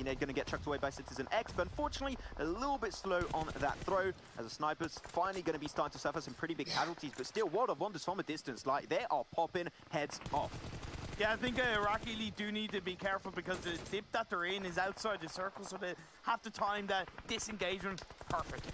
Nade going to get chucked away by Citizen X, but unfortunately a little bit slow on that throw as the snipers finally going to be starting to suffer some pretty big casualties, but still World of Wonders from a distance, like they are popping heads off. Yeah, I think Iraqi Elite do need to be careful because the dip that they're in is outside the circle, so they have to time that disengagement perfect.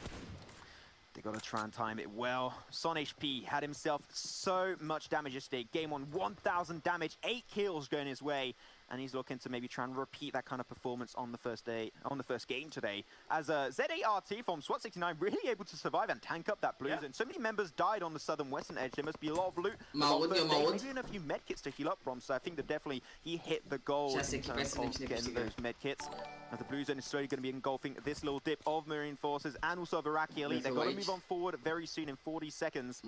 They got to try and time it well. Son HP had himself so much damage yesterday. Game 1, 1,000 damage, 8 kills going his way, and he's looking to maybe try and repeat that kind of performance on the first game today. As Z8RT from SWAT69 really able to survive and tank up that blue zone. So many members died on the southern western edge. There must be a lot of loot. Maybe even a few medkits to heal up from. So I think that definitely he hit the goal in terms of getting those medkits. As the blue zone is slowly going to be engulfing this little dip of Marine Forces and also of Iraqi Elite. They've got to move on forward very soon in 40 seconds.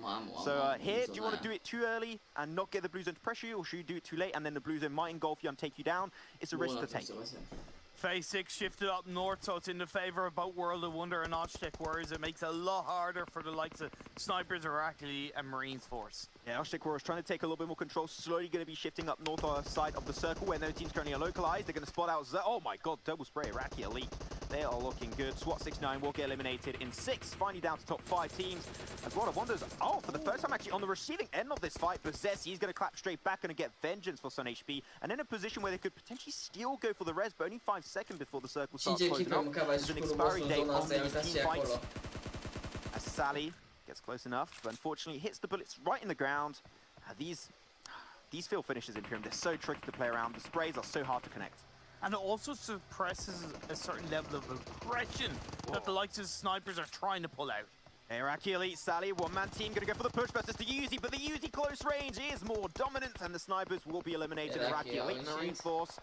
So here, do you want to do it too early and not get the blue zone to pressure you, or should you do it too late and then the blue zone might engulf you and take you down? It's a risk to take. Phase 6 shifted up north, so it's in the favor of both World of Wonder and Oztech Warriors. It makes it a lot harder for the likes of Snipers, Iraqi and Marines Force. Yeah, Oztech Warriors trying to take a little bit more control, slowly going to be shifting up north side of the circle where no teams currently are localized. They're going to spot out, oh my god, double spray, Iraqi Elite. They are looking good. SWAT69 will get eliminated in 6, finally down to top 5 teams. As World of Wonders, for the first time actually on the receiving end of this fight, but Zessi is going to clap straight back and get vengeance for Sun HP, and in a position where they could potentially still go for the res, but only 5 seconds before the circle starts closing off. There's an expiry date on these team fights. As Sally gets close enough, but unfortunately hits the bullets right in the ground. These field finishes in Imperium, they're so tricky to play around. The sprays are so hard to connect. And it also suppresses a certain level of aggression that the likes of Snipers are trying to pull out. Iraqi Elite, Sally, one-man team going to go for the push versus the Uzi, but the Uzi close range is more dominant, and the Snipers will be eliminated. Iraqi Elite, Marine Force.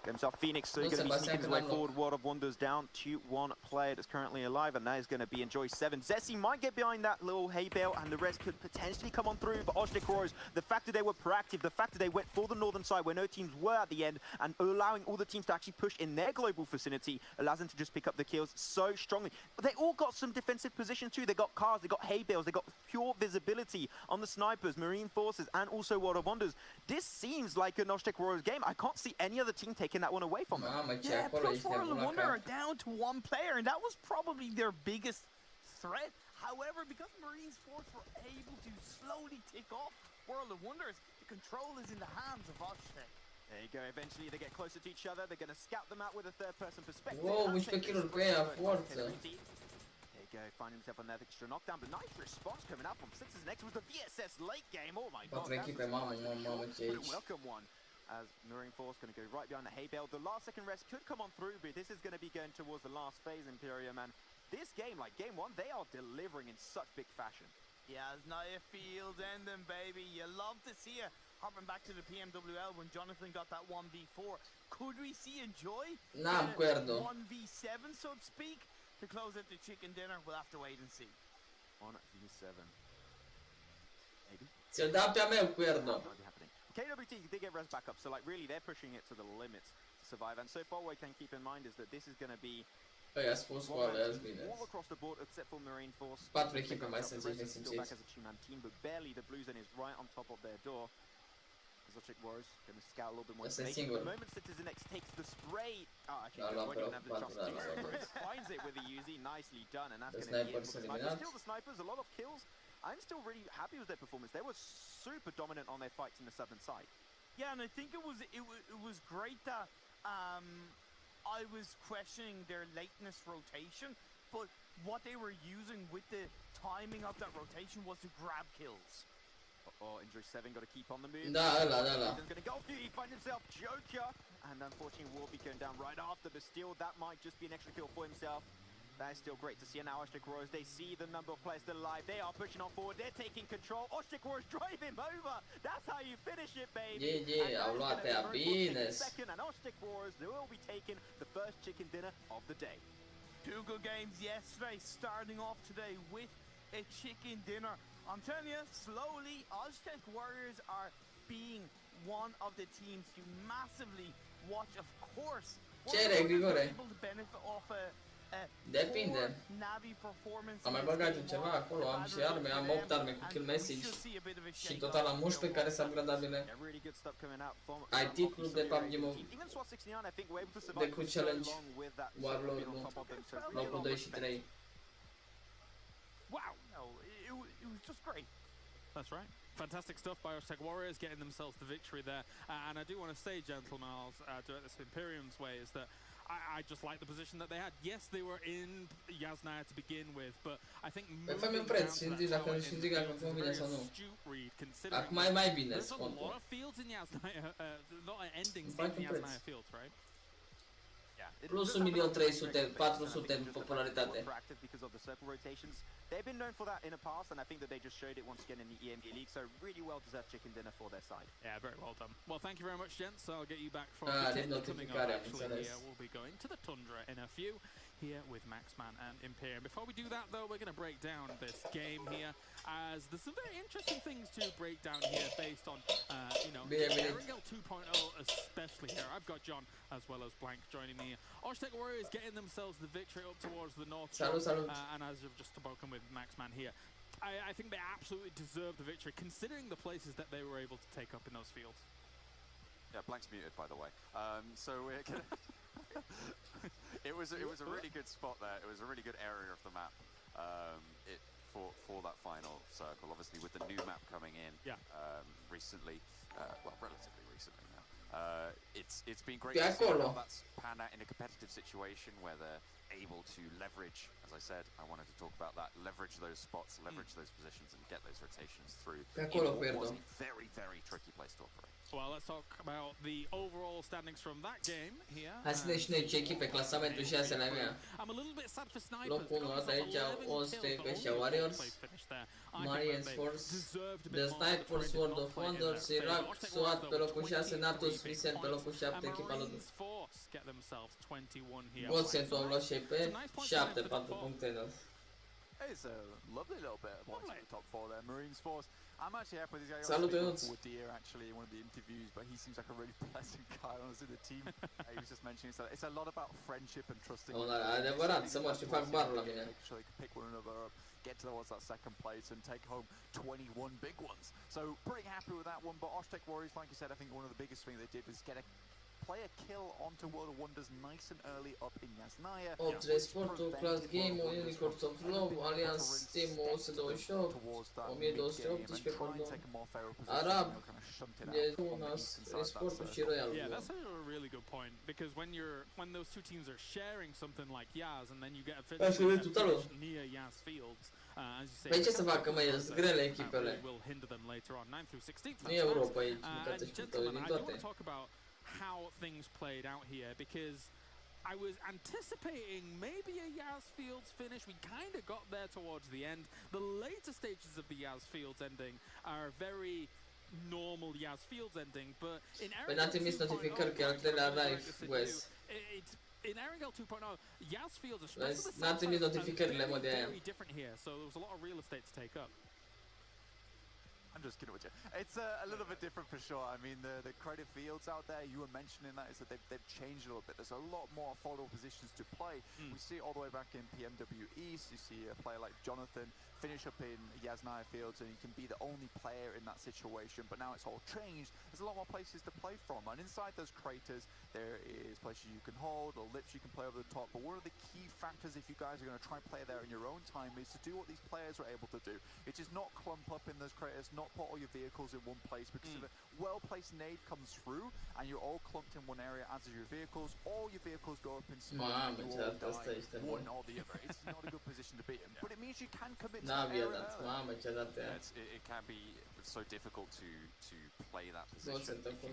Get himself Phoenix, so he's going to be sneaking his way forward. World of Wonders down to 1 player that's currently alive, and that is going to be Enjoy 7. Zessi might get behind that little hay bale, and the rest could potentially come on through, but Oztech Warriors, the fact that they were proactive, the fact that they went for the northern side where no teams were at the end, and allowing all the teams to actually push in their global vicinity, allows them to just pick up the kills so strongly. But they all got some defensive positions too. They got cars, they got hay bales, they got pure visibility on the Snipers, Marine Forces, and also World of Wonders. This seems like an Oztech Warriors game. I can't see any other team taking that one away from them. Yeah, plus World of Wonder are down to 1 player, and that was probably their biggest threat. However, because Marines Force were able to slowly tick off World of Wonders, the control is in the hands of Oztech. There you go, eventually they get closer to each other, they're going to scout them out with a third-person perspective. Wow, which killer pega forte. There you go, find himself on that extra knockdown, but nice response coming out from Citizen X was the VSS late game. Oh my god, that's a welcome one. As Marine Force going to go right behind the hay bale. The last second rest could come on through, but this is going to be going towards the last phase, Imperium. And this game, like game 1, they are delivering in such big fashion. Yeah, it's not a field ending, baby. You love to see it. Hopping back to the PMWL when Jonathan got that 1v4. Could we see Enjoy? No, acuerdo. 1v7, so to speak, to close out the chicken dinner? We'll have to wait and see. 1v7. Maybe. Se il dato a me, acuerdo. KWT did get res back up, so like really they're pushing it to the limits to survive. And so far what we can keep in mind is that this is going to be all across the board except for Marine Force. Still back as a 2-man team, but barely the blue zone is right on top of their door. Oztech Warriors going to scout a little bit more information. The moment Citizen X takes the spray, actually won't even have the chance to do so. Finds it with a Uzi, nicely done, and that's going to be it for the Snipers. Still the Snipers, a lot of kills. I'm still really happy with their performance. They were super dominant on their fights in the southern side. Yeah, and I think it was great that I was questioning their lateness rotation, but what they were using with the timing of that rotation was to grab kills. Enjoy 7 got to keep on the move. He's going to go through, he finds himself Joker, and unfortunately will be going down right after, but still that might just be an extra kill for himself. That is still great to see. And now Oztech Warriors, they see the number of players still alive. They are pushing on forward. They're taking control. Oztech Warriors drive him over. That's how you finish it, baby. Yeah, I'll let that be. Second, and Oztech Warriors, they will be taking the first chicken dinner of the day. 2 good games yesterday, starting off today with a chicken dinner. I'm telling you, slowly, Oztech Warriors are being one of the teams to massively watch, of course. Able to benefit off a Depinde. Navi performance. Am mai băgat eu ceva acolo, am și arme, am 8 arme cu kill message și total am 11 care sunt upgradabile. Ai titlul de PUBG de CREWCHALLENGE, Warlord, locul 2 și 3. Wow, no, it was just great. That's right. Fantastic stuff by our Tech Warriors getting themselves the victory there. And I do want to say, gentlemen, I'll do it this Imperium's way, is that I just like the position that they had. Yes, they were in Yasnaya to begin with, but I think Fă-mi un preț și zici dacă convine sau nu. Acum e mai bine, spun. A lot of fields in Yasnaya, not endings in Yasnaya fields, right? Plus 1.300.000, 400 în popularitate. They've been known for that in the past, and I think that they just showed it once again in the EMEA League, so really well-deserved chicken dinner for their side. Yeah, very well done. Well, thank you very much, gents. I'll get you back from coming up, actually. We'll be going to the Tundra in a few, here with Maxman and Imperium. Before we do that, though, we're going to break down this game here, as there's some very interesting things to break down here based on, you know, Erangel 2.0 especially here. I've got John as well as Blank joining me. Tech Warriors getting themselves the victory up towards the north. And as I've just spoken with Maxman here, I think they absolutely deserve the victory, considering the places that they were able to take up in those fields. Yeah, Blank's muted, by the way. So we're gonna it was a really good spot there. It was a really good area of the map. For that final circle. Obviously, with the new map coming in, recently, well, relatively recently now, it's been great to see how that's panned out in a competitive situation where they're able to leverage. As I said, I wanted to talk about that. Leverage those spots, leverage those positions, and get those rotations through. It was a very, very tricky place to operate. Well, let's talk about the overall standings from that game here. Hai să ne și noi ce echipe, clasamentul 6 la EMEA. I'm a little bit sad for snipers. Locul 1 aici, Oztec ăștia Warriors, Marians Force, The Sniper, Sword of Wonder, Iraq, SWAT pe locul 6, Natus, Vicent pe locul 7, echipa lui. Godsent am luat și pe 7, 4 puncte. It's a lovely little bit of points for the top four there. Marines Force. I'm actually happy with these guys. Salut, I spoke with Deer actually in one of the interviews, but he seems like a really pleasant guy, honestly, the team. He was just mentioning it's a lot about friendship and trusting. Adevărat, să mă și fac barul la mine. Make sure they can pick one another up, get towards that second place and take home 21 big ones. So pretty happy with that one, but Tech Warriors, like you said, I think one of the biggest things they did was get a player kill onto World of Wonders nice and early up in Yasnaya. 8 Resportul, Class Game, Unicorns of Love, Alliance Team 128, 1218 pardon, Arab, Dezunas, Resportul și Royal. Yeah, that's a really good point, because when those two teams are sharing something like Yaz and then you get a finish near Yaz Fields, as you say, păi ce să facă, măi, sunt grele echipele. Will hinder them later on 9 through 16th. Nu e Europa aici, bucată și pută din toate. How things played out here, because I was anticipating maybe a Yaz Fields finish. We kind of got there towards the end. The later stages of the Yaz Fields ending are very normal Yaz Fields ending, but in Păi n-am trimis notificări că al treilea live, Wes. In Erangel 2.0, Yaz Fields, especially n-am trimis notificările, mă, de aia. Very different here, so there was a lot of real estate to take up. I'm just kidding with you. It's a little bit different for sure. I mean, the credit fields out there, you were mentioning that, is that they've changed a little bit. There's a lot more affordable positions to play. We see it all the way back in PMW East. You see a player like Jonathan finish up in Yasnaya Fields and he can be the only player in that situation, but now it's all changed. There's a lot more places to play from, and inside those craters there is places you can hold or lips you can play over the top. But one of the key factors, if you guys are going to try and play there in your own time, is to do what these players are able to do. It is not clump up in those craters, not put all your vehicles in one place, because if a well-placed nade comes through and you're all clumped in one area, as are your vehicles, all your vehicles go up in smoke and you all die one or the other. It's not a good position to be in, but it means you can commit to it can be so difficult to play that position if you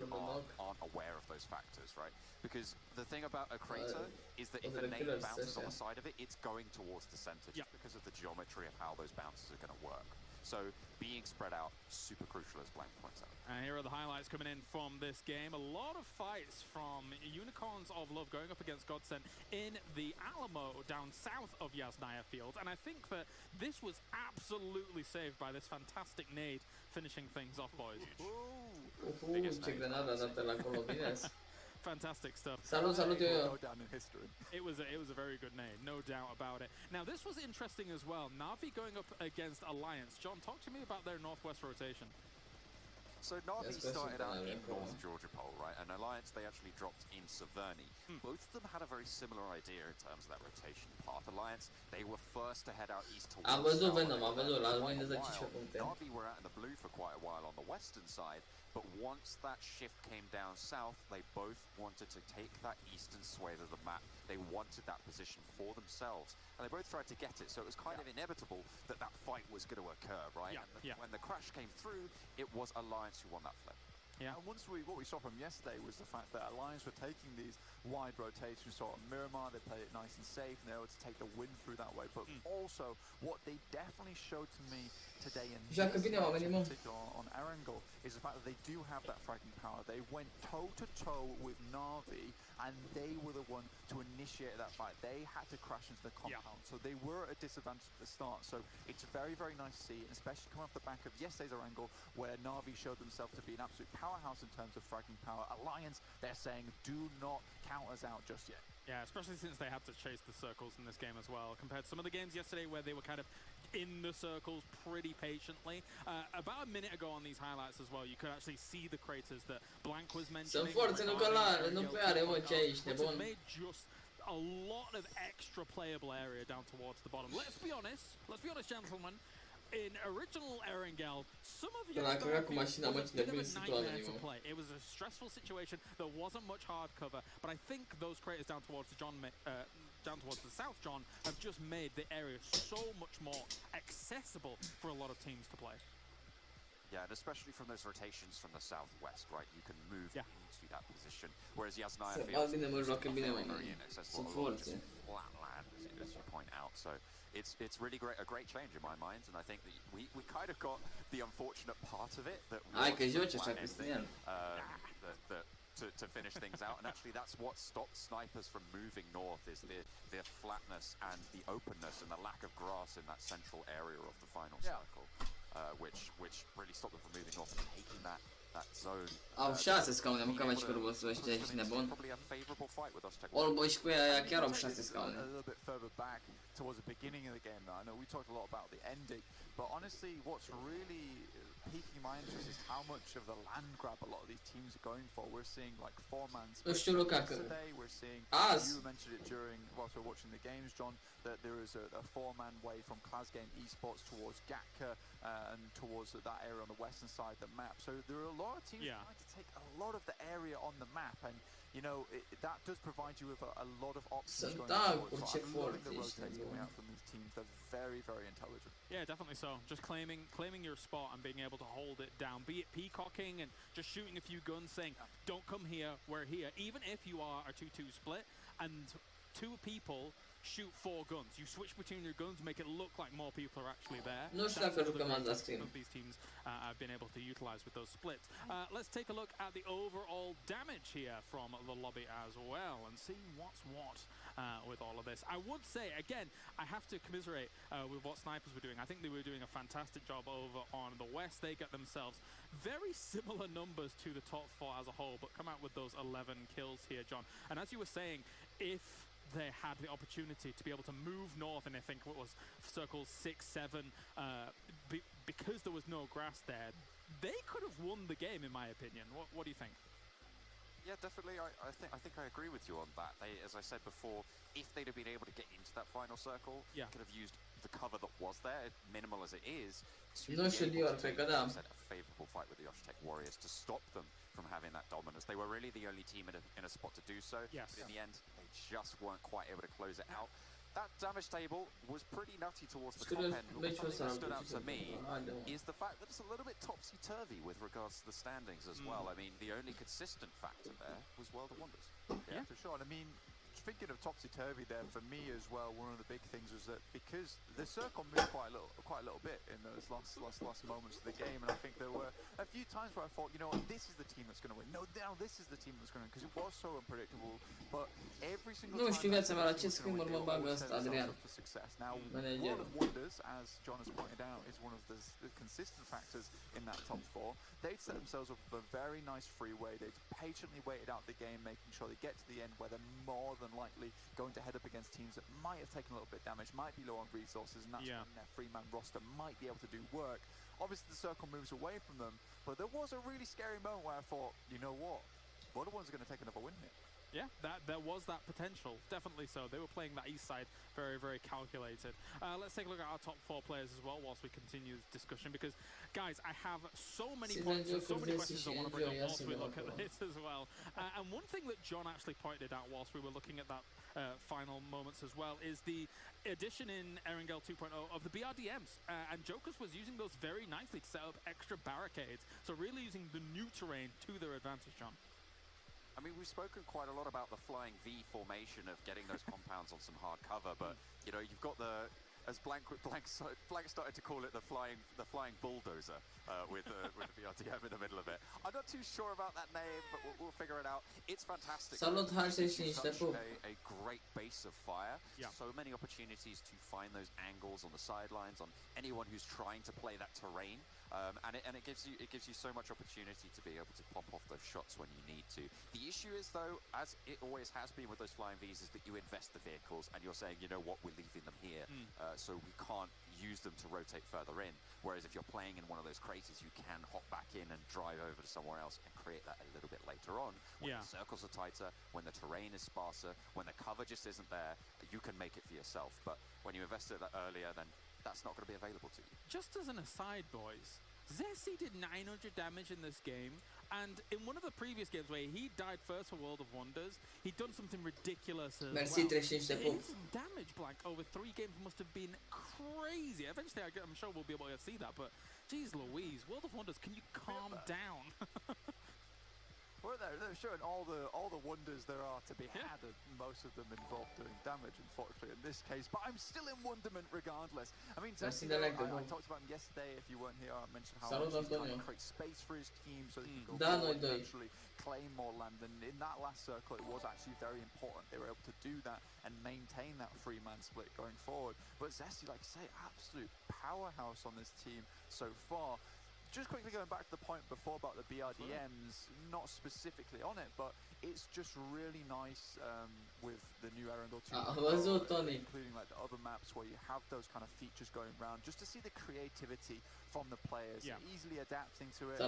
aren't aware of those factors, right? Because the thing about a crater is that if a nade bounces on the side of it, it's going towards the center just because of the geometry of how those bounces are going to work. So being spread out, super crucial, as Blank points out. And here are the highlights coming in from this game. A lot of fights from Unicorns of Love going up against Godsent in the Alamo down south of Yasnaya Fields. And I think that this was absolutely saved by this fantastic nade finishing things off, boys. Fantastic stuff. Salut, salut go down in history. It was a very good name, no doubt about it. Now this was interesting as well. Na'Vi going up against Alliance. John, talk to me about their northwest rotation. So Na'Vi started out in North Georgia Pole, right? And Alliance, they actually dropped in Severny. Both of them had a very similar idea in terms of that rotation path. Alliance, they were first to head out east towards Am văzut south. Venom, am văzut, l-am văzut de 15 puncte. Na'Vi were out in the blue for quite a while on the western side, but once that shift came down south, they both wanted to take that eastern swathe of the map. They wanted that position for themselves, and they both tried to get it, so it was kind of inevitable that that fight was going to occur, right? And when the crash came through, it was Alliance who won that flip. Yeah. And what we saw from yesterday was the fact that Alliance were taking these wide rotations. Sort of Miramar, they played it nice and safe, and they were able to take the win through that way. But also, what they definitely showed to me today in particular on Erangel is the fact that they do have that fragment power. They went toe-to-toe with Na'Vi, and they were the one to initiate that fight. They had to crash into the compound, so they were at a disadvantage at the start. So it's very, very nice to see, and especially coming off the back of yesterday's Erangel, where Na'Vi showed themselves to be an absolute powerhouse in terms of fragment power. Alliance, they're saying, do not count us out just yet. Yeah, especially since they had to chase the circles in this game as well, compared to some of the games yesterday where they were kind of in the circles pretty patiently. About a minute ago on these highlights as well, you could actually see the craters that Blank was mentioning. Forțe nucleare, nucleare, mă, ce aici, nebun. Made just a lot of extra playable area down towards the bottom. Let's be honest, gentlemen. In original Erangel, some of you Dacă era cu mașina, mă, cine bine nightmare to play. It was a stressful situation. There wasn't much hard cover, but I think those craters down towards the south, John, have just made the area so much more accessible for a lot of teams to play. Yeah, and especially from those rotations from the southwest, right? You can move into that position. Whereas Yasnaya feels very inaccessible, just flat land, as you point out. So it's really a great change in my mind, and I think that we kind of got the unfortunate part of it that to finish things out, and actually that's what stopped snipers from moving north, is the flatness and the openness and the lack of grass in that central area of the final circle, which really stopped them from moving north and taking that zone. Au 6 scaune, mă, cam aici pe robot, să știi, ești nebun. Olbo și cu ea chiar au 6 scaune. A little bit further back towards the beginning of the game, though. I know we talked a lot about the ending, but honestly, what's really piquing my interest is how much of the land grab a lot of these teams are going for. We're seeing like 4-man splits today. We're seeing, you mentioned it whilst we're watching the games, John, that there is a 4-man way from Classgame Esports towards Gatka and towards that area on the western side of the map. So there are a lot of teams trying to take a lot of the area on the map, and you know, that does provide you with a lot of options going forward. So I'm loving the rotates coming out from these teams. They're very, very intelligent. Yeah, definitely so. Just claiming your spot and being able to hold it down. Be it peacocking and just shooting a few guns saying, don't come here, we're here. Even if you are a 2-2 split and 2 people shoot 4 guns. You switch between your guns, make it look like more people are actually there. Nu știu dacă jucăm azi la stream. These teams have been able to utilize with those splits. Let's take a look at the overall damage here from the lobby as well and see what's what with all of this. I would say, again, I have to commiserate with what snipers were doing. I think they were doing a fantastic job over on the west. They get themselves very similar numbers to the top 4 as a whole, but come out with those 11 kills here, John. And as you were saying, if they had the opportunity to be able to move north, and I think it was circles 6, 7, because there was no grass there, they could have won the game, in my opinion. What do you think? Yeah, definitely. I think I agree with you on that. They, as I said before, if they'd have been able to get into that final circle, could have used the cover that was there, minimal as it is, to set a favourable fight with the Yoshi Tech Warriors to stop them from having that dominance. They were really the only team in a spot to do so. Yes. But in the end, they just weren't quite able to close it out. That damage table was pretty nutty towards the top end. But something that stood out to me is the fact that it's a little bit topsy-turvy with regards to the standings as well. I mean, the only consistent factor there was World of Wonders. Yeah, for sure. And I mean, thinking of topsy-turvy there, for me as well, one of the big things was that because the circle moved quite a little bit in those last moments of the game, and I think there were a few times where I thought, you know what, this is the team that's going to win. No, now this is the team that's going to win, because it was so unpredictable. But every single time, for success. Now, World of Wonders, as John has pointed out, is one of the consistent factors in that top 4. They'd set themselves up with a very nice freeway. They'd patiently waited out the game, making sure they get to the end where they're more than likely going to head up against teams that might have taken a little bit of damage, might be low on resources, and that's when their 3-man roster might be able to do work. Obviously, the circle moves away from them, but there was a really scary moment where I thought, you know what? World of Wonders are going to take another win here. Yeah, there was that potential, definitely so. They were playing that east side very, very calculated. Let's take a look at our top 4 players as well whilst we continue this discussion, because, guys, I have so many points and so many questions I want to bring up whilst we look at this as well. And one thing that John actually pointed out whilst we were looking at that final moments as well is the addition in Erangel 2.0 of the BRDMs. And Jokers was using those very nicely to set up extra barricades, so really using the new terrain to their advantage, John. I mean, we've spoken quite a lot about the flying V formation of getting those compounds on some hard cover, but you know, you've got the, as Blank started to call it, the flying bulldozer with the BRDM in the middle of it. I'm not too sure about that name, but we'll figure it out. It's fantastic. Salut her şey için işte bu. A great base of fire. Yeah. So many opportunities to find those angles on the sidelines on anyone who's trying to play that terrain. And it gives you so much opportunity to be able to pop off those shots when you need to. The issue is, though, as it always has been with those flying Vs, is that you invest the vehicles and you're saying, you know what, we're leaving them here, so we can't use them to rotate further in. Whereas if you're playing in one of those craters, you can hop back in and drive over to somewhere else and create that a little bit later on. When the circles are tighter, when the terrain is sparser, when the cover just isn't there, you can make it for yourself. But when you invest it earlier, then that's not going to be available to you. Just as an aside, boys, Zessi did 900 damage in this game, and in one of the previous games where he died first for World of Wonders, he'd done something ridiculous as Merci, well. Tresinch, Some damage, Blank, over 3 games must have been crazy. Eventually, I'm sure we'll be able to see that, but geez Louise, World of Wonders, can you calm down? Well, they're showing all the wonders there are to be had, and most of them involve doing damage, unfortunately, in this case. But I'm still in wonderment regardless. I mean, I talked about him yesterday. If you weren't here, I mentioned how he's trying to create space for his team so they can go forward and actually claim more land. And in that last circle, it was actually very important. They were able to do that and maintain that 3-man split going forward. But Zessi, like I say, absolute powerhouse on this team so far. Just quickly going back to the point before about the BRDMs, not specifically on it, but it's just really nice with the new Erangel 2, including like the other maps where you have those kind of features going around, just to see the creativity from the players, easily adapting to it,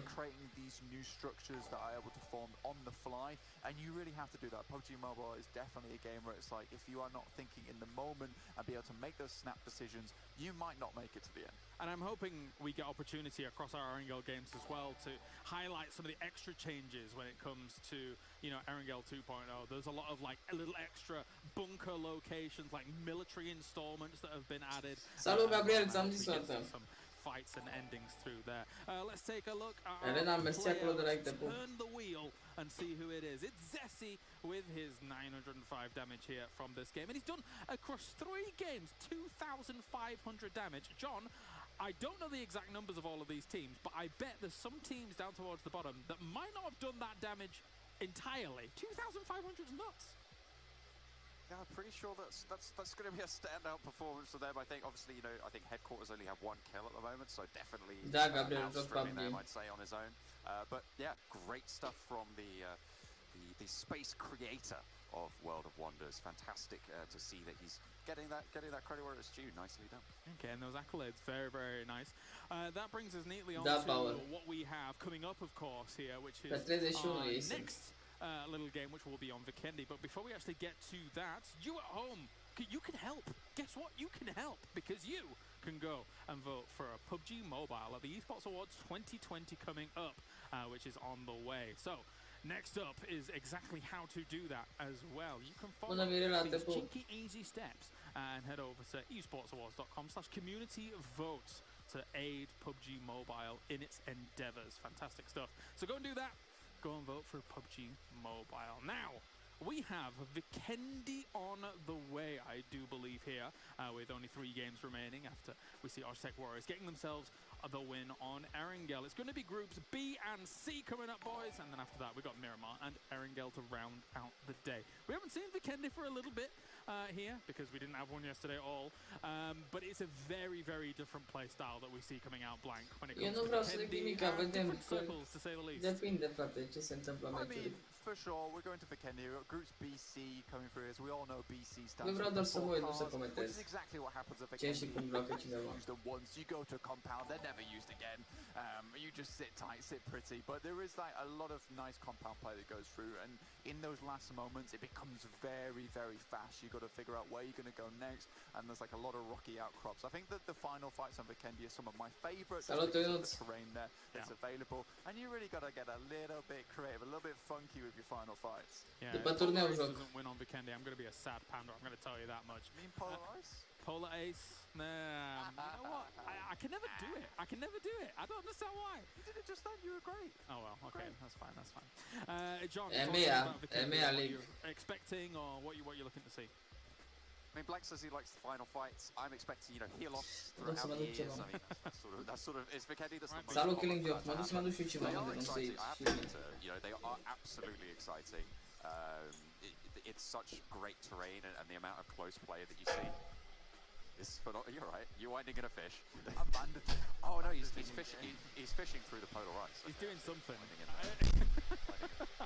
creating these new structures that are able to form on the fly, and you really have to do that. PUBG Mobile is definitely a game where it's like, if you are not thinking in the moment and be able to make those snap decisions, you might not make it to the end. And I'm hoping we get opportunity across our Erangel games as well to highlight some of the extra changes when it comes to, you know, Erangel 2.0. There's a lot of like a little extra bunker locations, like military installments that have been added. Salut, Gabriel, some fights and endings through there. Let's take a look at turn the wheel and see who it is. It's Zessi with his 905 damage here from this game, and he's done across 3 games 2,500 damage. John, I don't know the exact numbers of all of these teams, but I bet there's some teams down towards the bottom that might not have done that damage entirely. 2,500 is nuts. Yeah, I'm pretty sure that's going to be a standout performance for them. I think, obviously, you know, I think Headquarters only have 1 kill at the moment, so definitely outstripping them, I'd say, on his own. But yeah, great stuff from the space creator of World of Wonders. Fantastic to see that he's getting that credit where it's due. Nicely done. Okay, and those accolades, very, very nice. That brings us neatly on to what we have coming up, of course, here, which is our next little game, which will be on Vikendi. But before we actually get to that, you at home, you can help. Guess what? You can help, because you can go and vote for a PUBG Mobile at the Esports Awards 2020 coming up, which is on the way. So next up is exactly how to do that as well. You can follow these cheeky, easy steps and head over to esportsawards.com/community-vote to aid PUBG Mobile in its endeavors. Fantastic stuff. So go and do that. Go and vote for PUBG Mobile. Now, we have Vikendi on the way, I do believe, here, with only 3 games remaining after we see Architect Warriors getting themselves the win on Erangel. It's going to be groups B and C coming up, boys, and then after that we got Miramar and Erangel to round out the day. We haven't seen Vikendi for a little bit here because we didn't have one yesterday at all, but it's a very, very different play style that we see coming out blank when it comes to Vikendi. Different circles, to say the least. Depinde, frate, ce se întâmplă I meciului. mean, for sure, we're going to Vikendi. We've got groups B, C coming through. As we all know, BC stands Nu vreau doar să mă uit, nu să which comentez. is exactly what happens at Ce Vikendi. și cum joacă cineva. Use them once, you go to a compound, they're never used again. You just sit tight, sit pretty. But there is like a lot of nice compound play that goes through, and in those last moments, it becomes very, very fast. You got to figure out where you're going to go next, and there's like a lot of rocky outcrops. I think that the final fights on Vikendi are some of my favourites. Salut, Because of the terrain there that's available, and you really got to get a little bit creative, a little bit funky with your final fights. Yeah, După if turneu Polar Ace joc. doesn't win on Vikendi, I'm going to be a sad panda. I'm going to tell you that much. You mean Polar Ice? Polar Ace, nah, you know what? I can never do it. I can never do it. I don't understand why. You did it just then, you were great. Oh well, okay, that's fine, that's fine. John, EMEA, talk about Vikendi, EMEA what League. you're expecting or what you're looking to see? I mean, Blank says he likes the final fights. I'm expecting, you know, heal off throughout the years. I mean, that's sort of it's Vikendi that's not Salut, Killing Joke. Mă duc să mă duc și eu ceva They unde are nu să exciting. ies. I have to admit, you know, they are absolutely exciting. It's such great terrain, and the amount of close play that you see. You're right. You're winding in a fish. I'm bandaged. Oh no, he's fishing. He's fishing through the polar ice. He's doing something.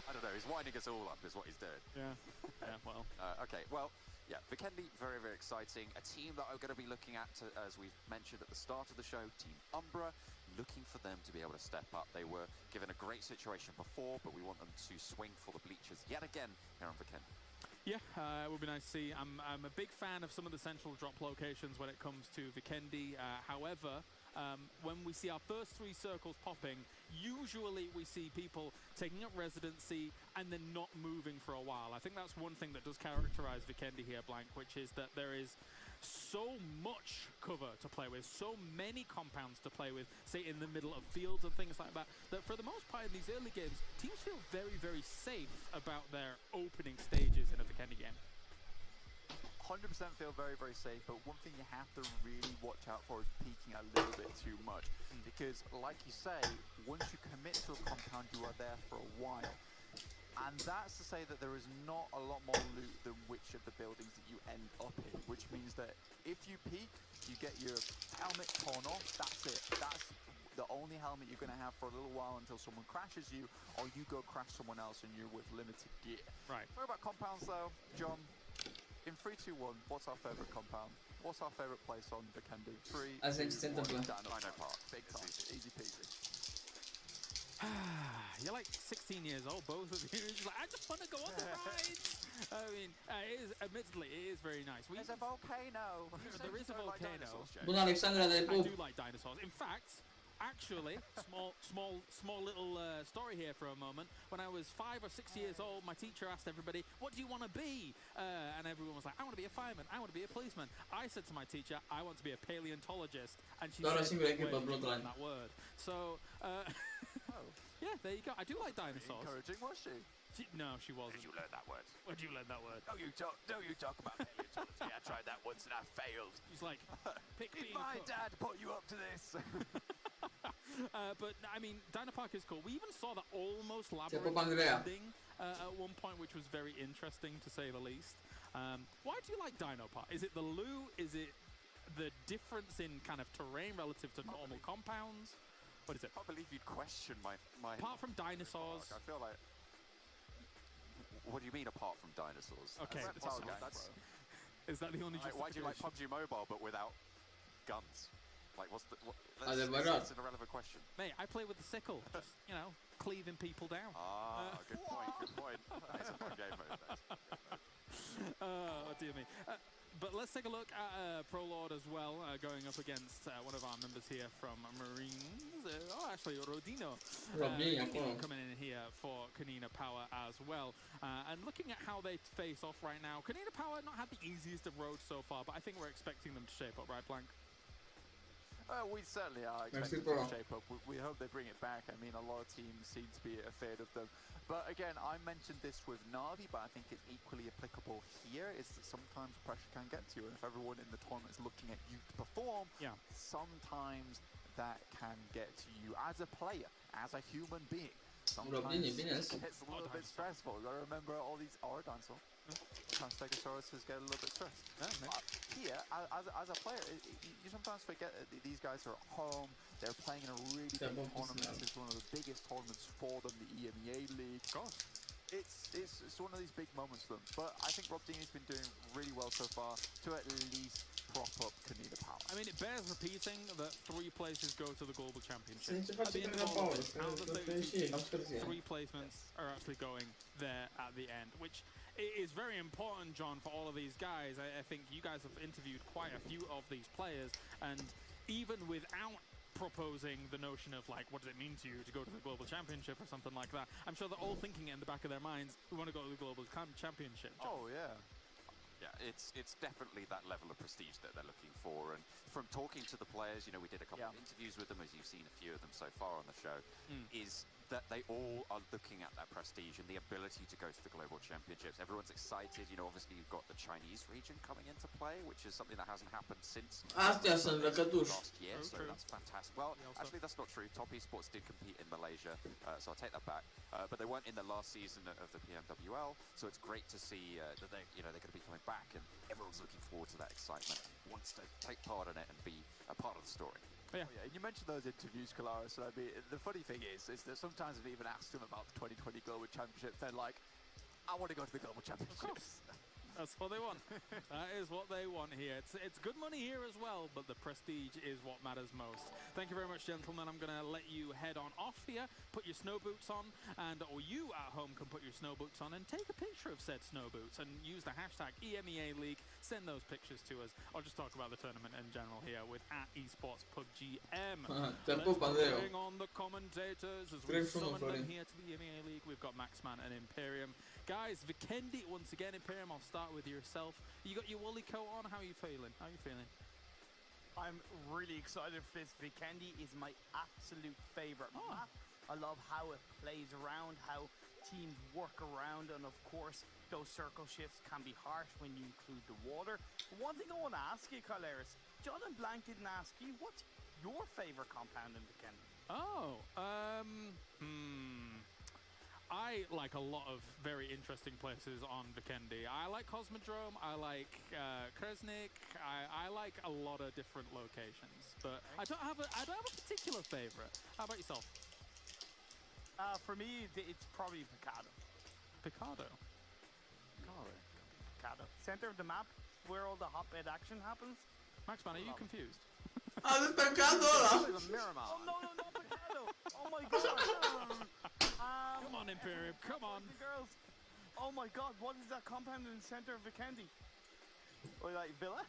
I don't know. He's winding us all up, is what he's doing. Yeah. Yeah. Well. Okay. Well, yeah. Vikendi, very, very exciting. A team that I'm going to be looking at, as we've mentioned at the start of the show, Team Umbra. Looking for them to be able to step up. They were given a great situation before, but we want them to swing for the bleachers yet again here on Vikendi. Yeah, it would be nice to see. I'm a big fan of some of the central drop locations when it comes to Vikendi. However, when we see our first 3 circles popping, usually we see people taking up residency and then not moving for a while. I think that's one thing that does characterize Vikendi here, Blank, which is that there is so much cover to play with, so many compounds to play with, say in the middle of fields and things like that, that for the most part in these early games, teams feel very, very safe about their opening stages in a Vikendi game. 100% feel very, very safe, but one thing you have to really watch out for is peeking a little bit too much. Because, like you say, once you commit to a compound, you are there for a while. And that's to say that there is not a lot more loot than which of the buildings that you end up in, which means that if you peek, you get your helmet torn off, that's it. That's the only helmet you're going to have for a little while until someone crashes you, or you go crash someone else and you're with limited gear. Right. What about compounds though, John? In 3, 2, 1, what's our favourite compound? What's our favourite place on Vikendi? 3, Asta 2, ce se 1, întâmplă. Dino Park. Big time, easy peasy. You're like 16 years old, both of you. You're just like, I just want to go on the rides. I mean, admittedly, it is very nice. There's a volcano. There is a volcano. Bună, Alexandra, de I pup. do like dinosaurs. In fact, actually, small little story here for a moment. When I was 5 or 6 years old, my teacher asked everybody, "What do you want to be?" And everyone was like, "I want to be a fireman. I want to be a policeman." I said to my teacher, "I want to be a paleontologist," and she Doar o said, singură "Where echipă, did you learn Bloodline. that word?" So, yeah, there you go. I do like dinosaurs. Encouraging, was she? No, she wasn't. Did you learn that word? Where did you learn that word? Don't you talk about paleontology. I tried that once and I failed. He's like, pick Did being my cooked. dad put you up to this? But I mean, Dino Park is cool. We even saw the almost Pup, labyrinth Andreea. ending at one point, which was very interesting to say the least. Why do you like Dino Park? Is it the loot? Is it the difference in kind of terrain relative to normal compounds? What is it? I can't believe you'd question my. Apart from dinosaurs. I feel like. What do you mean apart from dinosaurs? Okay, is that the only justification? Why do you like PUBG Mobile but without guns? Like, what's the? That's an irrelevant question. Mate, I play with the sickle, just, you know, cleaving people down. Ah, good point. Good point. It's a fun game mode. Oh dear me. But let's take a look at ProLord as well, going up against one of our members here from Marines. Actually, Rodino. Coming in here for Kanina Power as well. And looking at how they face off right now, Kanina Power not had the easiest of roads so far, but I think we're expecting them to shape up, right, Blank? We certainly are expecting them to shape up. We hope they bring it back. I mean, a lot of teams seem to be afraid of them. But again, I mentioned this with Navi, but I think it's equally applicable here, is that sometimes pressure can get to you, and if everyone in the tournament is looking at you to perform, sometimes that can get to you as a player, as a human being. Sometimes it's a little bit stressful. You gotta remember all these Dinosaur. Sometimes Stegosauruses get a little bit stressed. Here, as a player, you sometimes forget that these guys are at home. They're playing in a really big tournament. It's one of the biggest tournaments for them, the EMEA League. It's one of these big moments for them. But I think Rob Dini's been doing really well so far to at least prop up Kaneda Power. I mean, it bears repeating that 3 places go to the Global Championship. At the end of all of this, out of the 32 teams, 3 placements are actually going there at the end, which is very important, John, for all of these guys. I think you guys have interviewed quite a few of these players, and even without proposing the notion of, like, what does it mean to you to go to the Global Championship or something like that, I'm sure they're all thinking it in the back of their minds, we want to go to the Global Championship, John. Oh, yeah. Yeah, it's definitely that level of prestige that they're looking for, and from talking to the players, you know, we did a couple of interviews with them, as you've seen a few of them so far on the show, is that they all are looking at that prestige and the ability to go to the Global Championships. Everyone's excited, you know, obviously you've got the Chinese region coming into play, which is something that hasn't happened since last year, so that's fantastic. Well, actually that's not true. Top Esports did compete in Malaysia, so I'll take that back, but they weren't in the last season of the PMWL, so it's great to see that they're going to be coming back, and everyone's looking forward to that excitement, wants to take part in it and be a part of the story. Yeah. And you mentioned those interviews, Kalaris, and I mean, the funny thing is that sometimes I've even asked them about the 2020 Global Championships, they're like, I want to go to the Global Championships. That's what they want. That is what they want here. It's good money here as well, but the prestige is what matters most. Thank you very much, gentlemen. I'm going to let you head on off here, put your snow boots on, or you at home can put your snow boots on and take a picture of said snow boots and use the hashtag EMEA League. Send those pictures to us. I'll just talk about the tournament in general here with @esports PUBGM. Let's bring on the commentators as we summon them here to the EMEA League. We've got Maxman and Imperium. Guys, Vikendi once again. Imperium, I'll start with yourself. You got your woolly coat on. How are you feeling? I'm really excited for this. Vikendi is my absolute favorite map. I love how it plays around, how teams work around, and of course, those circle shifts can be harsh when you include the water. But one thing I want to ask you, Kalaris, John and Blank didn't ask you, what's your favorite compound in Vikendi? I like a lot of very interesting places on Vikendi. I like Cosmodrome, I like Kresnik, I like a lot of different locations, but I don't have a particular favorite. How about yourself? For me, it's probably Picado. Picado? Picado. Center of the map, where all the hotbed action happens. Maxman, are you confused? Ah, it's Picado! Oh, no, not Picado! Oh my god! Come on, Imperium, come on! Girls. Oh my god, what is that compound in the center of Vikendi? Or like Villa?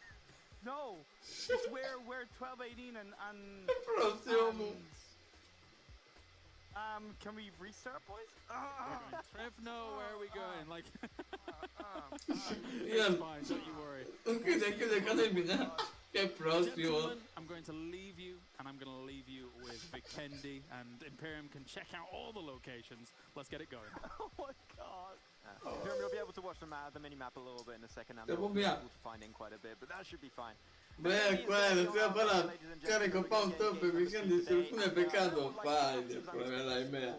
No, it's where 1218 and can we restart, boys? Trevno, where are we going? Like, it's fine, don't you worry. Gentlemen, I'm going to leave you, and I'm going to leave you with Vikendi, and Imperium can check out all the locations. Let's get it going. Oh my god. Imperium, you'll be able to watch the mini-map a little bit in a second. I'm able to find in quite a bit, but that should be fine. Quello, stiamo parlando. Carico fa un top e Vikendi istruzione peccato fai problema la EMEA.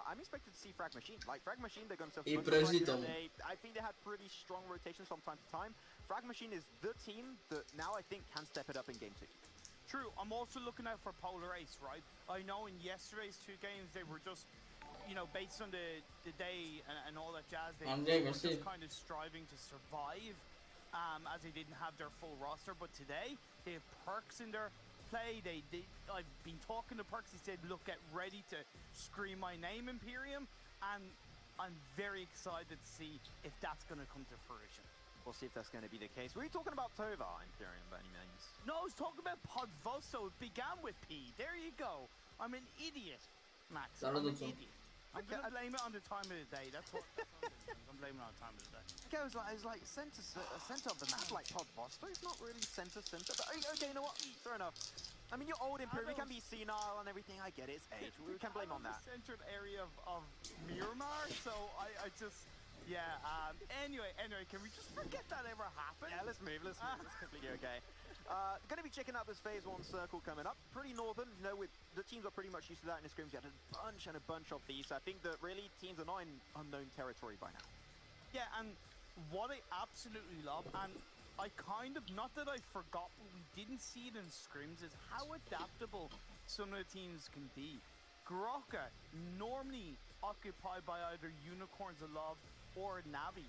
I'm expected to see Frag Machine. Like Frag Machine, they're going to I Prezitom. I think they had pretty strong rotations from time to time. Frag Machine is the team that now I think can step it up in game 2. True, I'm also looking out for Polar Ace, right? I know in yesterday's 2 games they were just, you know, based on the day and all that jazz, they were just kind of striving to survive as they didn't have their full roster. But today, they have Perks in their play. I've been talking to Perks, he said, look, get ready to scream my name, Imperium, and I'm very excited to see if that's going to come to fruition. We'll see if that's going to be the case. Were you talking about Tova, Imperium, by any means? No, I was talking about Podvosto. It began with P. There you go. I'm an idiot, Max. I'm an idiot. I'm going to blame it on the time of the day. That's what I'm doing. I'm blaming it on the time of the day. Okay, it was like center of the map, like Podvosto. It's not really center, but okay, you know what? Fair enough. I mean, you're old, Imperial. We can be senile and everything. I get it. It's age. We can blame on that. The central area of Miramar, so I just... Yeah, anyway, can we just forget that ever happened? Yeah, let's move. It's completely okay. Going to be checking out this phase 1 circle coming up. Pretty northern, you know, with the teams are pretty much used to that in the scrims. You had a bunch of these. So I think that really teams are not in unknown territory by now. Yeah, and what I absolutely love, and I kind of, not that I forgot, but we didn't see it in scrims, is how adaptable some of the teams can be. Groka, normally occupied by either Unicorns of Love or Navi.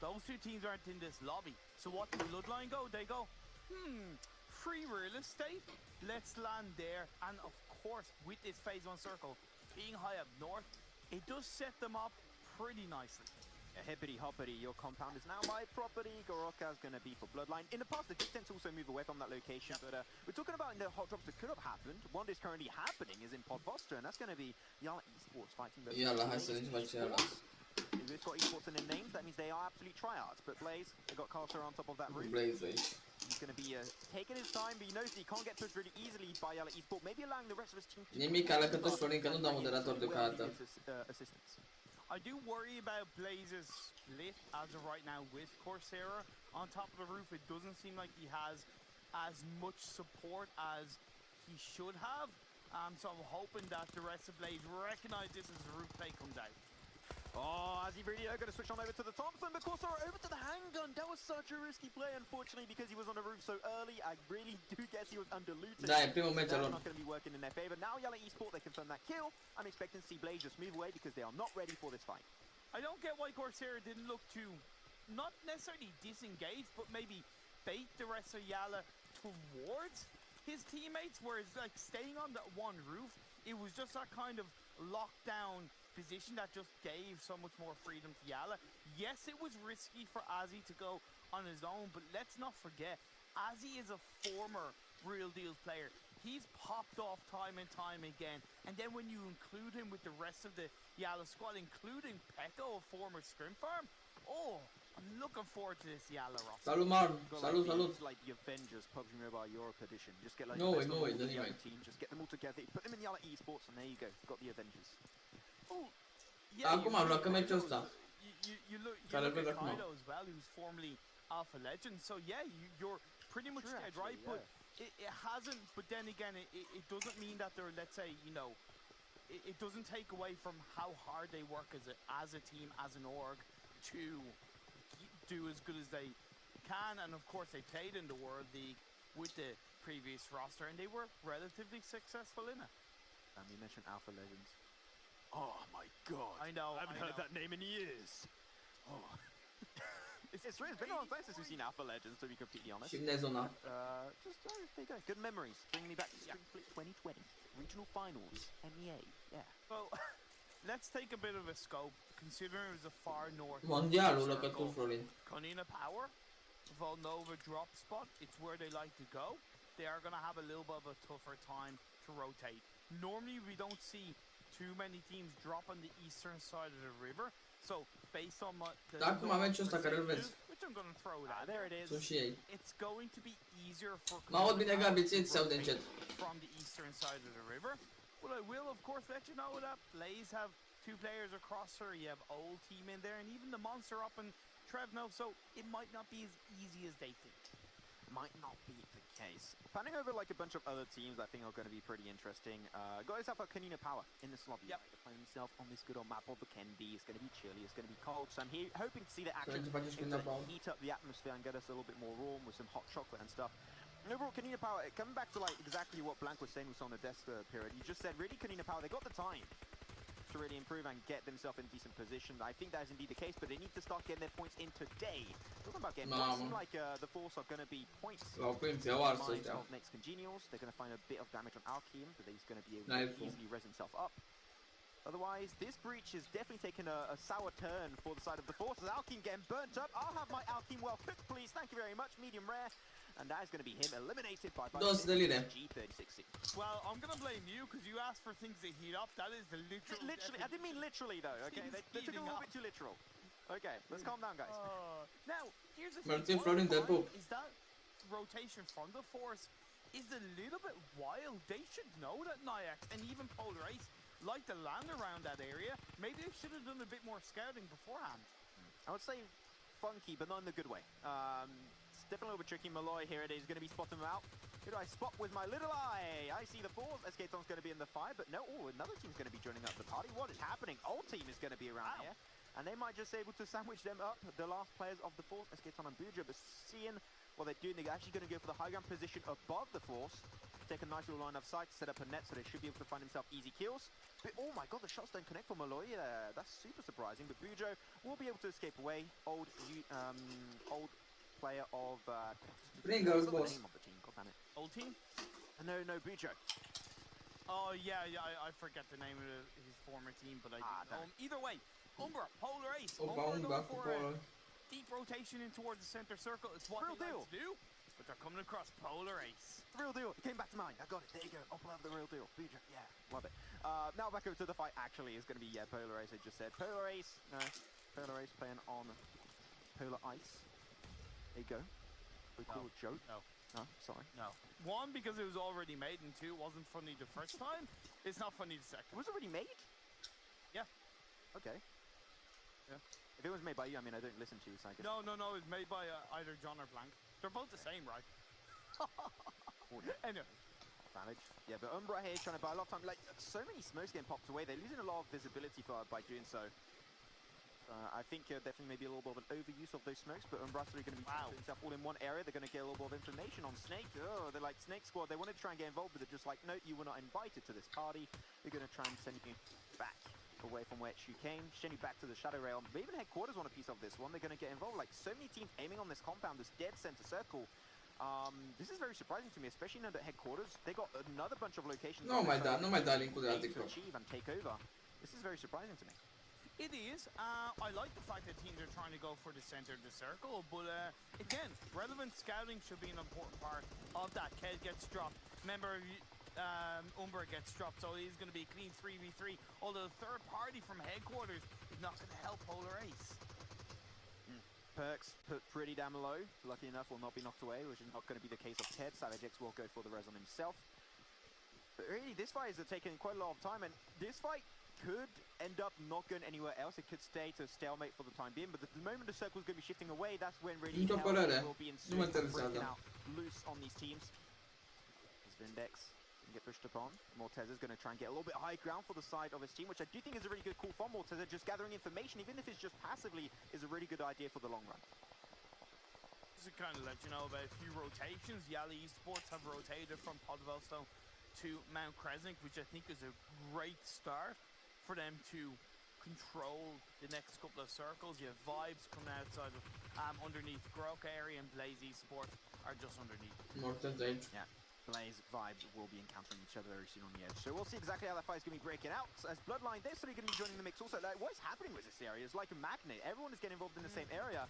Those two teams aren't in this lobby. So what does Bloodline go? They go, free real estate, let's land there. And of course, with this phase 1 circle being high up north, it does set them up pretty nicely. Hippity hoppity, your compound is now my property. Goroka is going to be for Bloodline. In the past, they did tend to also move away from that location, but we're talking about the hot drops that could have happened. One that's currently happening is in Podvosto, and that's going to be Yala Esports fighting those. Yala has an Yala. They've got esports in their names, that means they are absolute tryouts. But Blaze, they got Carter on top of that roof. Blaze. He's going to be taking his time, but he knows that he can't get pushed really easily by Yala Esports. Maybe allowing the rest of his team to assistance. I do worry about Blaze's split as of right now with Coursera. On top of the roof, it doesn't seem like he has as much support as he should have. So I'm hoping that the rest of Blaze recognize this as the roof play comes out. Oh, as he really going to switch on over to the Thompson, but Coursera over to the handgun. That was such a risky play, unfortunately, because he was on the roof so early. I really do guess he was underlooted. That's not going to be working in their favor. Now Yala Esports, they confirm that kill. I'm expecting to see Blaze just move away because they are not ready for this fight. I don't get why Coursera didn't look to, not necessarily disengage, but maybe bait the rest of Yala towards his teammates, whereas like staying on that one roof, it was just that kind of lockdown position that just gave so much more freedom to Yala. Yes, it was risky for Azzy to go on his own, but let's not forget, Azzy is a former Real Deals player. He's popped off time and time again, and then when you include him with the rest of the Yala squad, including Pekko, a former Scrim Farm, oh, I'm looking forward to this Yala roster. Salut Marn, salut. It's like the Avengers PUBG Mobile Europe edition. Just get like the team, just get them all together, put them in Yala Esports, and there you go, got the Avengers. Oh, yeah, you look at Kaido as well, who's formerly Alpha Legend. So yeah, you're pretty much dead right, but it hasn't. But then again, it doesn't mean that they're, let's say, you know, it doesn't take away from how hard they work as a team, as an org, to do as good as they can. And of course, they played in the World League with the previous roster, and they were relatively successful in it. You mentioned Alpha Legends. Oh my god. I know. I haven't heard that name in years. Oh. It's been a long time since we've seen Alpha Legends, to be completely honest. There you go. Good memories. Bringing me back to Split 2020. Regional finals. EMEA. Yeah. Well, let's take a bit of a scope, considering it was a far north. Konina Power, Volnova drop spot. It's where they like to go. They are going to have a little bit of a tougher time to rotate. Normally, we don't see too many teams drop on the eastern side of the river. So, based on which I'm going to throw it out. There it is. It's going to be easier for from the eastern side of the river. Well, I will, of course, let you know that Blaze have 2 players across her. You have old team in there, and even the monster up in Trevno. So, it might not be as easy as they think. Might not be the case. Panning over like a bunch of other teams I think are going to be pretty interesting. Guys have a Kanina Power in this lobby. Yep. They're playing himself on this good old map of the Kendi. It's going to be chilly, it's going to be cold. So I'm here hoping to see the action heat up the atmosphere and get us a little bit more warm with some hot chocolate and stuff. And overall, Kanina Power, coming back to like exactly what Blank was saying was on the desk period. You just said really Kanina Power, they got the time to really improve and get themselves in decent position. I think that is indeed the case, but they need to start getting their points in today. Talking about getting points, it seems like the Force are going to be points of next Congenials. They're going to find a bit of damage on Alkeem, but he's going to be able to easily res himself up. Otherwise, this breach is definitely taking a sour turn for the side of the Force. As Alkeem getting burnt up. I'll have my Alkeem well cooked, please. Thank you very much. Medium rare. And that is going to be him eliminated by Dos de linea. G36. Well, I'm going to blame you because you asked for things to heat up. That is the literal... Literally, I didn't mean literally though, okay? They took it a little bit too literal. Okay, let's calm down, guys. Now, here's the Martin thing. Florin de Boop. Is that rotation from the Force is a little bit wild. They should know that Nyax and even Polar Ace like to land around that area. Maybe they should have done a bit more scouting beforehand. I would say funky, but not in the good way. It's definitely a little bit tricky. Malloy, here it is, going to be spotting him out. Who do I spot with my little eye? I see the Force. Escaton's going to be in the fire, but no, another team's going to be joining up the party. What is happening? Old team is going to be around here, and they might just be able to sandwich them up, the last players of the Force, Escaton and Buja, but seeing what they're doing, they're actually going to go for the high ground position above the Force, take a nice little line of sight, set up a net, so they should be able to find himself easy kills. But, oh my god, the shots don't connect for Malloy. That's super surprising, but Bujo will be able to escape away. Old player of... Pringles, boss. Name of the team, god damn it. Old team? No, Bujo. Oh, yeah, I forget the name of his former team, but I either way, Umbra, Polar Ace, Umbra going for a deep rotation in towards the center circle. It's what they like to do, but they're coming across Polar Ace. Real deal. It came back to mind. I got it. There you go. I'll have the real deal. Bujo. Yeah, love it. Now back over to the fight. Actually, is going to be Polar Ace. I just said Polar Ace. No, Polar Ace playing on Polar Ice. There you go. We call it joke. No. No, sorry. No. One, because it was already made, and two, it wasn't funny the first time. It's not funny the second. It was already made? Yeah. Okay. Yeah. If it was made by you, I mean, I don't listen to you, so I guess... No, it's made by either John or Blank. They're both the same, right? Anyway. Savage. Yeah, but Umbra here trying to buy a lot of time. Like, so many smokes getting popped away. They're losing a lot of visibility by doing so. I think definitely maybe a little bit of an overuse of those smokes, but Umbra's going to be putting himself all in one area. They're going to get a little bit of information on Snake. Oh, they're like, Snake Squad, they wanted to try and get involved, but they're just like, no, you were not invited to this party. They're going to try and send you back away from where you came, send you back to the Shadow Realm. But even Headquarters want a piece of this one. They're going to get involved. Like, so many teams aiming on this compound, this dead center circle. This is very surprising to me, especially now that Headquarters, they got another bunch of locations. No mai da link-ul de to achieve and take over. This is very surprising to me. It is. I like the fact that teams are trying to go for the center of the circle, but again, relevant scouting should be an important part of that. Ked gets dropped. Remember, Umbra gets dropped, so it is going to be a clean 3v3. Although the third party from Headquarters is not going to help Polar Ace. Perks put pretty damn low. Lucky enough, will not be knocked away, which is not going to be the case of Ked. Savage X will go for the res on himself. But really, this fight is taking quite a lot of time, and this fight could end up not going anywhere else. It could stay to stalemate for the time being, but the moment the circle is going to be shifting away, that's when really hell will be ensuing, breaking out loose on these teams. As Vindex can get pushed upon, Morteza is going to try and get a little bit high ground for the side of his team, which I do think is a really good call from Morteza. Just gathering information, even if it's just passively, is a really good idea for the long run. Just to kind of let you know about a few rotations, Yali Esports have rotated from Podvelstone to Mount Crescent, which I think is a great start for them to control the next couple of circles. You have Vibes coming outside of underneath CREWCHALLENGE area, and Blaze Esports are just underneath. Yeah, Blaze Vibes will be encountering each other very soon on the edge. So we'll see exactly how that fight is going to be breaking out. So as Bloodline, they're sort of going to be joining the mix also. Like, what is happening with this area? It's like a magnet. Everyone is getting involved in the same area.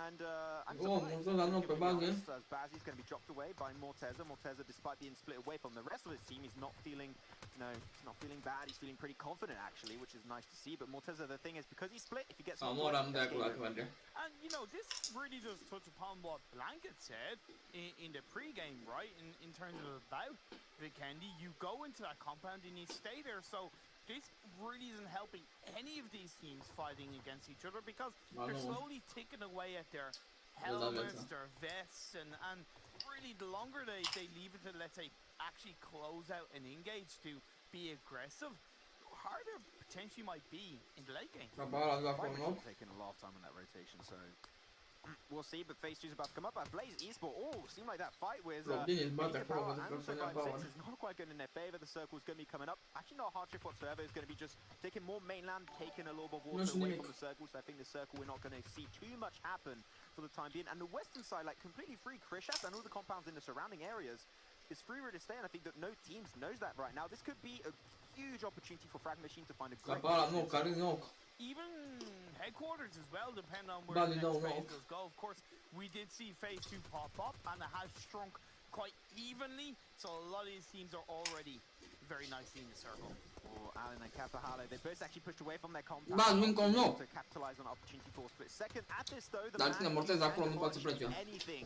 And I'm surprised, as Bazzi's going to be dropped away by Morteza. Morteza, despite being split away from the rest of his team, he's not feeling, he's not feeling bad. He's feeling pretty confident, actually, which is nice to see. But Morteza, the thing is, because he's split, if he gets... And, you know, this really does touch upon what Blanket said in the pre-game, right? In terms of about Vikendi, you go into that compound and you stay there, so... This really isn't helping any of these teams fighting against each other because they're slowly ticking away at their helmets, their vests, and really the longer they leave it to, let's say, actually close out and engage to be aggressive, harder potentially might be in the late game. Taking a lot of time on that rotation, so we'll see. But phase 2 is about to come up. Blaze Esport, seemed like that fight with and also 5-6 is not quite good in their favor. The circle is going to be coming up. Actually, not a hard shift whatsoever. It's going to be just taking more mainland, taking a little bit of water away from the circle. So I think the circle, we're not going to see too much happen for the time being. And the western side, like, completely free. CREWCHALLENGE and all the compounds in the surrounding areas is free to stay, and I think that no teams knows that right now. This could be a huge opportunity for Frag Machine to find a great even headquarters as well, depending on where the next phase does go. Of course, we did see phase 2 pop up, and it has shrunk quite evenly, so a lot of these teams are already very nicely in the circle. Oh, Allen and Kapahalo, they both actually pushed away from their compound to capitalize on opportunity for split second. At this though, the man anything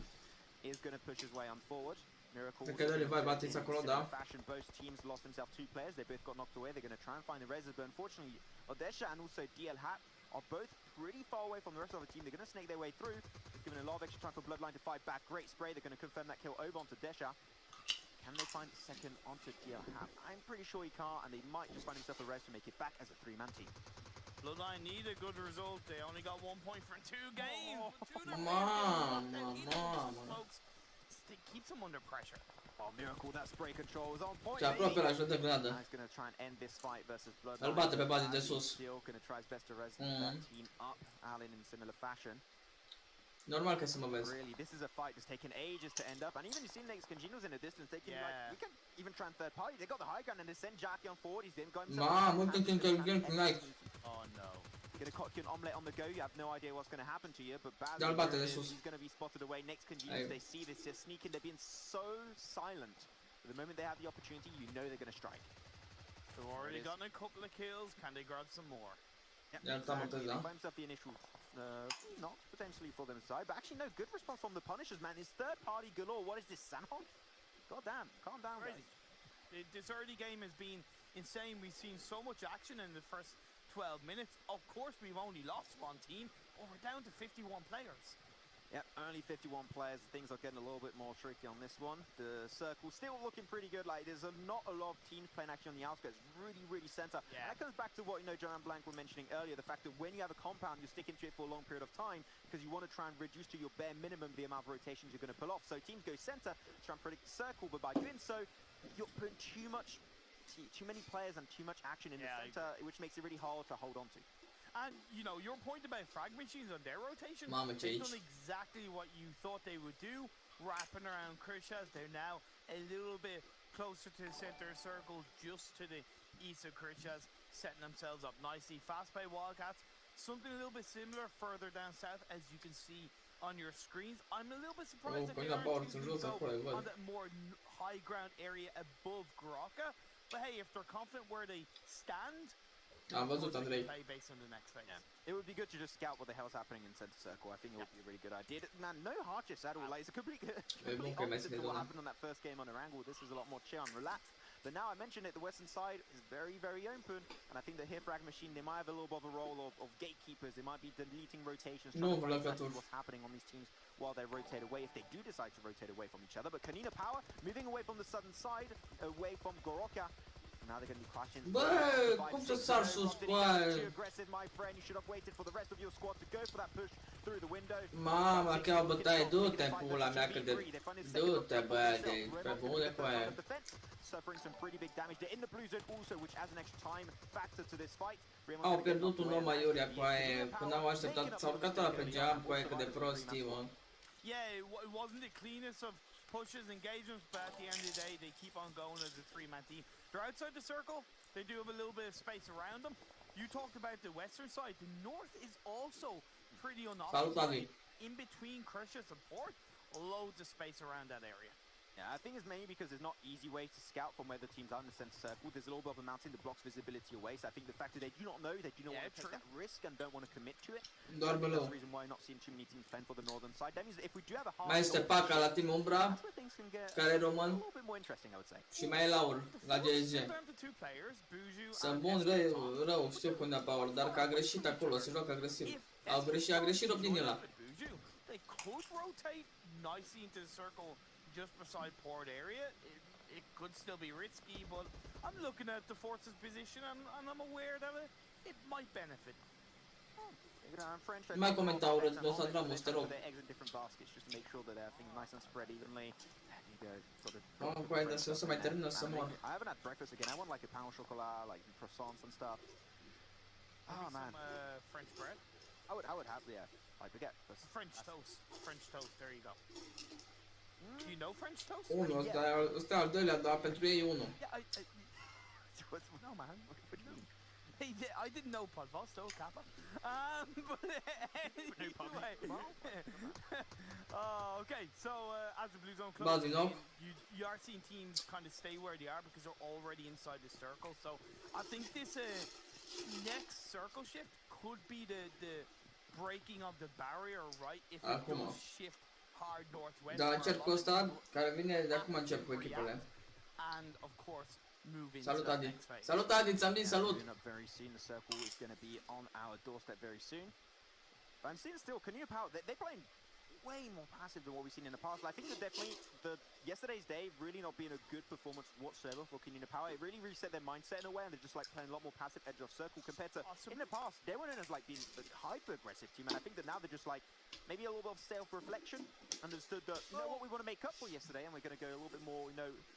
is going to push his way on forward. Miracle fashion, both teams lost themselves 2 players. They both got knocked away. They're going to try and find the reses, but unfortunately, Odesha and also DL Hat are both pretty far away from the rest of the team. They're going to snake their way through. It's given a lot of extra time for Bloodline to fight back. Great spray. They're going to confirm that kill over onto Desha. Can they find the second onto DL Hat? I'm pretty sure he can't, and they might just find himself a res to make it back as a 3-man team. Bloodline need a good result. They only got 1 point from 2 games. It keeps them under pressure. Oh, Miracle, that spray control is on point. He's going to try and end this fight versus Bloodline. Still going to try his best to res that team up. Allen in similar fashion. Normal că să mă vezi. Really, this is a fight that's taken ages to end up, and even you see Nate's Congenials in the distance. They can we can even try and third party. They got the high ground and they send Jackie on forward. He's then going. Oh no. Gonna cock you an omelette on the go. You have no idea what's going to happen to you, but Baz he's going to be spotted away. Next Congenials, they see this, they're sneaking. They're being so silent. But the moment they have the opportunity, you know they're going to strike. They've already gotten a couple of kills. Can they grab some more? Yeah, exactly. They find themselves the initial knocks potentially for them side, but actually no good response from the Punishers, man. It's third party galore. What is this, Sanhok? God damn, calm down, guys. This early game has been insane. We've seen so much action in the first 12 minutes. Of course, we've only lost 1 team, but we're down to 51 players. Yep, only 51 players. Things are getting a little bit more tricky on this one. The circle still looking pretty good. Like, there's not a lot of teams playing actually on the outskirts. Really center. Yeah. And that comes back to what, Joe and Blank were mentioning earlier. The fact that when you have a compound, you stick into it for a long period of time because you want to try and reduce to your bare minimum the amount of rotations you're going to pull off. So teams go center to try and predict the circle, but by doing so, you're putting too many players and too much action in the center, which makes it really hard to hold on to. And, your point about frag machines on their rotation, they've done exactly what you thought they would do, wrapping around Krishas. They're now a little bit closer to the center circle, just to the east of Krishas, setting themselves up nicely. Fast play Wildcats, something a little bit similar further down south, as you can see on your screens. I'm a little bit surprised that they aren't choosing to go on that more high ground area above Grocka. But hey, if they're confident where they stand, Am văzut, Andrei. It would be good to just scout what the hell's happening in center circle. I think it would be a really good idea. Man, no hardships at all. Like, it's a complete opposite to what happened on that first game on Erangel. This is a lot more chill and relaxed. But now I mentioned it, the western side is very open. And I think the here frag machine, they might have a little bit of a role of gatekeepers. They might be deleting rotations, trying to find what's happening on these teams while they rotate away, if they do decide to rotate away from each other. But Kanina Power moving away from the southern side, away from Goroka. Now they're going to be clashing. Bă, cum să sar sus cu aia? Mama, că o bătaie, du-te în pula mea că de... Du-te, bă, de... Pe bune cu aia. Au pierdut un om aiurea cu aia, până au așteptat, s-au urcat ăla pe geam cu aia, cât de prostii, mă. Yeah, it wasn't the cleanest of pushes, engagements, but at the end of the day, they keep on going as a 3-man team. They're outside the circle. They do have a little bit of space around them. You talked about the western side. The north is also pretty unoccupied. In between Crucius and Port, loads of space around that area. Yeah, I think it's mainly because there's not easy ways to scout from where the teams are in the center circle. There's a little bit of a mountain that blocks visibility away. So I think the fact that they do not know, they do not want to take that risk and don't want to commit to it. That's the reason why you're not seeing too many teams playing for the northern side. That means that if we do have a hard, mai este Paca la Team Umbra, care e român, și mai e Laur la GSG. Sunt bun, rău, știu când a Power, dar că a greșit acolo, se joacă agresiv. A greșit Rob din ăla. They could rotate nicely into the circle just beside port area. It could still be risky, but I'm looking at the force's position and I'm aware that it might benefit. Mai comenta urât, o să Ramos, te rog. Am cu aia, dar o să mai termină să mor. I haven't had breakfast again. I want like a pain au chocolat, like croissants and stuff. Oh man. French bread? I would have, yeah. I forget. French toast. French toast, there you go. Do you know French toast? Unu, ăsta e al doilea, dar pentru ei e unul. No, man. What do you mean? I didn't know Podvosto, Kappa. But anyway. Okay, so as the blue zone closes, you are seeing teams kind of stay where they are because they're already inside the circle. So I think this next circle shift could be the breaking of the barrier, right? If it does shift hard northwest. Da, încep cu ăsta, care vine de acum încep cu echipele. And of course, move into Salut, the Adi. next phase. Salut, Adi, ți-am zis salut. Very soon, the circle is going to be on our doorstep very soon. But I'm seeing still, Canoe Power, they're playing way more passive than what we've seen in the past. I think that definitely yesterday's day really not being a good performance whatsoever for Canina Power. It really reset their mindset in a way, and they're just like playing a lot more passive edge of circle compared to in the past. They were known as like being a hyper aggressive team, and I think that now they're just like maybe a little bit of self-reflection, understood that you know what we want to make up for yesterday, and we're going to go a little bit more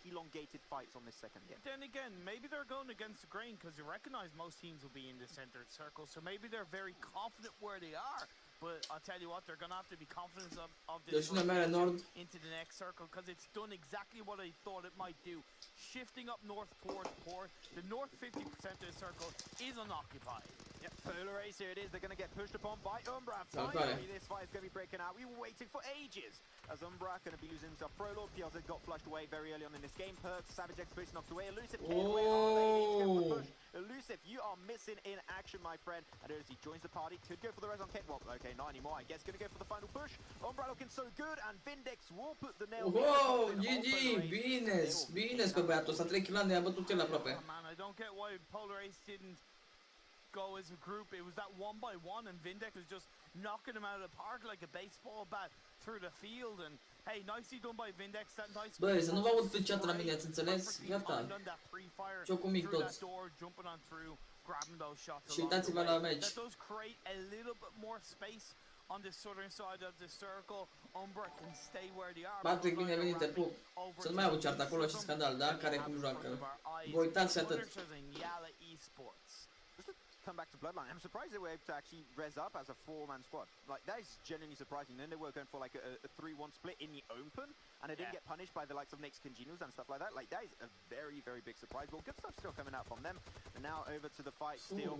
elongated fights on this second game. Then again, maybe they're going against the grain because you recognize most teams will be in the centered circle, so maybe they're very confident where they are. But I'll tell you what, they're going to have to be confident of this into the next circle because it's done exactly what I thought it might do. Shifting up north towards port, the north 50% of the circle is unoccupied. Yep, Polar Ace, here it is. They're going to get pushed upon by Umbra. Finally, this fight is going to be breaking out. We were waiting for ages. As Umbra going to be losing himself. Prolord, PLZ got flushed away very early on in this game. Perks, Savage Expedition knocked away. Elusive came away. Oh, Elusive, you are missing in action, my friend. And as he joins the party, could go for the res on Kent. Well, okay, not anymore. I guess going to go for the final push. Umbra looking so good, and Vindex will put the nail. Wow, GG, bine pe băiatul ăsta, 3 kg ne-a bătut el aproape. Man, I don't get why Polar Ace didn't go as a group. It was that 1-by-1, and Vindex was just knocking him out of the park like a baseball bat through the field. And hey, nicely done by Vindex. That nice. Băi, să nu vă aud pe chat la mine, ați înțeles? Gata. Ciocul mic toți. Și uitați-vă la meci. That does create a little bit more space on the southern side of the circle. Umbra can stay where they are. Patrick, bine venit, te pup. Să nu mai au ceartă acolo și scandal, da? Care cum joacă. Vă uitați și atât. Come back to Bloodline. I'm surprised they were able to actually res up as a 4-man squad. Like, that is genuinely surprising. Then they were going for like a 3-1 split in the open, and they didn't get punished by the likes of Next Congenus and stuff like that. Like, that is a very, very big surprise. Well, good stuff still coming out from them. And now over to the fight still.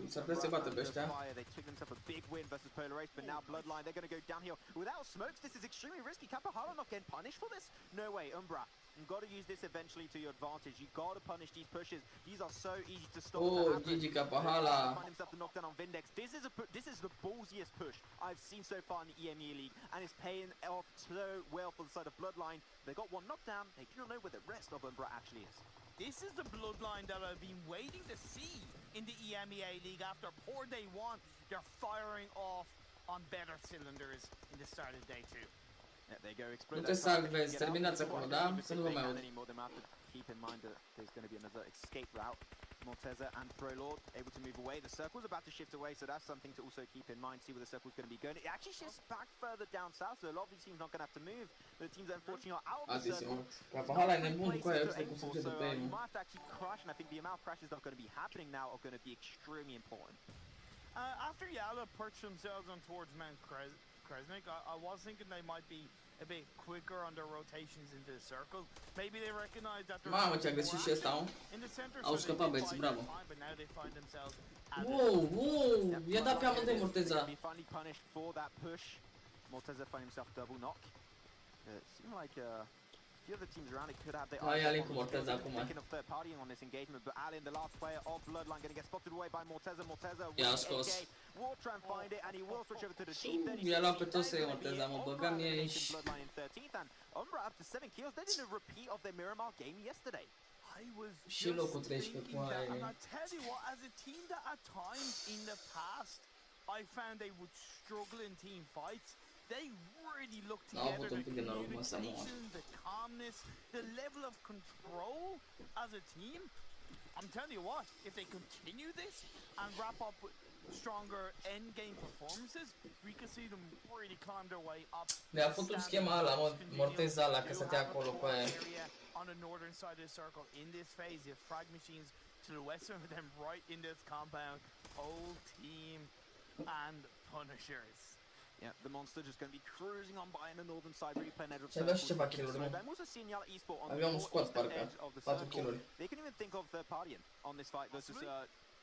They took themselves a big win versus Polar Ace, but now Bloodline, they're going to go downhill. Without smokes, this is extremely risky. Kapahala not getting punished for this? No way, Umbra. You've got to use this eventually to your advantage. You've got to punish these pushes. These are so easy to stop. Oh, GG Kapahala. Find himself the knockdown on Vindex. This is the ballsiest push I've seen so far in the EMEA League, and it's paying off so well for the side of Bloodline. They got one knockdown. They do not know where the rest of Umbra actually is. This is the Bloodline that I've been waiting to see in the EMEA League. After poor day one, they're firing off on better cylinders in the start of day two. Yeah, they go explode. Nu te salvezi, terminați acolo, da? Să nu vă mai aud. Keep in mind that there's going to be another escape route. Morteza and Prolord able to move away. The circle's about to shift away, so that's something to also keep in mind. See where the circle's going to be going. It actually shifts back further down south, so a lot of these teams not going to have to move. But the teams that unfortunately are out of the circle. Kapahala e nebun cu aia, cum să fie după you might have to actually crash, and I think the amount of crashes that are going to be happening now are going to be extremely important. After Yala perched themselves on towards Mount Kresnik, I was thinking they might be a bit quicker on their rotations into the circle. Maybe they recognize that they're in the center, au scăpat băieții, bravo. But now they find themselves wow, i-a dat pe amândoi Morteza. Finally punished for that push. Morteza found himself double knock. It seemed like a few other teams around it could have their eyes Alin cu Morteza acum. Thinking of third partying on this engagement, but Alin, the last player of Bloodline, going to get spotted away by Morteza. Morteza will try and find it, and he will switch over to the G36. Mi-a luat pe toți Morteza, mă băgam ei și... Bloodline in 13th, and Umbra up to 7 kills. They did a repeat of their Miramar game yesterday. I was și locul 13 cu aia. And I tell you what, as a team that at times in the past I found they would struggle in team fights, they really look together. The communication, the calmness, the level of control as a team. I'm telling you what, if they continue this and wrap up with stronger end game performances, we can see them really climb their way up. Le-a făcut schema ala, Morteza ala, că stătea acolo cu aia. On the northern side of the circle in this phase, you have frag machines to the west of them right in this compound. Whole team and Punishers. Yeah, the monster just going to be cruising on by in the northern side, really playing edge of circle. I'm also seeing Yala Esport on the northeastern edge of the circle. They can even think of third partying on this fight versus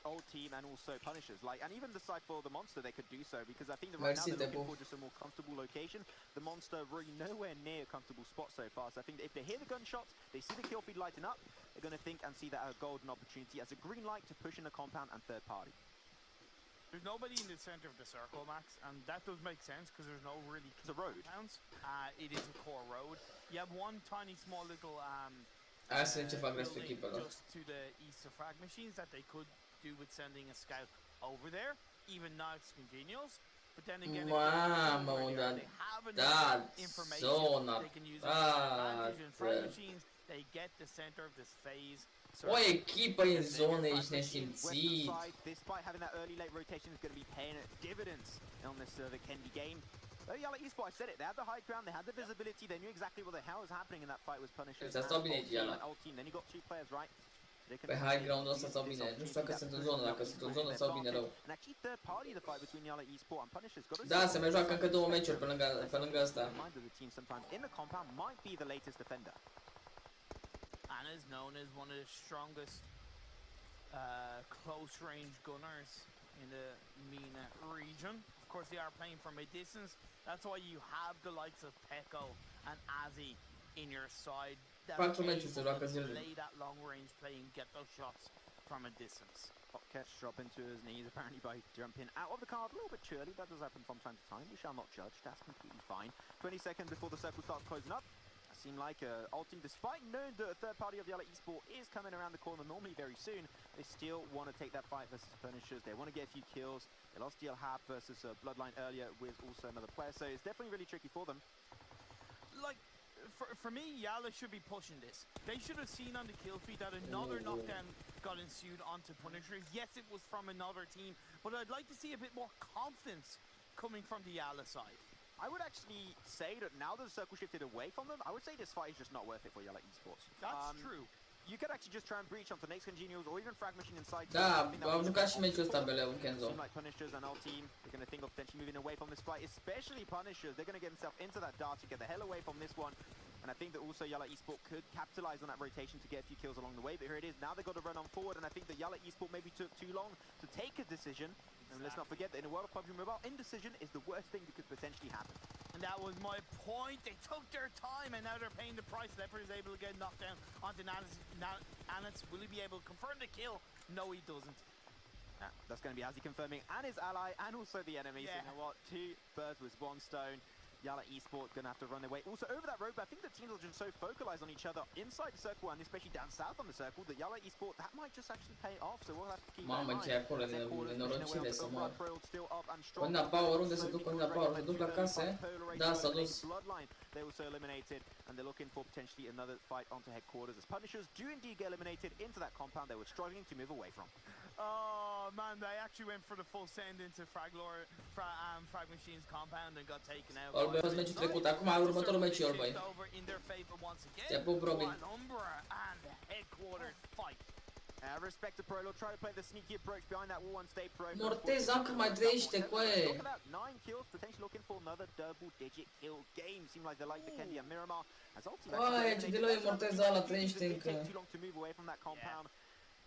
old team and also Punishers. Like, and even decide for the Monster, they could do so, because I think that right now they're looking for just a more comfortable location. The Monster really nowhere near a comfortable spot so far. So I think that if they hear the gunshots, they see the kill feed lighting up, they're going to think and see that a golden opportunity as a green light to push in the compound and third party. There's nobody in the center of the circle, Max, and that does make sense because there's no really compounds. It is a core road. You have one tiny small little Just to the east of frag machines that they could do with sending a scout over there, even now it's congenials. But then again, they have enough information they can use advantage in frag machines. They get the center of this phase. O echipă în zonă, ești nesimțit. Despite having that early late rotation, is going to be paying dividends on this Kendi game. Yala Esports, I said it, they had the high ground, they had the visibility, they knew exactly what the hell was happening in that fight with Punishers. Then you got two players, right? Pe high ground ăsta sau bine, nu știu dacă sunt în zonă, dacă sunt în zonă sau bine rău. Da, se mai joacă încă 2 meciuri pe lângă ăsta. And is known as one of the strongest close range gunners in the EMEA region. Of course, they are playing from a distance. That's why you have the likes of PMCO and Azzy in your side. That lay that long range play and get those shots from a distance. Hot catch drop into his knees apparently by jumping out of the card a little bit too early. That does happen from time to time. We shall not judge. That's completely fine. 20 seconds before the circle starts closing up. Seem like Ultim, despite knowing that a third party of Yala Esports is coming around the corner normally very soon, they still want to take that fight versus Punishers. They want to get a few kills. They lost DL Hab versus Bloodline earlier with also another player, so it's definitely really tricky for them. Like, for me, Yala should be pushing this. They should have seen on the kill feed that another knockdown got ensued onto Punishers. Yes, it was from another team, but I'd like to see a bit more confidence coming from the Yala side. I would actually say that now that the circle shifted away from them, I would say this fight is just not worth it for Yala Esports. That's true. You could actually just try and breach onto next congenials or even frag machine inside. Da, am jucat și meciul ăsta pe Kenzo. Like Punishers and our team, they're going to think of potentially moving away from this fight, especially Punishers. They're going to get themselves into that dart to get the hell away from this one. And I think that also Yala Esports could capitalize on that rotation to get a few kills along the way. But here it is, now they've got to run on forward, and I think that Yala Esports maybe took too long to take a decision. And let's not forget that in a world of PUBG Mobile, indecision is the worst thing that could potentially happen. And that was my point. They took their time, and now they're paying the price. Leopard is able to get knocked down onto Anitz. Will he be able to confirm the kill? No, he doesn't. That's going to be Azzy confirming, and his ally, and also the enemy. So you know what? 2 birds with 1 stone. Yala Esports going to have to run their way. Also over that road, but I think the teams are just so focalized on each other inside the circle, and especially down south on the circle, that Yala Esports, that might just actually pay off. So we'll have to keep Mamă, ce acolo nenorocire să mă... Până la power, unde se duc până la power? Se duc la case? Da, s-a dus. They also eliminated, and they're looking for potentially another fight onto headquarters as Punishers do indeed get eliminated into that compound they were struggling to move away from. Oh man, they actually went for the full send into Frag Machine's compound and got taken out. Olbăi, a fost meciul trecut, acum următorul meci, Olbăi. Te pup, Robin. Respected Pro, will try to play the sneaky approach behind that wall and stay Pro. Mortez încă mai trăiește, coe. Look at that, 9 kills, potentially looking for another double-digit kill game. Seem like they like the Kendi and Miramar. Băi, ce de la Mortez ăla trăiește încă. Too long to move away from that compound.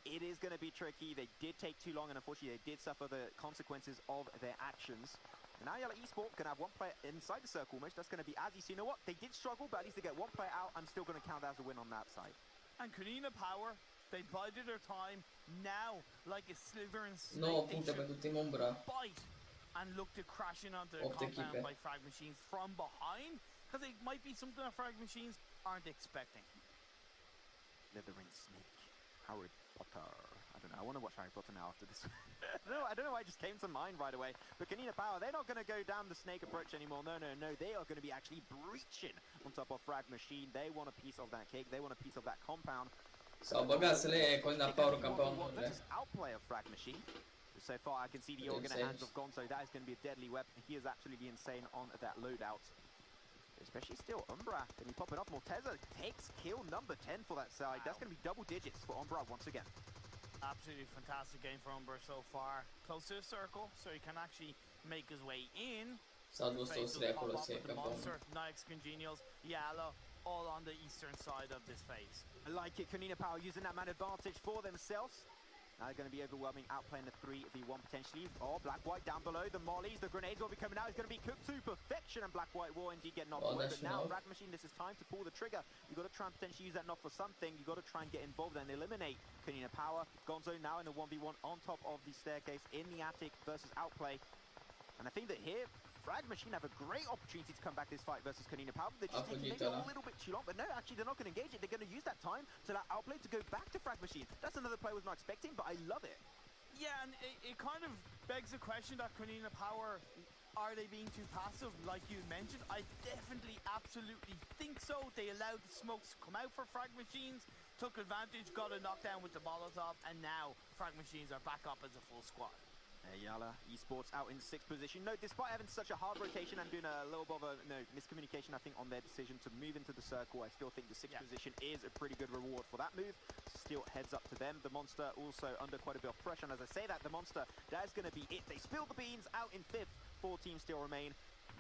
It is going to be tricky. They did take too long, and unfortunately, they did suffer the consequences of their actions. And now Yala Esports can have 1 player inside the circle almost. That's going to be Azzy. So you know what? They did struggle, but at least they get 1 player out. I'm still going to count that as a win on that side. And Kunina Power, they bided their time. Now, like a Slytherin snake, 9 puncte pentru Team Umbra. Bite and look to crash in onto the compound by frag machines from behind, because it might be something that frag machines aren't expecting. Slytherin snake, Harry Potter. I don't know. I want to watch Harry Potter now after this. I don't know why it just came to mind right away. But Kunina Power, they're not going to go down the snake approach anymore. No. They are going to be actually breaching on top of Frag Machine. They want a piece of that cake. They want a piece of that compound. S-au băgat să le iei Kunina Power în compound-urile. Outplay of Frag Machine. So far, I can see the organ in the hands of Gonzo. That is going to be a deadly weapon. He is absolutely insane on that loadout. Especially still, Umbra going to be popping off. Morteza takes kill number 10 for that side. That's going to be double digits for Umbra once again. Absolutely fantastic game for Umbra so far. Close to the circle, so he can actually make his way in. S-au dus toți trei acolo să iei compound. Nike's Congenials, Yala, all on the eastern side of this phase. I like it. Kunina Power using that man advantage for themselves. Now they're going to be overwhelming, outplaying the 3v1 potentially. Oh, Black-White down below. The mollies, the grenades will be coming out. It's going to be cooked to perfection, and Black-White will indeed get knocked away. But now, Frag Machine, this is time to pull the trigger. You've got to try and potentially use that knock for something. You've got to try and get involved and eliminate Kanina Power. Gonzo now in the 1v1 on top of the staircase in the attic versus Outplay. And I think that here, Frag Machine have a great opportunity to come back this fight versus Kanina Power. They're just taking maybe a little bit too long, but no, actually they're not going to engage it. They're going to use that time to allow Outplay to go back to Frag Machine. That's another play I was not expecting, but I love it. Yeah, and it kind of begs the question that Kanina Power, are they being too passive, like you mentioned? I definitely, absolutely think so. They allowed the smokes to come out for Frag Machines, took advantage, got a knockdown with the Molotov, and now Frag Machines are back up as a full squad. Yala Esports out in 6th position. No, despite having such a hard rotation and doing a little bit of a miscommunication, I think, on their decision to move into the circle, I still think the 6th position is a pretty good reward for that move. Still heads up to them. The Monster also under quite a bit of pressure, and as I say that, the Monster, that is going to be it. They spill the beans out in 5th. 4 teams still remain.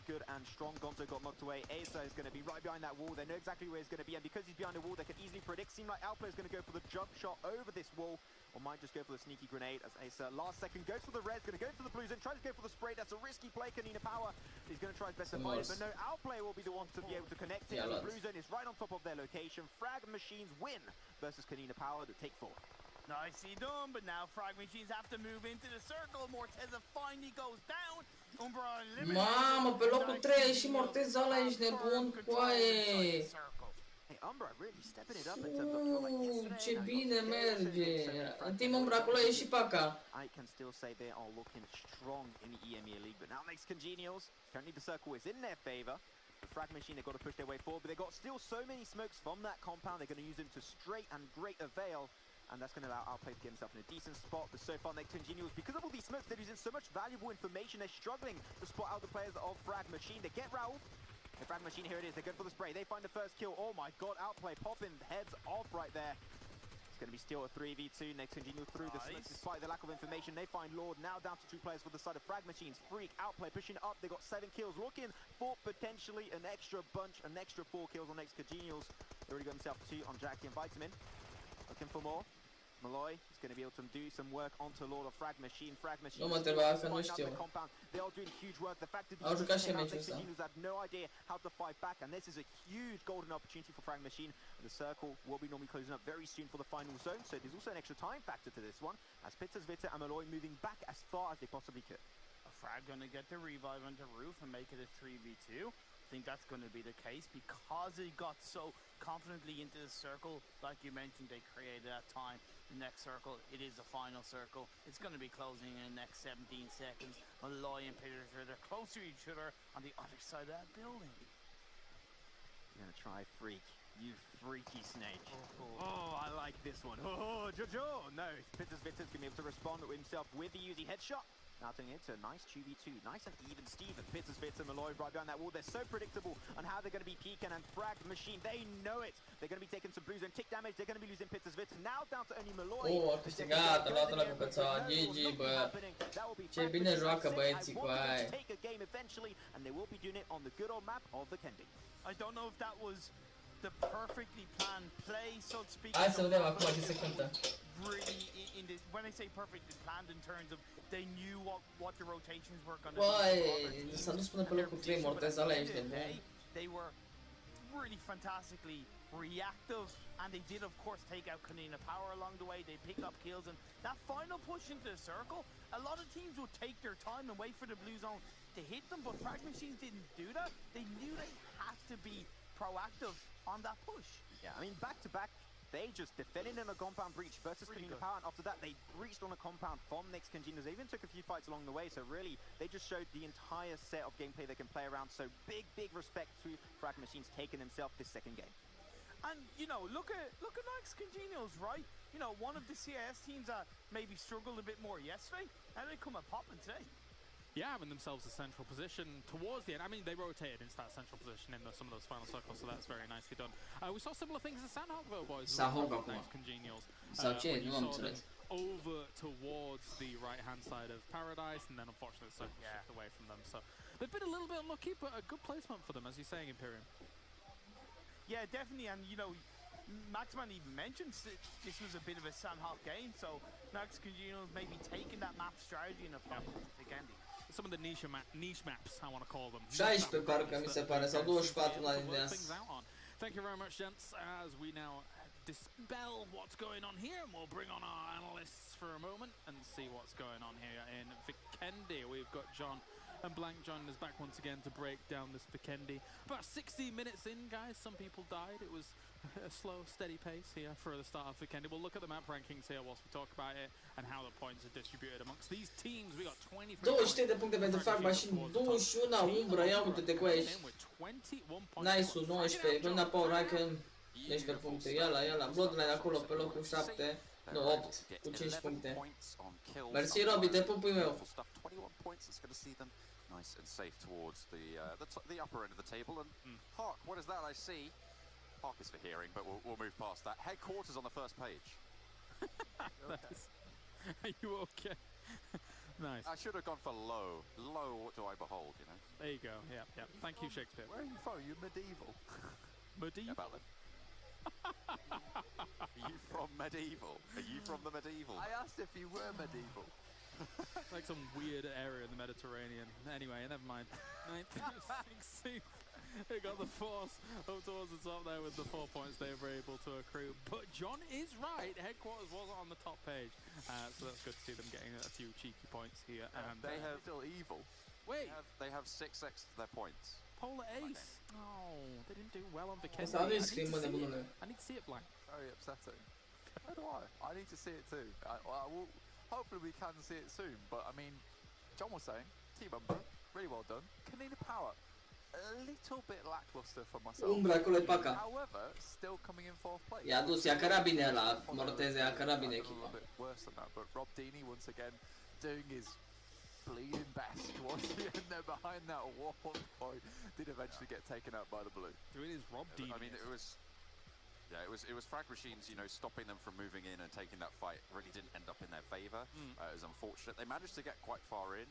Good and strong. Gonzo got knocked away. Asa is going to be right behind that wall. They know exactly where he's going to be, and because he's behind the wall, they can easily predict. Seem like Outplay is going to go for the jump shot over this wall, or might just go for the sneaky grenade as Asa last second goes for the res, going to go into the blue zone, tries to go for the spray. That's a risky play. Kanina Power is going to try his best to find it, but no, Outplay will be the one to be able to connect it. The blue zone is right on top of their location. Frag Machines win versus Kanina Power to take 4th. Nicely done, but now Frag Machines have to move into the circle. Morteza finally goes down. Umbra Mamă, pe locul 3 și Morteza ești nebun, coaie! Hey, Umbra really stepping it up in terms of kill like yesterday. Ce bine merge! În timp Umbra acolo e și Paca. I can still say they are looking strong in the EMEA League, but now next Congenials. Currently the circle is in their favor. The Frag Machine, they've got to push their way forward, but they've got still so many smokes from that compound. They're going to use them to straight and great avail. And that's going to allow Outplay to get himself in a decent spot. But so far, next Congenials, because of all these smokes, they're using so much valuable information. They're struggling to spot out the players of Frag Machine. They get Raouf. The Frag Machine, here it is. They're good for the spray. They find the first kill. Oh my god, Outplay popping heads off right there. It's going to be still a 3v2. Next Congenials through the smokes despite the lack of information. They find Lord. Now down to 2 players for the side of Frag Machines. Freak, Outplay pushing it up. They got 7 kills. Looking for potentially an extra bunch, an extra 4 kills on next Congenials. They already got himself 2 on Jackie and Vitamin. Looking for more. Malloy is going to be able to do some work onto Lord of Frag Machine. Frag Machine. Nu mă întreba, că nu știu. They are doing huge work. The fact that au jucat și meciul ăsta. Had no idea how to fight back, and this is a huge golden opportunity for Frag Machine. The circle will be normally closing up very soon for the final zone, so there's also an extra time factor to this one, as Pitters, Vita and Malloy moving back as far as they possibly could. Frag going to get the revive onto Roof and make it a 3v2. I think that's going to be the case because they got so confidently into the circle. Like you mentioned, they created that time. The next circle, it is a final circle. It's going to be closing in the next 17 seconds. Malloy and Pitters are close to each other on the other side of that building. You're going to try Freak. You freaky snake. Oh, I like this one. Oh, Jojo. No, Pitters Vitter's going to be able to respond with himself with the Uzi headshot. Now turning into a nice 2v2, nice and even Steven. Pitters, Vitter, Malloy right behind that wall. They're so predictable on how they're going to be peeking, and Frag Machine, they know it. They're going to be taking some blue zone tick damage. They're going to be losing Pitters, Vitter. Now down to only Malloy. Oh, a câștigat, a luat-o la bucăța. GG, bă. Ce bine joacă băieții cu aia. Take a game eventually, and they will be doing it on the good old map of the Kendi. I don't know if that was the perfectly planned play, so to speak. Hai să vedem acum ce se cântă. Really, when I say perfectly planned in terms of they knew what the rotations were going to be. Să nu spună pe locul 3, Morteza ăla ești de bun. They were really fantastically reactive, and they did of course take out Kanina Power along the way. They picked up kills, and that final push into the circle, a lot of teams would take their time and wait for the blue zone to hit them, but Frag Machines didn't do that. They knew they had to be proactive on that push. Yeah, I mean, back to back, they just defended in a compound breach versus Kanina Power, and after that they breached on a compound from next Congenials. They even took a few fights along the way, so really they just showed the entire set of gameplay they can play around. So big respect to Frag Machines taking themselves this second game. And you know, look at next Congenials, right? You know, one of the CIS teams that maybe struggled a bit more yesterday, and they come up popping today. Yeah, having themselves a central position towards the end. I mean, they rotated into that central position in some of those final circles, so that's very nicely done. We saw similar things in Sandhawk, though, boys. Sandhawk acum. Congenials. Sau ce? Nu am înțeles. Over towards the right-hand side of Paradise, and then unfortunately the circle shift away from them. So they've been a little bit unlucky, but a good placement for them, as you're saying, Imperium. Yeah, definitely, and you know, Maxman even mentioned this was a bit of a Sam-Hawk game, so Nax Congenials maybe taking that map strategy and applying it to Vikendi. Some of the niche maps, I want to call them. 16 parcă mi se pare, sau 24 la linia. Thank you very much, gents, as we now dispel what's going on here, and we'll bring on our analysts for a moment and see what's going on here in Vikendi. We've got John and Blank joining us back once again to break down this Vikendi. About 16 minutes in, guys, some people died. It was a slow, steady pace here for the start of Vikendi. We'll look at the map rankings here whilst we talk about it and how the points are distributed amongst these teams. We got 23 23 de puncte pentru Fragma și 21 umbră, ia uite-te cu aici. Nice-ul 19, până Power Icon 19 puncte, ia la Bloodline acolo pe locul 7, nu 8, cu 5 puncte. Mersi Robi, te pupui meu. Nice and safe towards the upper end of the table. And Hark, what is that I see? Hark is for hearing, but we'll move past that. Headquarters on the first page. Nice. Are you okay? Nice. I should have gone for low. Low, what do I behold, you know? There you go, yeah. Thank you, Shakespeare. Where are you from? You're medieval. Medieval? Are you from medieval? Are you from the medieval? I asked if you were medieval. It's like some weird area in the Mediterranean. Anyway, never mind. 9th and 16th. They got the force up towards the top there with the 4 points they were able to accrue. But John is right. Headquarters wasn't on the top page. So that's good to see them getting a few cheeky points here. And they have still evil. Wait. They have 6x their points. Polar Ace. Oh, they didn't do well on Vikendi. I need to see it, Blank. Very upsetting. So do I. I need to see it too. Hopefully we can see it soon. But I mean, John was saying, Team Umbra, really well done. Kanina Power, a little bit lackluster for myself. Umbra acolo e paca. However, still coming in 4th place. I-a dus, ia carabine la Morteze, ia carabine echipa. A little bit worse than that, but Rob Deeney once again doing his bleeding best towards the end there behind that wall point. Did eventually get taken out by the blue. Doing his Rob Deeney. I mean, it was Frag Machines, you know, stopping them from moving in and taking that fight really didn't end up in their favor. It was unfortunate. They managed to get quite far in,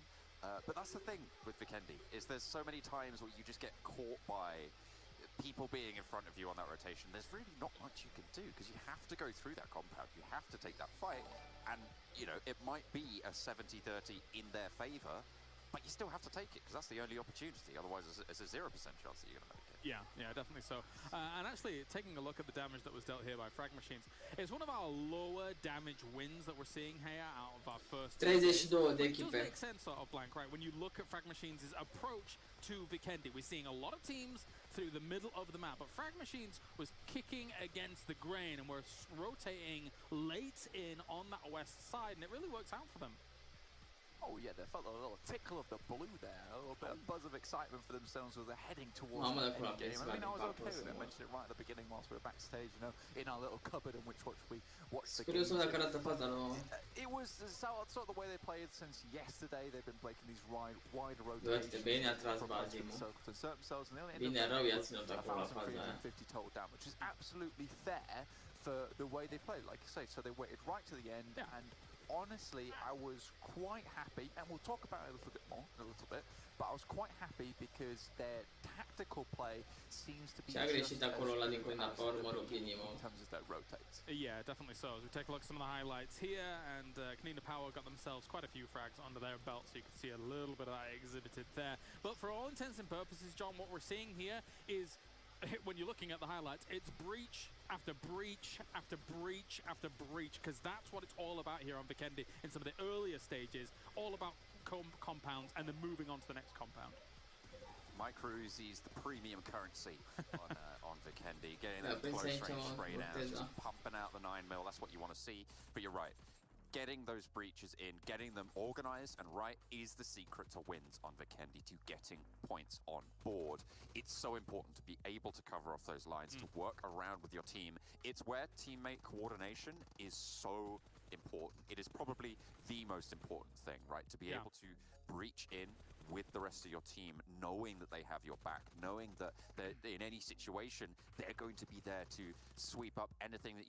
but that's the thing with Vikendi, is there's so many times where you just get caught by people being in front of you on that rotation. There's really not much you can do because you have to go through that compound. You have to take that fight, and you know it might be a 70-30 in their favor, but you still have to take it because that's the only opportunity. Otherwise, it's a 0% chance that you're going to make it. Yeah, definitely so. And actually, taking a look at the damage that was dealt here by Frag Machines, it's one of our lower damage wins that we're seeing here out of our first 32 de echipe. It does make sense, sort of, Blank, right? When you look at Frag Machines' approach to Vikendi, we're seeing a lot of teams through the middle of the map, but Frag Machines was kicking against the grain and were rotating late in on that west side, and it really works out for them. Oh yeah, they felt a little tickle of the blue there, a little bit of buzz of excitement for themselves as they're heading towards the end game. I mean, I was okay with it. I mentioned it right at the beginning whilst we were backstage, you know, in our little cupboard in which we watched the game. It was sort of the way they played since yesterday. They've been breaking these wide rotations to insert themselves, and they only ended up with 1,350 total damage, which is absolutely fair for the way they played. Like you say, so they waited right to the end, and honestly, I was quite happy, and we'll talk about it a little bit more in a little bit, but I was quite happy because their tactical play seems to be just as good in terms of their rotates. Yeah, definitely so. As we take a look at some of the highlights here, and Kanina Power got themselves quite a few frags under their belt, so you can see a little bit of that exhibited there. But for all intents and purposes, John, what we're seeing here is, when you're looking at the highlights, it's breach after breach after breach after breach, because that's what it's all about here on Vikendi in some of the earlier stages, all about compounds and then moving on to the next compound. Micro-Uzi's the premium currency on Vikendi, getting that close range spray down, just pumping out the 9mm, that's what you want to see. But you're right, getting those breaches in, getting them organized and right is the secret to wins on Vikendi, to getting points on board. It's so important to be able to cover off those lines, to work around with your team. It's where teammate coordination is so important. It is probably the most important thing, right? To be able to breach in, with the rest of your team, knowing that they have your back, knowing that in any situation, they're going to be there to sweep up anything that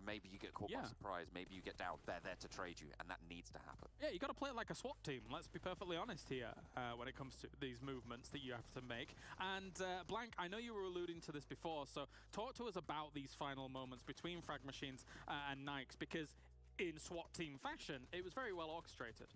maybe you get caught by surprise, maybe you get down, they're there to trade you, and that needs to happen. Yeah, you got to play it like a SWAT team, let's be perfectly honest here, when it comes to these movements that you have to make. And Blank, I know you were alluding to this before, so talk to us about these final moments between Frag Machines and Nikes, because in SWAT team fashion, it was very well orchestrated.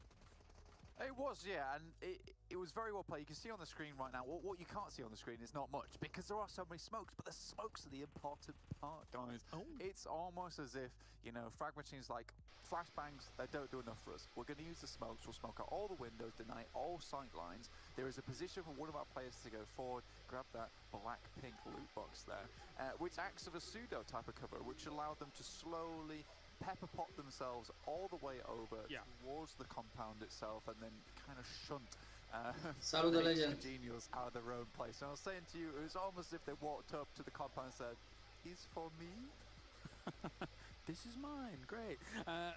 It was, yeah, and it was very well played. You can see on the screen right now, what you can't see on the screen is not much, because there are so many smokes, but the smokes are the important part, guys. Oh. It's almost as if, you know, Frag Machines like, flashbangs, they don't do enough for us. We're going to use the smokes, we'll smoke out all the windows, deny all sight lines. There is a position for one of our players to go forward, grab that black-pink loot box there, which acts as a pseudo type of cover, which allowed them to slowly pepper pot themselves all the way over towards the compound itself, and then kind of shunt Genials out of their own place. And I was saying to you, it was almost as if they walked up to the compound and said, "Is for me?" This is mine, great.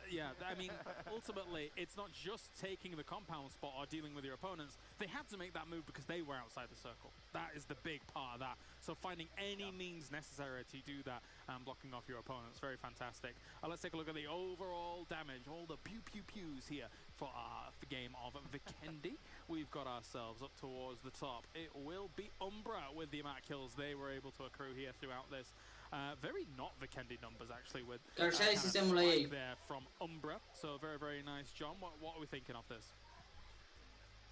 Yeah, I mean, ultimately, it's not just taking the compound spot or dealing with your opponents. They had to make that move because they were outside the circle. That is the big part of that. So finding any means necessary to do that and blocking off your opponents, very fantastic. Let's take a look at the overall damage, all the pew-pew-pews here for the game of Vikendi. We've got ourselves up towards the top. It will be Umbra with the amount of kills they were able to accrue here throughout this. Very not Vikendi numbers, actually, with there from Umbra. So very, very nice, John. What are we thinking of this?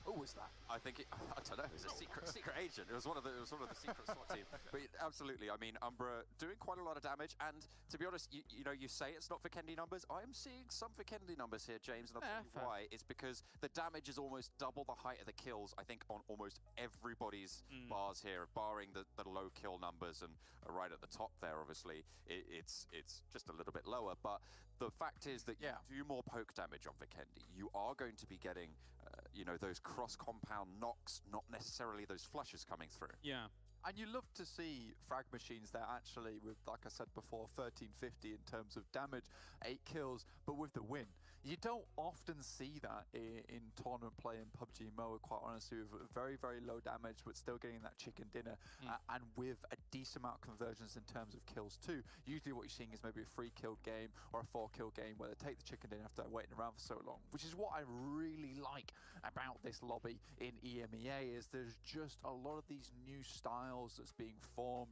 Who was that? I think I don't know. It was a secret agent. It was one of the secret SWAT team. But absolutely, I mean, Umbra doing quite a lot of damage. And to be honest, you know, you say it's not Vikendi numbers. I'm seeing some Vikendi numbers here, James, and I'll tell you why. It's because the damage is almost double the height of the kills. I think on almost everybody's bars here, barring the low kill numbers, and right at the top there, obviously, it's just a little bit lower. But the fact is that you do more poke damage on Vikendi. You are going to be getting, you know, those cross-compound knocks, not necessarily those flushes coming through. Yeah. And you love to see Frag Machines there actually with, like I said before, 1350 in terms of damage, 8 kills, but with the win. You don't often see that in tournament play in PUBG MOBA, quite honestly, with very, very low damage, but still getting that chicken dinner, and with a decent amount of conversions in terms of kills too. Usually what you're seeing is maybe a 3-kill game or a 4-kill game where they take the chicken dinner after waiting around for so long, which is what I really like about this lobby in EMEA, is there's just a lot of these new styles that's being formed,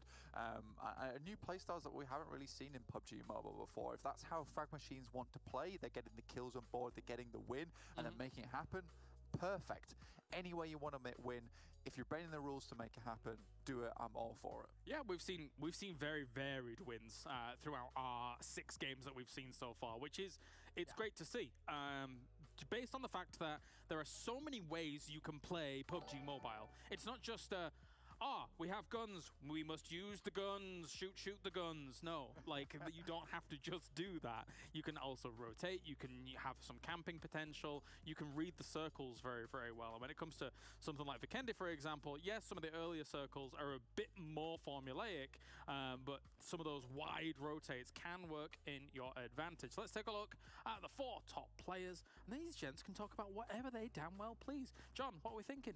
new playstyles that we haven't really seen in PUBG MOBA before. If that's how Frag Machines want to play, they're getting the kills on board, they're getting the win, and they're making it happen. Perfect. Any way you want to win, if you're bending the rules to make it happen, do it. I'm all for it. Yeah, we've seen very varied wins throughout our 6 games that we've seen so far, which is great to see. Based on the fact that there are so many ways you can play PUBG Mobile. It's not just we have guns, we must use the guns, shoot the guns. No, like, you don't have to just do that. You can also rotate, you can have some camping potential, you can read the circles very, very well. And when it comes to something like Vikendi, for example, yes, some of the earlier circles are a bit more formulaic, but some of those wide rotates can work in your advantage. Let's take a look at the 4 top players, and these gents can talk about whatever they damn well please. John, what are we thinking?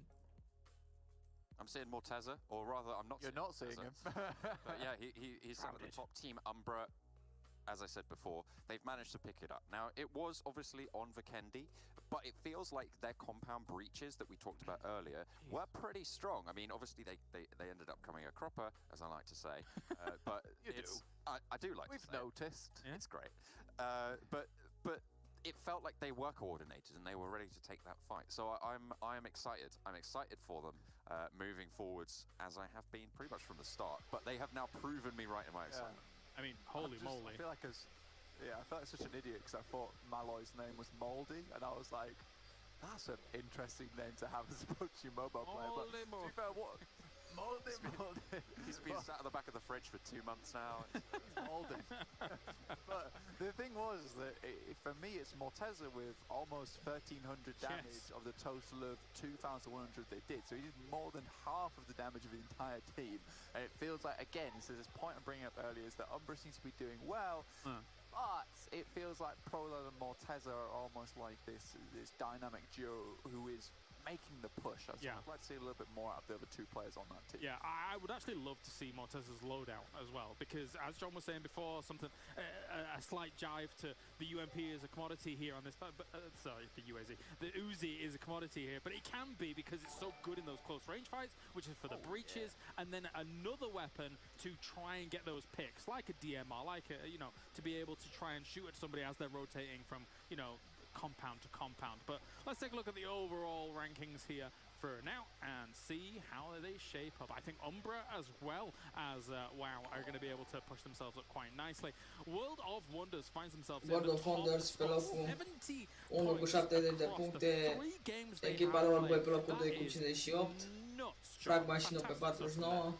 I'm seeing Morteza, or rather, I'm not. You're not seeing him. But yeah, he's at the top team. Umbra, as I said before, they've managed to pick it up. Now, it was obviously on Vikendi, but it feels like their compound breaches that we talked about earlier were pretty strong. I mean, obviously, they ended up coming a cropper, as I like to say. But I do like to say. We've noticed. It's great. But it felt like they were coordinated and they were ready to take that fight. So I am excited. I'm excited for them moving forwards, as I have been pretty much from the start. But they have now proven me right in my excitement. I mean, holy moly. I feel like I felt like such an idiot because I thought Malloy's name was Moldy, and I was like, that's an interesting name to have as a PUBG Mobile player. But to be fair, what? Moldy. He's been sat at the back of the fridge for 2 months now. He's moldy. But the thing was that for me, it's Morteza with almost 1,300 damage of the total of 2,100 they did. So he did more than half of the damage of the entire team. And it feels like, again, so this point I'm bringing up earlier is that Umbra seems to be doing well. But it feels like Prolo and Morteza are almost like this dynamic duo who is making the push. I'd like to see a little bit more out of the other two players on that team. Yeah, I would actually love to see Mortez's loadout as well, because as John was saying before, a slight jive to the UMP is a commodity here on this, sorry, the UAZ. The Uzi is a commodity here, but it can be because it's so good in those close range fights, which is for the breaches, and then another weapon to try and get those picks, like a DMR, like a, you know, to be able to try and shoot at somebody as they're rotating from, you know, compound to compound. But let's take a look at the overall rankings here for now and see how they shape up. I think Umbra as well as WoW are going to be able to push themselves up quite nicely. World of Wonders finds themselves World of Wonders pe locul 1 cu 70 de puncte, echipa lor 2 pe locul 2 cu 58, Frag Machine pe 49,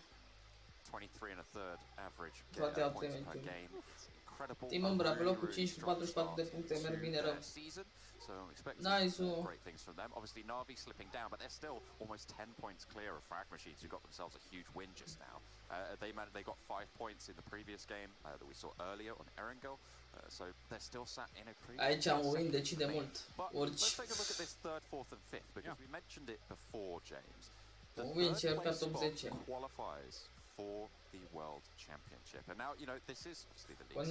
23 and a third average toate au 3 meciuri. Team Umbra pe locul 5 cu 44 de puncte, merg bine rău. So expecting great things from them. Obviously Na'Vi slipping down, but they're still almost 10 points clear of Frag Machines, who got themselves a huge win just now. They got 5 points in the previous game that we saw earlier on Erangel. So they're still sat in a pretty... Aici am win decide mult. Let's take a look at this third, fourth and fifth, because we mentioned it before, James. The third place spot qualifies for the World Championship. And now, you know, this is obviously the league. They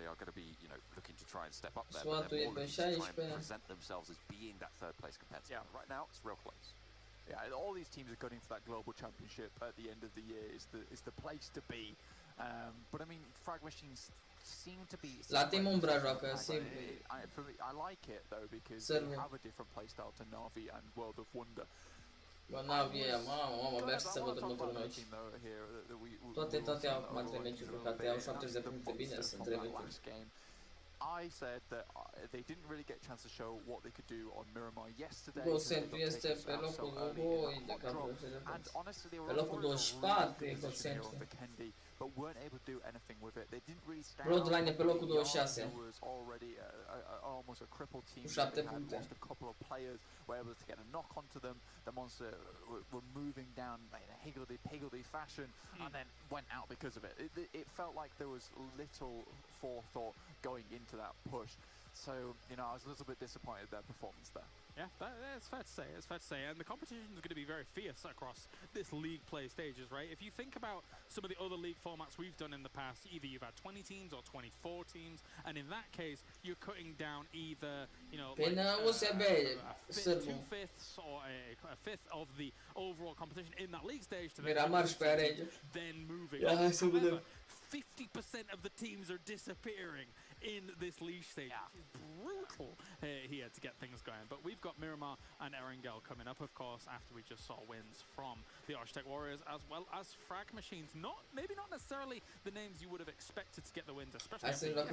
are going to be, you know, looking to try and step up there. But they're more looking to try and present themselves as being that third place competitor. Yeah. Right now, it's real close. Yeah, all these teams are gunning for that global championship at the end of the year. Is the place to be. But I mean, Frag Machines seem to be... La Team Umbra joacă, simplu. I like it though, because they have a different playstyle to Na'Vi and World of Wonder. Bă, Na'Vi e, mamă, abia să văd următorul meci. Toate au acum 3 meciuri jucate, au 70 de puncte, bine, sunt 3 meciuri. I said that they didn't really get a chance to show what they could do on Miramar yesterday. Gosentul este pe locul 2 de capul pe locul 24 e Gosentul. But weren't able to do anything with it. They didn't really stand Bloodline e pe locul 26. It was already almost a crippled team. Cu 7 they had puncte. lost a couple of players, were able to get a knock onto them. The Monster were moving down in a higgledy-piggledy fashion and then went out because of it. It felt like there was little forethought going into that push. So, you know, I was a little bit disappointed with their performance there. Yeah, that's fair to say. It's fair to say, and the competition is going to be very fierce across this league play stages, right? If you think about some of the other league formats we've done in the past, either you've had 20 teams or 24 teams, and in that case, you're cutting down either, you know, like, 2/5 or a fifth of the overall competition in that league stage to then moving on. However, 50% of the teams are disappearing in this league stage. Yeah. Which is brutal here to get things going. But we've got Miramar and Erangel coming up, of course, after we just saw wins from the Architect Warriors as well as Frag Machines. Maybe not necessarily the names you would have expected to get the wins, especially yesterday.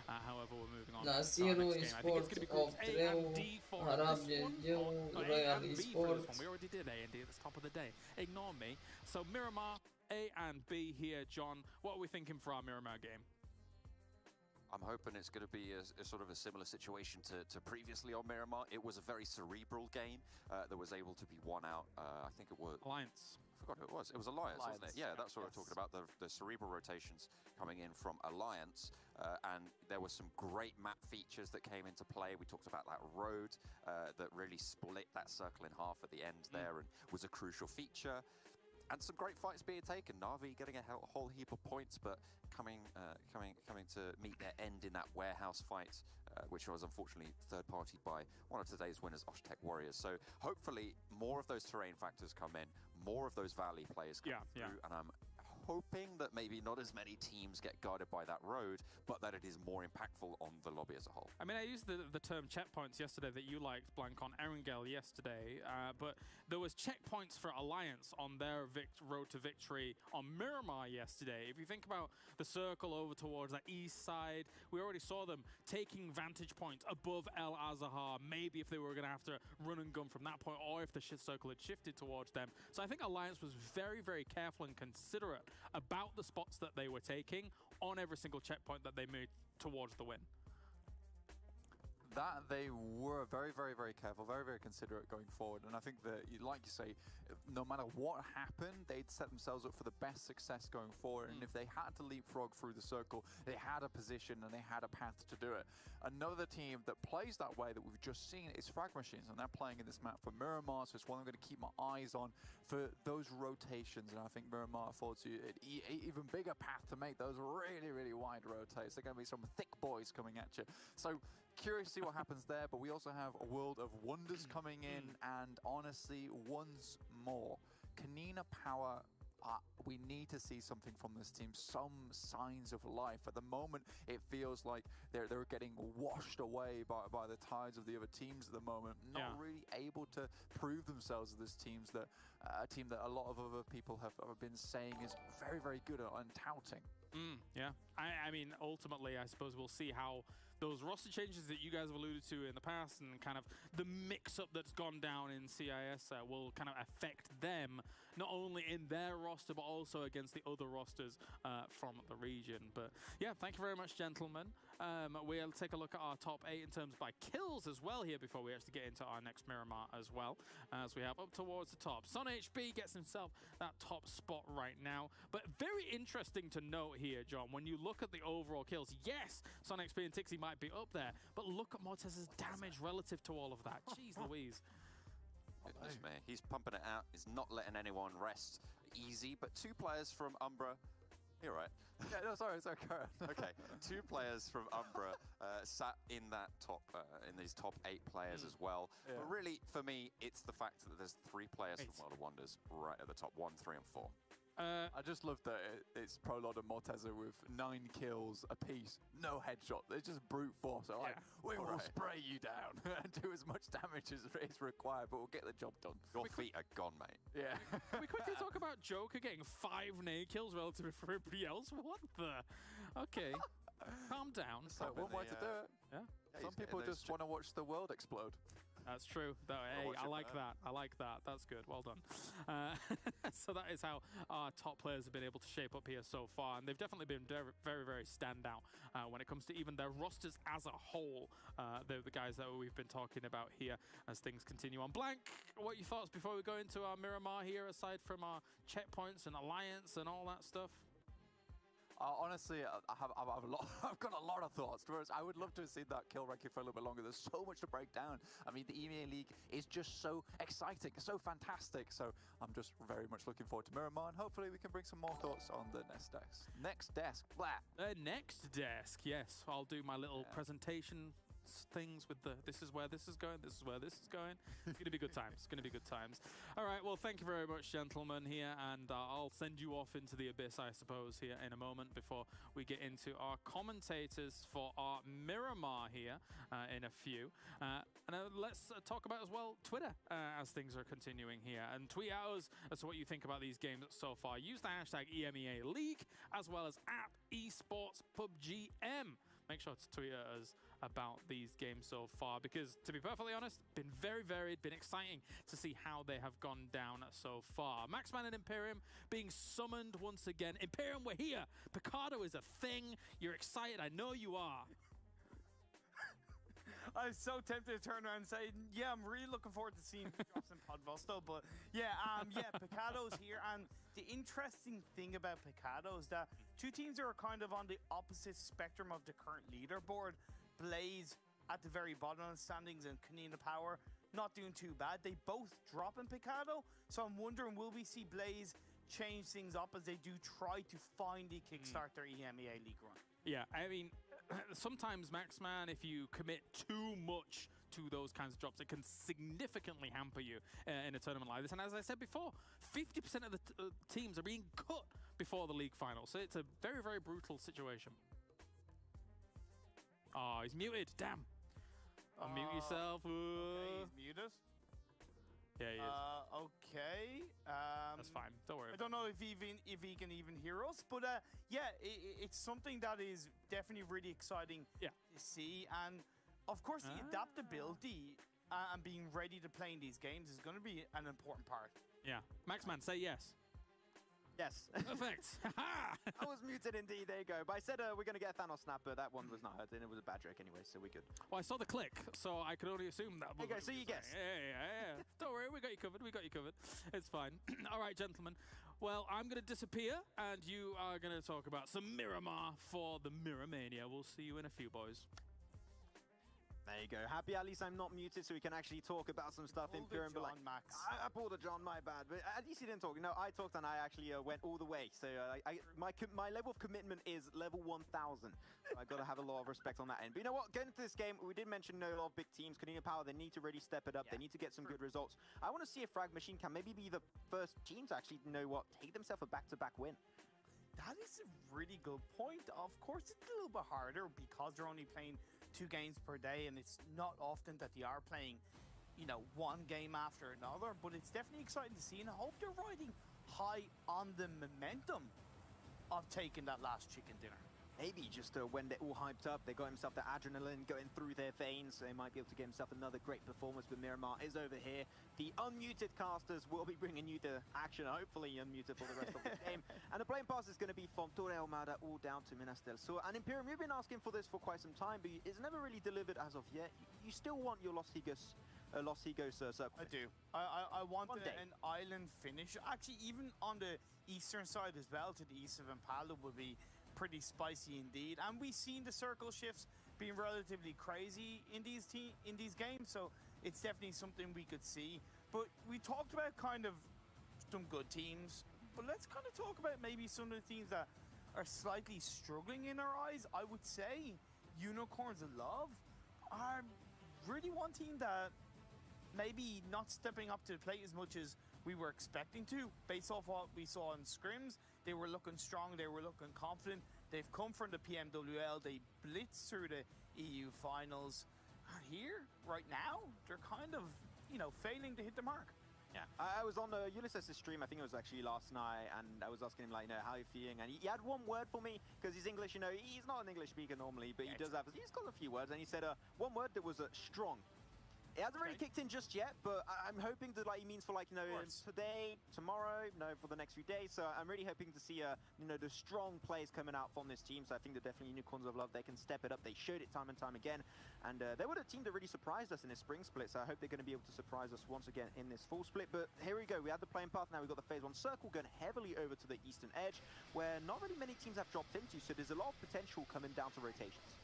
However, we're moving on to our next game. I think it's going to be groups A and D for this one. A and B for this one. We already did A and D at the top of the day. Ignore me. So Miramar, A and B here, John. What are we thinking for our Miramar game? I'm hoping it's going to be a sort of a similar situation to previously on Miramar. It was a very cerebral game that was able to be won out. I think it was... Alliance. I forgot who it was. It was Alliance, wasn't it? Yeah, that's what we're talking about. The cerebral rotations coming in from Alliance. And there were some great map features that came into play. We talked about that road that really split that circle in half at the end there and was a crucial feature. And some great fights being taken. Na'Vi getting a whole heap of points, but coming to meet their end in that warehouse fight, which was unfortunately third-partied by one of today's winners, Architect Warriors. So hopefully more of those terrain factors come in, more of those valley players come through, and I'm hoping that maybe not as many teams get guarded by that road, but that it is more impactful on the lobby as a whole. I mean, I used the term checkpoints yesterday that you liked, Blank, on Erangel yesterday, but there was checkpoints for Alliance on their road to victory on Miramar yesterday. If you think about the circle over towards that east side, we already saw them taking vantage points above El Azahar, maybe if they were going to have to run and gun from that point, or if the circle had shifted towards them. So I think Alliance was very, very careful and considerate about the spots that they were taking on every single checkpoint that they made towards the win. that they were very, very, very careful, very, very considerate going forward. And I think that, like you say, no matter what happened, they'd set themselves up for the best success going forward. And if they had to leapfrog through the circle, they had a position and they had a path to do it. Another team that plays that way that we've just seen is Frag Machines, and they're playing in this map for Miramar, so it's one I'm going to keep my eyes on for those rotations. And I think Miramar affords you an even bigger path to make those really, really wide rotates. They're going to be some thick boys coming at you. So curious to see what happens there, but we also have a World of Wonders coming in, and honestly, once more, Kanina Power, we need to see something from this team, some signs of life. At the moment, it feels like they're getting washed away by the tides of the other teams at the moment, not really able to prove themselves as this team that a lot of other people have been saying is very, very good at touting. Yeah, I mean, ultimately, I suppose we'll see how those roster changes that you guys have alluded to in the past and kind of the mix-up that's gone down in CIS will kind of affect them, not only in their roster, but also against the other rosters from the region. But yeah, thank you very much, gentlemen. We'll take a look at our top 8 in terms by kills as well here before we actually get into our next Miramar as well, as we have up towards the top. Son HB gets himself that top spot right now. But very interesting to note here, John, when you look at the overall kills, yes, Son HB and Tixie might be up there, but look at Mortez's damage relative to all of that. Jeez Louise. Goodness me, he's pumping it out. He's not letting anyone rest easy, but 2 players from Umbra. You're right. Yeah, no, sorry, Karen. Okay, 2 players from Umbra sat in that top, in these top 8 players as well. Yeah. But really, for me, it's the fact that there's 3 players from World of Wonders right at the top, 1, 3, and 4. I just love that it's Prolod and Morteza with 9 kills apiece, no headshot. They're just brute force. They're like, we will spray you down and do as much damage as is required, but we'll get the job done. Your feet are gone, mate. Yeah. Can we quickly talk about Joker getting 5 nade kills relative to everybody else? What the? Okay. Calm down. So one way to do it. Yeah. Some people just want to watch the world explode. That's true. Hey, I like that. I like that. That's good. Well done. So that is how our top players have been able to shape up here so far. And they've definitely been very, very, very standout when it comes to even their rosters as a whole. The guys that we've been talking about here as things continue on. Blank, what are your thoughts before we go into our Miramar here, aside from our checkpoints and alliance and all that stuff? Honestly, I've got a lot of thoughts. Whereas I would love to have seen that kill ranking for a little bit longer. There's so much to break down. I mean, the EMEA League is just so exciting, so fantastic. So I'm just very much looking forward to Miramar, and hopefully we can bring some more thoughts on the next desk. Next desk, blah. The next desk, yes. I'll do my little presentation things with the this is where this is going, this is where this is going. It's going to be good times. It's going to be good times. All right, well, thank you very much, gentlemen, here, and I'll send you off into the abyss, I suppose, here in a moment before we get into our commentators for our Miramar here in a few. And let's talk about as well Twitter as things are continuing here, and tweet at us as to what you think about these games so far. Use the hashtag EMEA League as well as @esports PUBGM. Make sure to tweet at us about these games so far, because to be perfectly honest, been very varied, been exciting to see how they have gone down so far. Maxman and Imperium being summoned once again. Imperium, we're here. Picardo is a thing. You're excited. I know you are. I was so tempted to turn around and say, yeah, I'm really looking forward to seeing drops in Podvosto, but yeah, Picado's here, and the interesting thing about Picado is that 2 teams are kind of on the opposite spectrum of the current leaderboard. Blaze at the very bottom of the standings and Kanina Power not doing too bad. They both drop in Picado, so I'm wondering, will we see Blaze change things up as they do try to finally kickstart their EMEA League run? Yeah, I mean, sometimes, Maxman, if you commit too much to those kinds of drops, it can significantly hamper you in a tournament like this. And as I said before, 50% of the teams are being cut before the league final. So it's a very, very brutal situation. Oh, he's muted. Damn. Unmute yourself. Okay, he's muted. Yeah, he is. Okay. That's fine. Don't worry. I don't know if he can even hear us, but yeah, it's something that is definitely really exciting to see. And of course, the adaptability and being ready to play in these games is going to be an important part. Yeah. Maxman, say yes. Yes. Perfect. I was muted indeed. There you go. But I said we're going to get a Thanos snap, but that one was not hurt, and it was a bad joke anyway, so we're good. Well, I saw the click, so I could only assume that. Okay, so you guess. Yeah. Don't worry, we got you covered. We got you covered. It's fine. All right, gentlemen. Well, I'm going to disappear, and you are going to talk about some Miramar for the Mirror Mania. We'll see you in a few, boys. There you go. Happy at least I'm not muted so we can actually talk about some stuff in Imperium. But like, Max. I pulled a John, my bad. But at least he didn't talk. No, I talked and I actually went all the way. So my level of commitment is level 1000. So I got to have a lot of respect on that end. But you know what? Going into this game, we did mention a lot of big teams. Canadian Power, they need to really step it up. They need to get some good results. I want to see if Frag Machine can maybe be the first team to actually, you know what, take themselves a back-to-back win. That is a really good point. Of course, it's a little bit harder because they're only playing 2 games per day, and it's not often that they are playing, you know, one game after another. But it's definitely exciting to see, and I hope they're riding high on the momentum of taking that last chicken dinner. Maybe just when they're all hyped up, they got himself the adrenaline going through their veins, so they might be able to get himself another great performance. But Miramar is over here. The unmuted casters will be bringing you the action, hopefully unmuted for the rest of the game. And the playing pass is going to be from Torre Almada all down to Minas del Sur. And Imperium, you've been asking for this for quite some time, but it's never really delivered as of yet. You still want your Los Higos circle I do. I want an island finish. Actually, even on the eastern side as well, to the east of Impala, would be pretty spicy indeed. And we've seen the circle shifts being relatively crazy in these games, so it's definitely something we could see. But we talked about kind of some good teams, but let's kind of talk about maybe some of the teams that are slightly struggling in our eyes. I would say Unicorns of Love are really one team that maybe not stepping up to the plate as much as we were expecting to. Based off what we saw in scrims, they were looking strong, they were looking confident. They've come from the PMWL, they blitzed through the EU finals. Here, right now, they're kind of, you know, failing to hit the mark. Yeah, I was on Ulysses' stream, I think it was actually last night, and I was asking him, like, you know, how are you feeling? And he had one word for me, because he's English, you know, he's not an English speaker normally, but he's got a few words, and he said one word that was strong. It hasn't really kicked in just yet, but I'm hoping that, like, he means for, like, you know, today, tomorrow, you know, for the next few days. So I'm really hoping to see, you know, the strong players coming out from this team. So I think that definitely Unicorns of Love, they can step it up. They showed it time and time again. And they were the team that really surprised us in this spring split. So I hope they're going to be able to surprise us once again in this fall split. But here we go. We had the playing path. Now we've got the phase 1 circle going heavily over to the eastern edge, where not really many teams have dropped into. So there's a lot of potential coming down to rotations.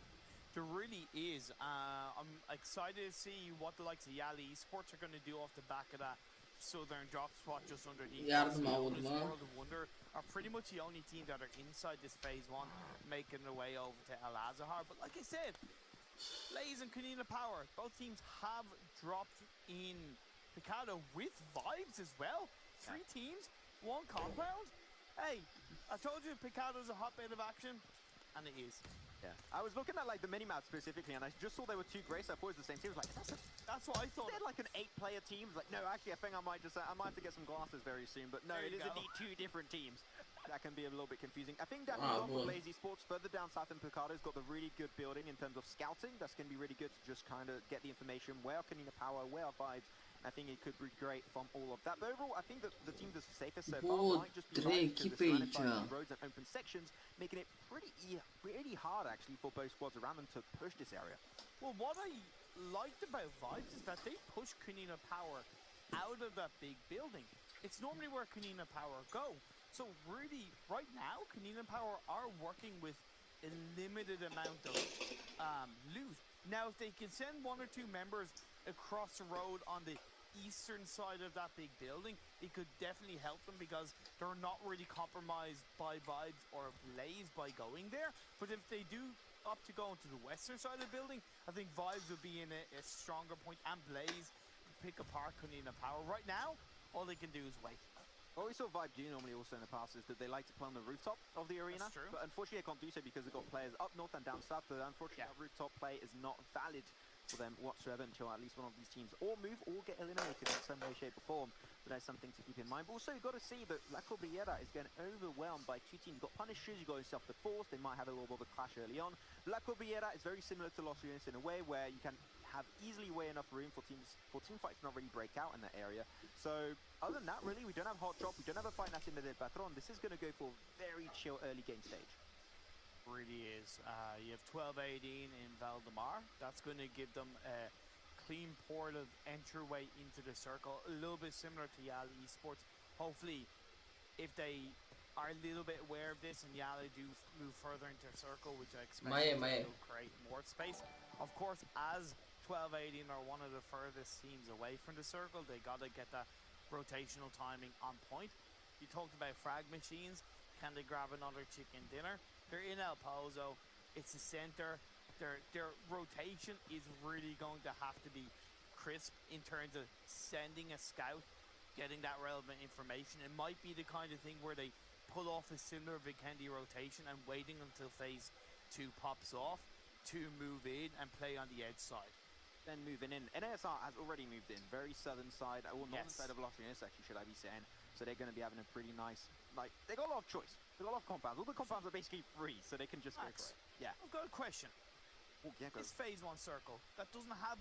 There really is. I'm excited to see what the likes of Yali Esports are going to do off the back of that southern drop spot just underneath. World of Wonder are pretty much the only team that are inside this phase 1, making their way over to El Azahar. But like I said, Blaze and Canina Power, both teams have dropped in. Picado with vibes as well. 3 teams, 1 compound. Hey, I told you Picado's a hotbed of action, and it is. Yeah, I was looking at like the minimap specifically, and I just saw there were 2 Grace. I thought it was the same team. I was like, that's what I thought. They had like an 8-player team. Like, no, actually, I think I might have to get some glasses very soon. But no, it is indeed 2 different teams. That can be a little bit confusing. I think definitely for Lazy Sports further down south in Picado's got the really good building in terms of scouting. That's going to be really good to just kind of get the information. Where are Canina Power? Where are Vibes? I think it could be great from all of that. But overall, I think that the team that's safest so far might just be roads and open sections, making it pretty hard actually for both squads around them to push this area. Well, what I liked about Vibes is that they push Canina Power out of that big building. It's normally where Canina Power go. So really, right now, Canina Power are working with a limited amount of loot. Now, if they can send 1 or 2 members across the road on the eastern side of that big building, it could definitely help them because they're not really compromised by Vibes or Blaze by going there. But if they do opt to go into the western side of the building, I think Vibes would be in a stronger point, and Blaze pick apart Canina Power. Right now, all they can do is wait. What we saw Vibe do normally also in the past is that they like to play on the rooftop of the arena. That's true. But unfortunately they can't do so because they've got players up north and down south. But unfortunately that rooftop play is not valid for them whatsoever until at least one of these teams or move or get eliminated in some way, shape or form. So that's something to keep in mind. But also you've got to see that La Cobriera is getting overwhelmed by 2 teams. You've got Punishers, you've got yourself the Force. They might have a little bit of a clash early on. La Cobriera is very similar to Los Units in a way where you can have easily way enough room for team fights to not really break out in that area. So other than that, really, we don't have hot drop, we don't have a fight Naciente del Patron. This is going to go for a very chill early game stage. Really is. You have 12-18 in Valdemar. That's going to give them a clean port of entryway into the circle, a little bit similar to Yali Esports. Hopefully, if they are a little bit aware of this and Yali do move further into the circle, which I expect will create more space. Of course, as 12-18 are one of the furthest teams away from the circle, they got to get that rotational timing on point. You talked about frag machines. Can they grab another chicken dinner? They're in El Pozo. It's the center. Their rotation is really going to have to be crisp in terms of sending a scout, getting that relevant information. It might be the kind of thing where they pull off a similar Vikendi rotation and waiting until phase 2 pops off to move in and play on the edge side. Then moving in. NASR has already moved in. Very southern side, or northern side of Los Angeles, actually, should I be saying. So they're going to be having a pretty nice, they got a lot of choice. They got a lot of compounds. All the compounds are basically free, so they can just go for it. Yeah. I've got a question. Oh, yeah, this phase 1 circle that doesn't have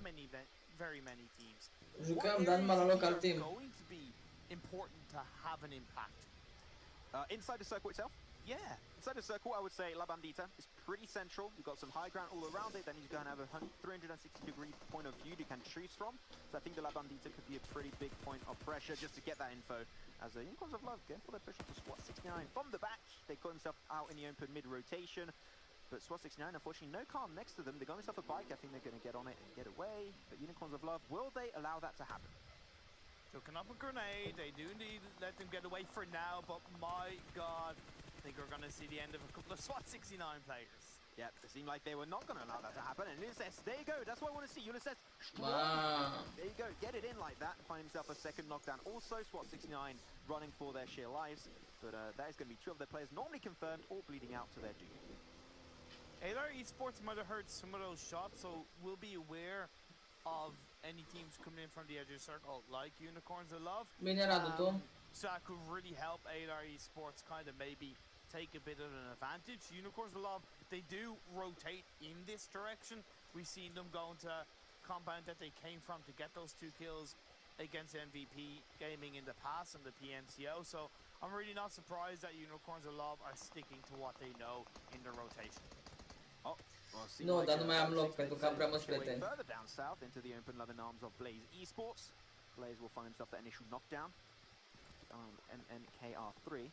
very many teams. Jucăm, dar numai la local team. Going to be important to have an impact. Inside the circle itself? Yeah. Inside the circle, I would say La Bandita is pretty central. You've got some high ground all around it. Then you're going to have a 360-degree point of view you can choose from. So I think the La Bandita could be a pretty big point of pressure just to get that info. As the Unicorns of Love going for their push to SWAT 69 from the back. They got themselves out in the open mid-rotation. But SWAT 69, unfortunately, no car next to them. They got themselves a bike. I think they're going to get on it and get away. But Unicorns of Love, will they allow that to happen? Looking up a grenade. They do need to let them get away for now. But my God, I think we're going to see the end of a couple of SWAT 69 players. Yep, it seemed like they were not going to allow that to happen. And Ulysses, there you go. That's what I want to see. Ulysses, strong. There you go. Get it in like that. Find himself a second knockdown. Also, SWAT 69 running for their sheer lives. But that is going to be 2 of their players normally confirmed or bleeding out to their doom. ALR Esports might have heard some of those shots, so we'll be aware of any teams coming in from the edge of the circle, like Unicorns of Love. So that could really help ALR Esports kind of maybe take a bit of an advantage. Unicorns of Love, they do rotate in this direction. We've seen them going to compound that they came from to get those 2 kills against MVP Gaming in the past and the PMCO. So I'm really not surprised that Unicorns of Love are sticking to what they know in the rotation. Oh, well, nu, dar nu mai am loc pentru că am prea mulți prieteni. Further down south into the open loving arms of Blaze Esports. Blaze will find himself that initial knockdown. NKR3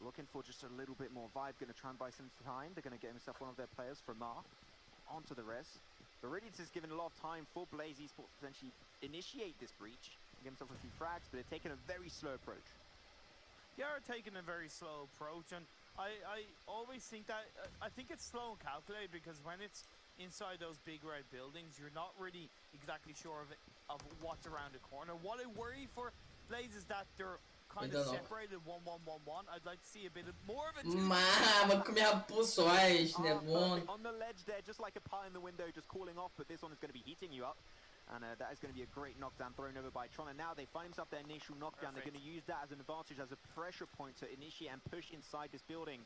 looking for just a little bit more vibe, going to try and buy some time. They're going to get himself one of their players from Mar onto the res. But really this is giving a lot of time for Blaze Esports to potentially initiate this breach, get himself a few frags, but they're taking a very slow approach. They are taking a very slow approach, and I always think that, I think it's slow and calculated because when it's inside those big red buildings, you're not really exactly sure of what's around the corner. What I worry for Blaze is that they're kind of separated 1-1-1-1. I'd like to see a bit more of a 2. Mamă, cum i-a pus-o aia, ești nebun. On the ledge there, just like a pie in the window, just cooling off, but this one is going to be heating you up. And that is going to be a great knockdown thrown over by Tron. And now they find himself their initial knockdown. They're going to use that as an advantage, as a pressure point to initiate and push inside this building.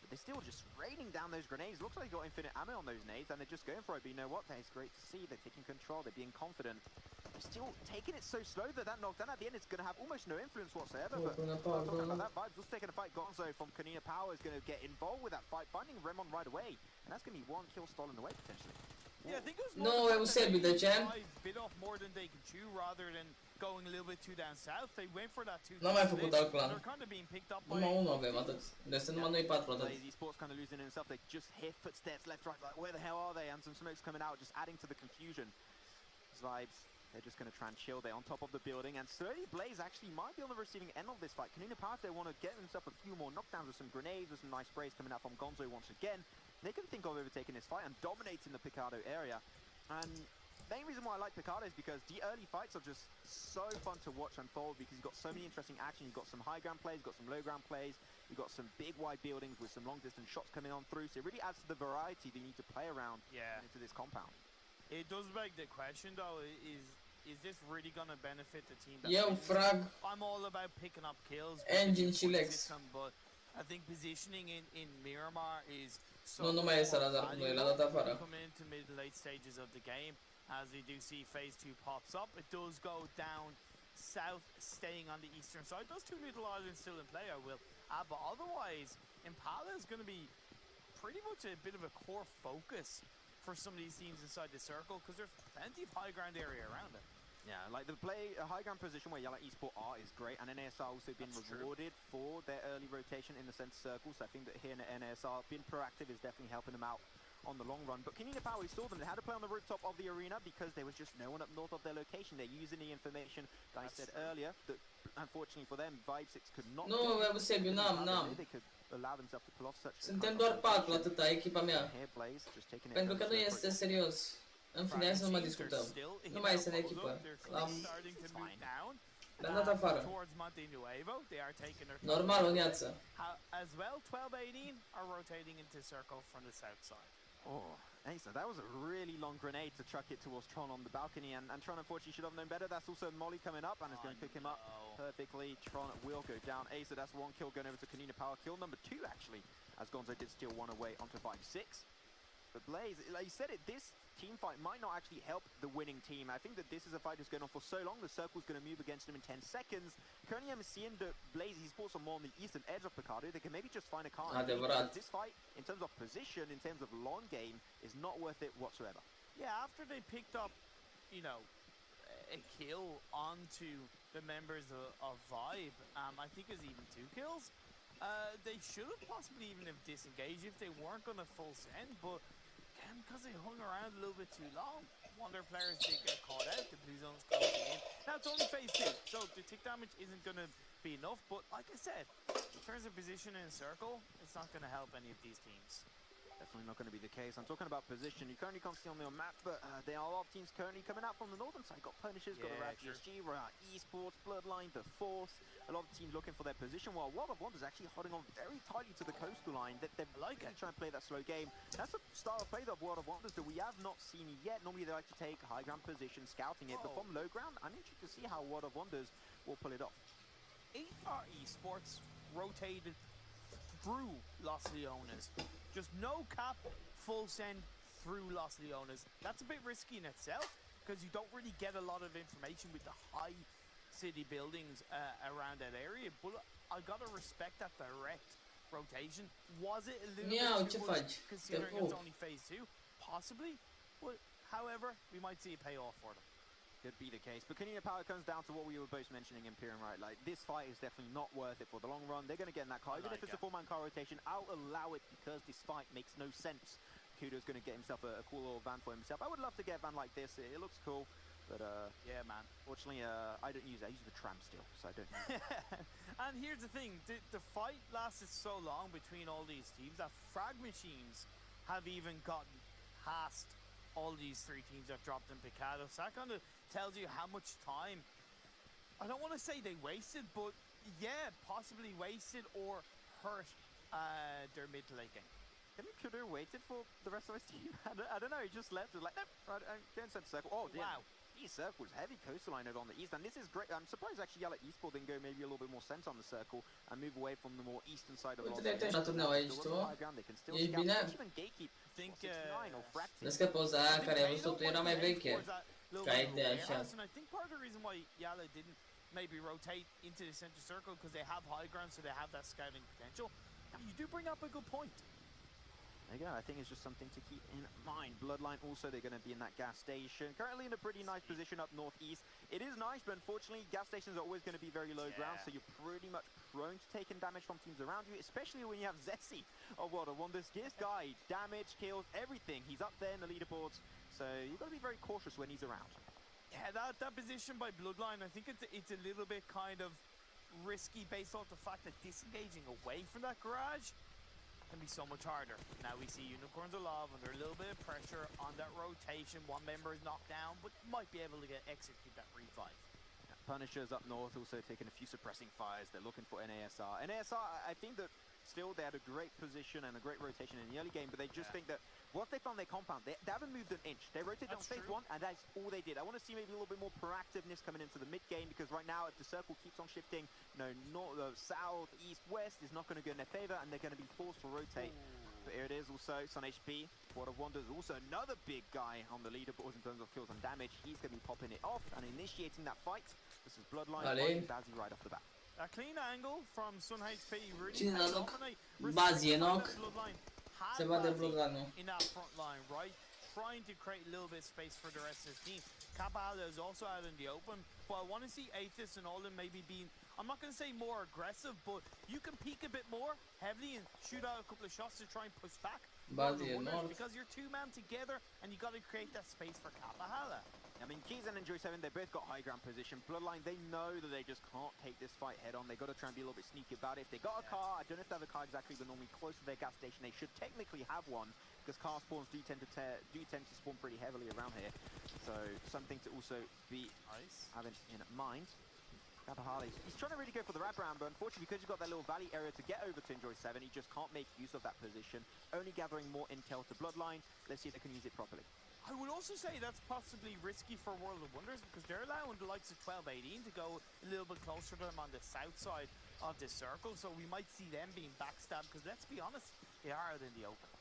But they're still just raining down those grenades. Looks like they got infinite ammo on those nades, and they're just going for it. But you know what? That is great to see. They're taking control. They're being confident. They're still taking it so slow that that knockdown at the end is going to have almost no influence whatsoever. But talking about that vibe, just taking a fight. Gonzo from Kanina Power is going to get involved with that fight, finding Remon right away. And that's going to be 1 kill stolen away, potentially. Yeah, I think it was more the jam. Bit off more than they could chew rather than going a little bit too down south. They went for that 2. Nu am mai făcut alt plan. They're kind of being picked up by numai 1 avem atât. Deci sunt numai noi 4 atât. Lazy Sports kind of losing himself. They just hear footsteps left, right, like where the hell are they? And some smokes coming out, just adding to the confusion. These vibes, they're just going to try and chill there on top of the building. And slowly Blaze actually might be on the receiving end of this fight. Kanina Power, if they want to get themselves a few more knockdowns with some grenades, with some nice sprays coming out from Gonzo once again, they can think of overtaking this fight and dominating the Picardo area. And the main reason why I like Picardo is because the early fights are just so fun to watch unfold because you've got so many interesting action. You've got some high ground plays, you've got some low ground plays, you've got some big wide buildings with some long distance shots coming on through. So it really adds to the variety that you need to play around into this compound. It does beg the question though, is this really going to benefit the team? Frag. I'm all about picking up kills. Engine și Lex. But I think positioning in Miramar is so nu mai e Salazar cu noi, l-a dat afară. Coming into mid-late stages of the game. As we do see phase 2 pops up, it does go down south, staying on the eastern side. Those two little islands still in play, I will add, but otherwise, Impala is going to be pretty much a bit of a core focus for some of these teams inside the circle, because there's plenty of high ground area around it. Yeah, like the high ground position where Yalla Esport are is great, and NASR also been rewarded for their early rotation in the center circle, so I think that here in NASR, being proactive is definitely helping them out on the long run. But Canina Power, we saw them, they had to play on the rooftop of the arena because there was just no one up north of their location. They're using the information guys said earlier that unfortunately for them, Vibe 6 could not... Nu, vreau să Sebiu, n-am. They could allow themselves to pull off such... Suntem doar 4 atâta, echipa mea. Here Blaze just taking it. Pentru că nu este serios. În fine, hai să nu mai discutăm. Nu mai este în echipă. L-am dat afară. Normal, o neață. As well, 12-18 are rotating into circle from the south side. Oh, Asa, that was a really long grenade to chuck it towards Tron on the balcony, and Tron unfortunately should have known better. That's also Molly coming up, and it's going to cook him up perfectly. Tron will go down. Asa, that's one kill going over to Canina Power. Kill number 2, actually, as Gonzo did steal one away onto 5-6. But Blaze, like you said it, this team fight might not actually help the winning team. I think that this is a fight that's going on for so long. The circle's going to move against him in 10 seconds. Currently I'm seeing that Blaze, he's bought some more on the eastern edge of Picardo. They can maybe just find a car. This fight, in terms of position, in terms of long game, is not worth it whatsoever. Yeah, after they picked up, you know, a kill onto the members of Vibe, I think it was even 2 kills. They should have possibly even have disengaged if they weren't going to full send, but again, because they hung around a little bit too long, one of their players did get caught out. The blue zone's closing in. Now it's only phase 2, so the tick damage isn't going to be enough, but like I said, in terms of position in a circle, it's not going to help any of these teams. Definitely not going to be the case. I'm talking about position. You currently can't see on the map, but there are a lot of teams currently coming out from the northern side. Got Punishers, got Around PSG, Around Esports, Bloodline, the Force. A lot of teams looking for their position, while World of Wonders actually holding on very tightly to the coastal line. They're like trying to play that slow game. That's a style of play of World of Wonders that we have not seen yet. Normally they like to take high ground position, scouting it, but from low ground, I'm interested to see how World of Wonders will pull it off. 8R Esports rotated through Los Leones. Just no cap, full send through Los Leones. That's a bit risky in itself, because you don't really get a lot of information with the high city buildings around that area, but I gotta respect that direct rotation. Was it a little bit too much, considering it's only phase 2? Possibly, but however, we might see a payoff for them. Could be the case, but Canina Power comes down to what we were both mentioning, Imperium, right? Like, this fight is definitely not worth it for the long run. They're going to get in that car. Even if it's a 4-man car rotation, I'll allow it because this fight makes no sense. Kudo's going to get himself a cool little van for himself. I would love to get a van like this. It looks cool, but yeah, man. Fortunately, I don't use it. I use the tram still, so I don't use it. And here's the thing. The fight lasted so long between all these teams that frag machines have even gotten past all these 3 teams that dropped in Picado. So that kind of tells you how much time, I don't want to say they wasted, but yeah, possibly wasted or hurt their mid to late game. Maybe Kudo waited for the rest of his team. I don't know, he just left. It was like, nope, right, go inside the circle. Oh, damn. Wow. These circles, heavy coastline over on the east, and this is great. I'm surprised actually Yalla Esport didn't go maybe a little bit more center on the circle and move away from the more eastern side of the Ești bine? Vezi că poza aia care ai văzut era mai veche. Ca idee așa. And I think part of the reason why Yalla didn't maybe rotate into the center circle because they have high ground, so they have that scouting potential. You do bring up a good point. There you go, I think it's just something to keep in mind. Bloodline also, they're going to be in that gas station. Currently in a pretty nice position up northeast. It is nice, but unfortunately, gas stations are always going to be very low ground, so you're pretty much prone to taking damage from teams around you, especially when you have Zessi of World of Wonders. This guy, damage, kills, everything. He's up there in the leaderboards, so you've got to be very cautious when he's around. Yeah, that position by Bloodline, I think it's a little bit kind of risky based off the fact that disengaging away from that garage can be so much harder. Now we see Unicorns Alive under a little bit of pressure on that rotation. One member is knocked down, but might be able to execute that revive. Punishers up north also taking a few suppressing fires. They're looking for NASR. NASR, I think that still, they had a great position and a great rotation in the early game, but they just think that once they found their compound, they haven't moved an inch. They rotated on phase 1, and that's all they did. I want to see maybe a little bit more proactiveness coming into the mid game, because right now, if the circle keeps on shifting, north, south, east, west is not going to go in their favor, and they're going to be forced to rotate. But here it is also, Sun HP, World of Wonders, also another big guy on the leaderboard in terms of kills and damage. He's going to be popping it off and initiating that fight. This is Bloodline fighting Bazzi right off the bat. A clean angle from Sun HP really Cine pays dă-l? off, and they Bazzi în ochi. Bloodline Se had bate Bazzi Bloodline-ul. in that front line, right? Trying to create a little bit of space for the rest of his team. Kabbalah is also out in the open, but I want to see Aethys and Olin maybe being, I'm not going to say more aggressive, but you can peek a bit more heavily and shoot out a couple of shots to try and push back. Bazzi în nord. Because you're two man together and you got to create that space for Kabbalah. I mean, Keys and Enjoy 7, they both got high ground position. Bloodline, they know that they just can't take this fight head on. They got to try and be a little bit sneaky about it. If they got a car, I don't know if they have a car exactly, but normally close to their gas station, they should technically have one, because car spawns do tend to spawn pretty heavily around here. So something to also be having in mind. Kabahali, he's trying to really go for the wraparound, but unfortunately, because you've got that little valley area to get over to Enjoy 7, he just can't make use of that position. Only gathering more intel to Bloodline. Let's see if they can use it properly. I would also say that's possibly risky for World of Wonders, because they're allowing the likes of 12-18 to go a little bit closer to them on the south side of the circle, so we might see them being backstabbed, because let's be honest, they are out in the open.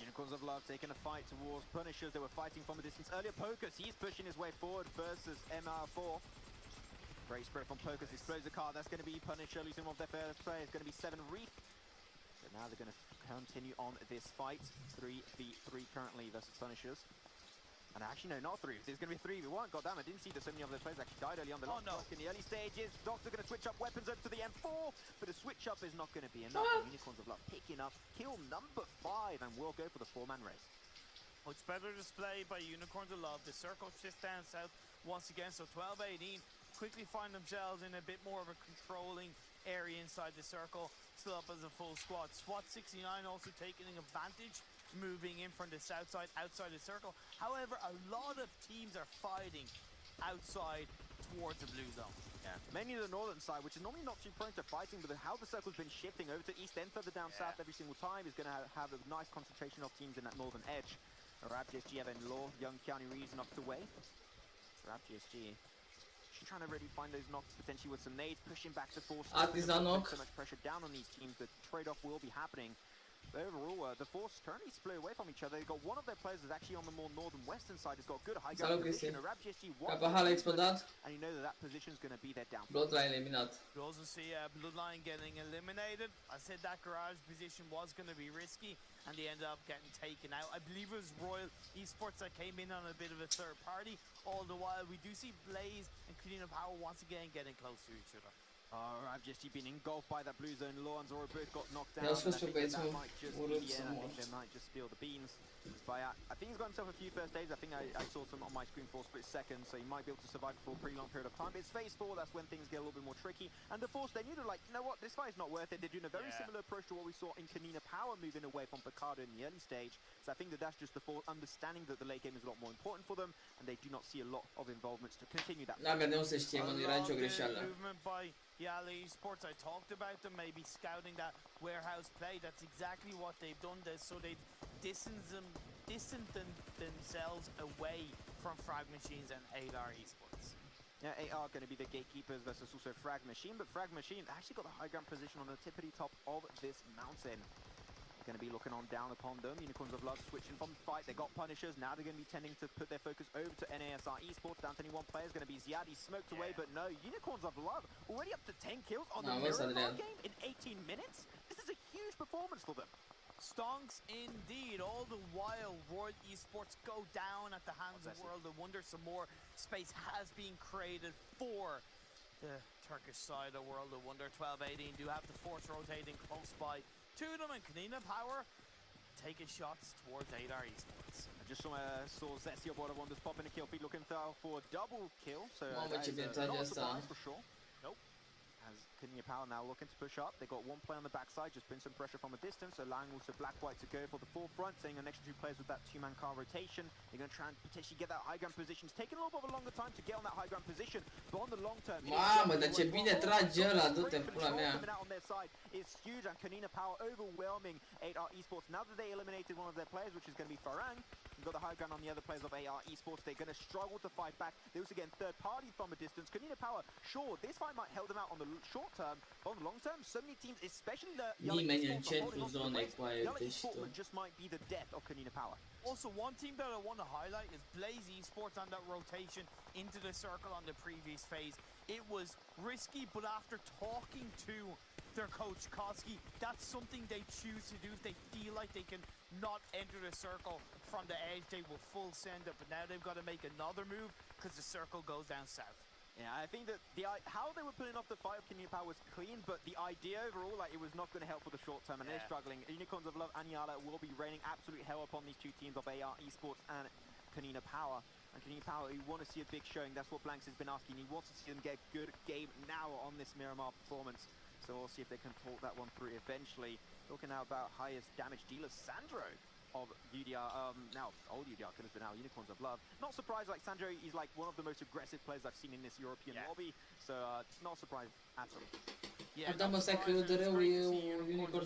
Unicorns of Love taking a fight towards Punishers. They were fighting from a distance earlier. Pocus, he's pushing his way forward versus MR4. Great spread from Pocus, explodes the car. That's going to be Punisher, losing one of their fair play. It's going to be 7 Reef. But now they're going to continue on this fight. 3v3 currently versus Punishers. And actually, no, not 3. There's going to be 3v1. God damn, I didn't see that so many of their players actually died early on. In the early stages. Doctor going to switch up weapons over to the M4, but a switch up is not going to be enough. Unicorns of Love picking up kill number 5, and we'll go for the 4-man race. Much better display by Unicorns of Love. The circle shifts down south once again, so 12-18 quickly find themselves in a bit more of a controlling area inside the circle, still up as a full squad. SWAT 69 also taking advantage, moving in from the south side, outside the circle. However, a lot of teams are fighting outside towards the blue zone. Yeah, mainly the northern side, which is normally not too prone to fighting, but how the circle's been shifting over to east, then further down south every single time is going to have a nice concentration of teams in that northern edge. Rab GSG, Evan Law, young Keanu Reeves knocked away. Rab GSG, she's trying to really find those knocks, potentially with some nades, pushing back the force. So much pressure down on these teams, the trade-off will be happening. But overall, the force currently split away from each other. They've got one of their players is actually on the more northern western side. Has got good high ground position. Rab GSG and you know that position is going to be their downfall. Bloodline eliminat. We also see Bloodline getting eliminated. I said that garage position was going to be risky, and they ended up getting taken out. I believe it was Royal Esports that came in on a bit of a third party. All the while, we do see Blaze and Clean Power once again getting close to each other. I've just been engulfed by that blue zone. Law and Zora both got knocked down. Ja I think that might just be the end. I think they might just spill the beans. I think he's got himself a few first aids. I think I saw some on my screen for a split second, so he might be able to survive for a pretty long period of time. But it's phase 4, that's when things get a little bit more tricky. And the Force, they knew to like, you know what, this fight is not worth it. They're doing a very similar approach to what we saw in Kanina Power moving away from Picardo in the early stage. So I think that that's just the Force understanding that the late game is a lot more important for them, and they do not see a lot of involvements to continue that. Dacă nu se știe, mă, nu era nicio greșeală. Movement by Yali Esports, I talked about them maybe scouting that warehouse play. That's exactly what they've done. So they've distanced themselves away from Frag Machines and AR Esports. Yeah, AR going to be the gatekeepers versus also Frag Machine, but Frag Machine actually got the high ground position on the tippity top of this mountain. Going to be looking on down upon them. Unicorns of Love switching from the fight. They got Punishers. Now they're going to be tending to put their focus over to NASR Esports. Down to only one player is going to be Ziad. He's smoked away, but no. Unicorns of Love already up to 10 kills on the Mirror game in 18 minutes. This is a huge performance for them. Stonks indeed. All the while, Royal Esports go down at the hands of World of Wonder. Some more space has been created for the Turkish side of World of Wonder. 12-18 do have the Force rotating close by to them, and Kanina Power taking shots towards AR Esports. I just saw Zessi of World of Wonders popping a kill feed, looking for a double kill. So Mamă, ce not a surprise for sure. Nope. As Kenya Power now looking to push up. They got one player on the backside, just bring some pressure from a distance, allowing also Black-White to go for the forefront, saying an extra 2 players with that 2-man car rotation. They're going to try and potentially get that high ground position. It's taking a little bit of a longer time to get on that high ground position, but on the long term... Mamă, dar ce bine trage ăla, du-te pula mea. On their side is huge, and Kanina Power overwhelming 8R Esports. Now that they eliminated one of their players, which is going to be Farang, you've got the high ground on the other players of 8R Esports. They're going to struggle to fight back. They also get third party from a distance. Kanina Power, sure, this fight might help them out on the short term, but on the long term, so many teams, especially the Nimeni în centrul zonei cu aia, deci tu. just might be the death of Kanina Power. Also, one team that I want to highlight is Blaze Esports on that rotation into the circle on the previous phase. It was risky, but after talking to their coach Koski, that's something they choose to do. If they feel like they can not enter the circle from the edge, they will full send it, but now they've got to make another move because the circle goes down south. Yeah, I think that how they were pulling off the fight of Kanina Power was clean, but the idea overall, like, it was not going to help for the short term, and they're struggling. Unicorns of Love and Yala will be raining absolute hell upon these two teams of AR Esports and Kanina Power. And Kanina Power, who want to see a big showing, that's what Blanks has been asking. He wants to see them get a good game now on this Miramar performance. So we'll see if they can pull that one through eventually. Talking now about highest damage dealer, Sandro of UDR, now old UDR could have been now Unicorns of Love. Not surprised, like Sandro, he's like one of the most aggressive players I've seen in this European lobby, so not surprised at all. Yeah, Unicorns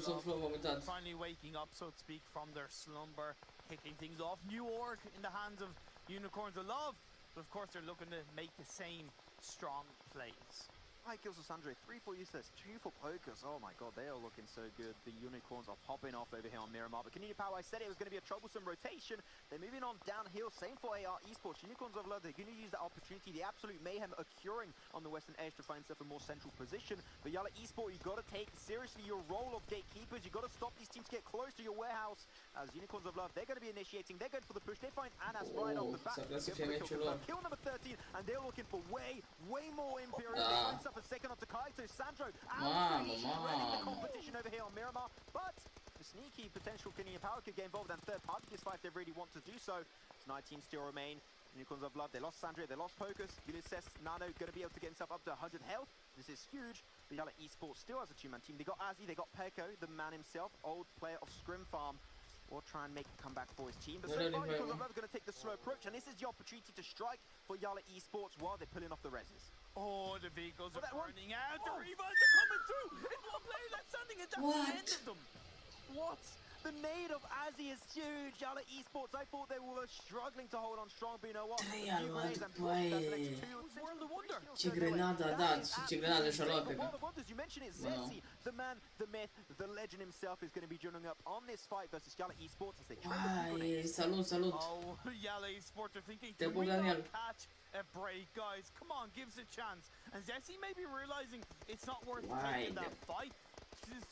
of Love, finally waking up, so to speak, from their slumber, kicking things off. New org in the hands of Unicorns of Love, but of course they're looking to make the same strong plays. High kills for Sandro, 3 for useless, 2 for Pokers. Oh my god, they are looking so good. The Unicorns are popping off over here on Miramar. But Kanina Power, I said it was going to be a troublesome rotation. They're moving on downhill. Same for AR Esports. Unicorns of Love, they're going to use that opportunity. The absolute mayhem occurring on the western edge to find themselves a more central position. But Yala Esports, you've got to take seriously your role of gatekeepers. You've got to stop these teams get close to your warehouse. As Unicorns of Love, they're going to be initiating. They're going for the push. They find Anas right off the bat. Kill number 13, and they're looking for way more Imperial. They find themselves a second onto Kaito. Sandro running the competition over here on Miramar, but the sneaky potential Kanina Power could get involved, and third party this fight if they really want to do so. It's 19 still remain. Unicorns of Love, they lost Sandro, they lost Pocus. Ulysses, Nano going to be able to get himself up to 100 health. This is huge. But Yala Esports still has a 2-man team. They got Azzy, they got Peko, the man himself, old player of Scrim Farm. Or try and make a comeback for his team. But so far, Unicorns of Love are going to take the slow approach, and this is the opportunity to strike for Yala Esports while they're pulling off the reses. Oh, the vehicles are burning out. The revives are coming through. It's one player left standing, and that's the end of them. What? The nade of Azzy is huge. Yala Esports, I thought they were struggling to hold on strong, but you know what? World of Wonder. Ce grenada, da, ce grenada și-a luat pe World of Wonders, you mentioned it, Zessi, the man, the myth, the legend himself is going to be joining up on this fight versus Yala Esports as they try salut. Oh, Yala Esports are thinking, do we not catch a break, guys? Come on, give us a chance. And Zessi may be realizing it's not worth taking that fight.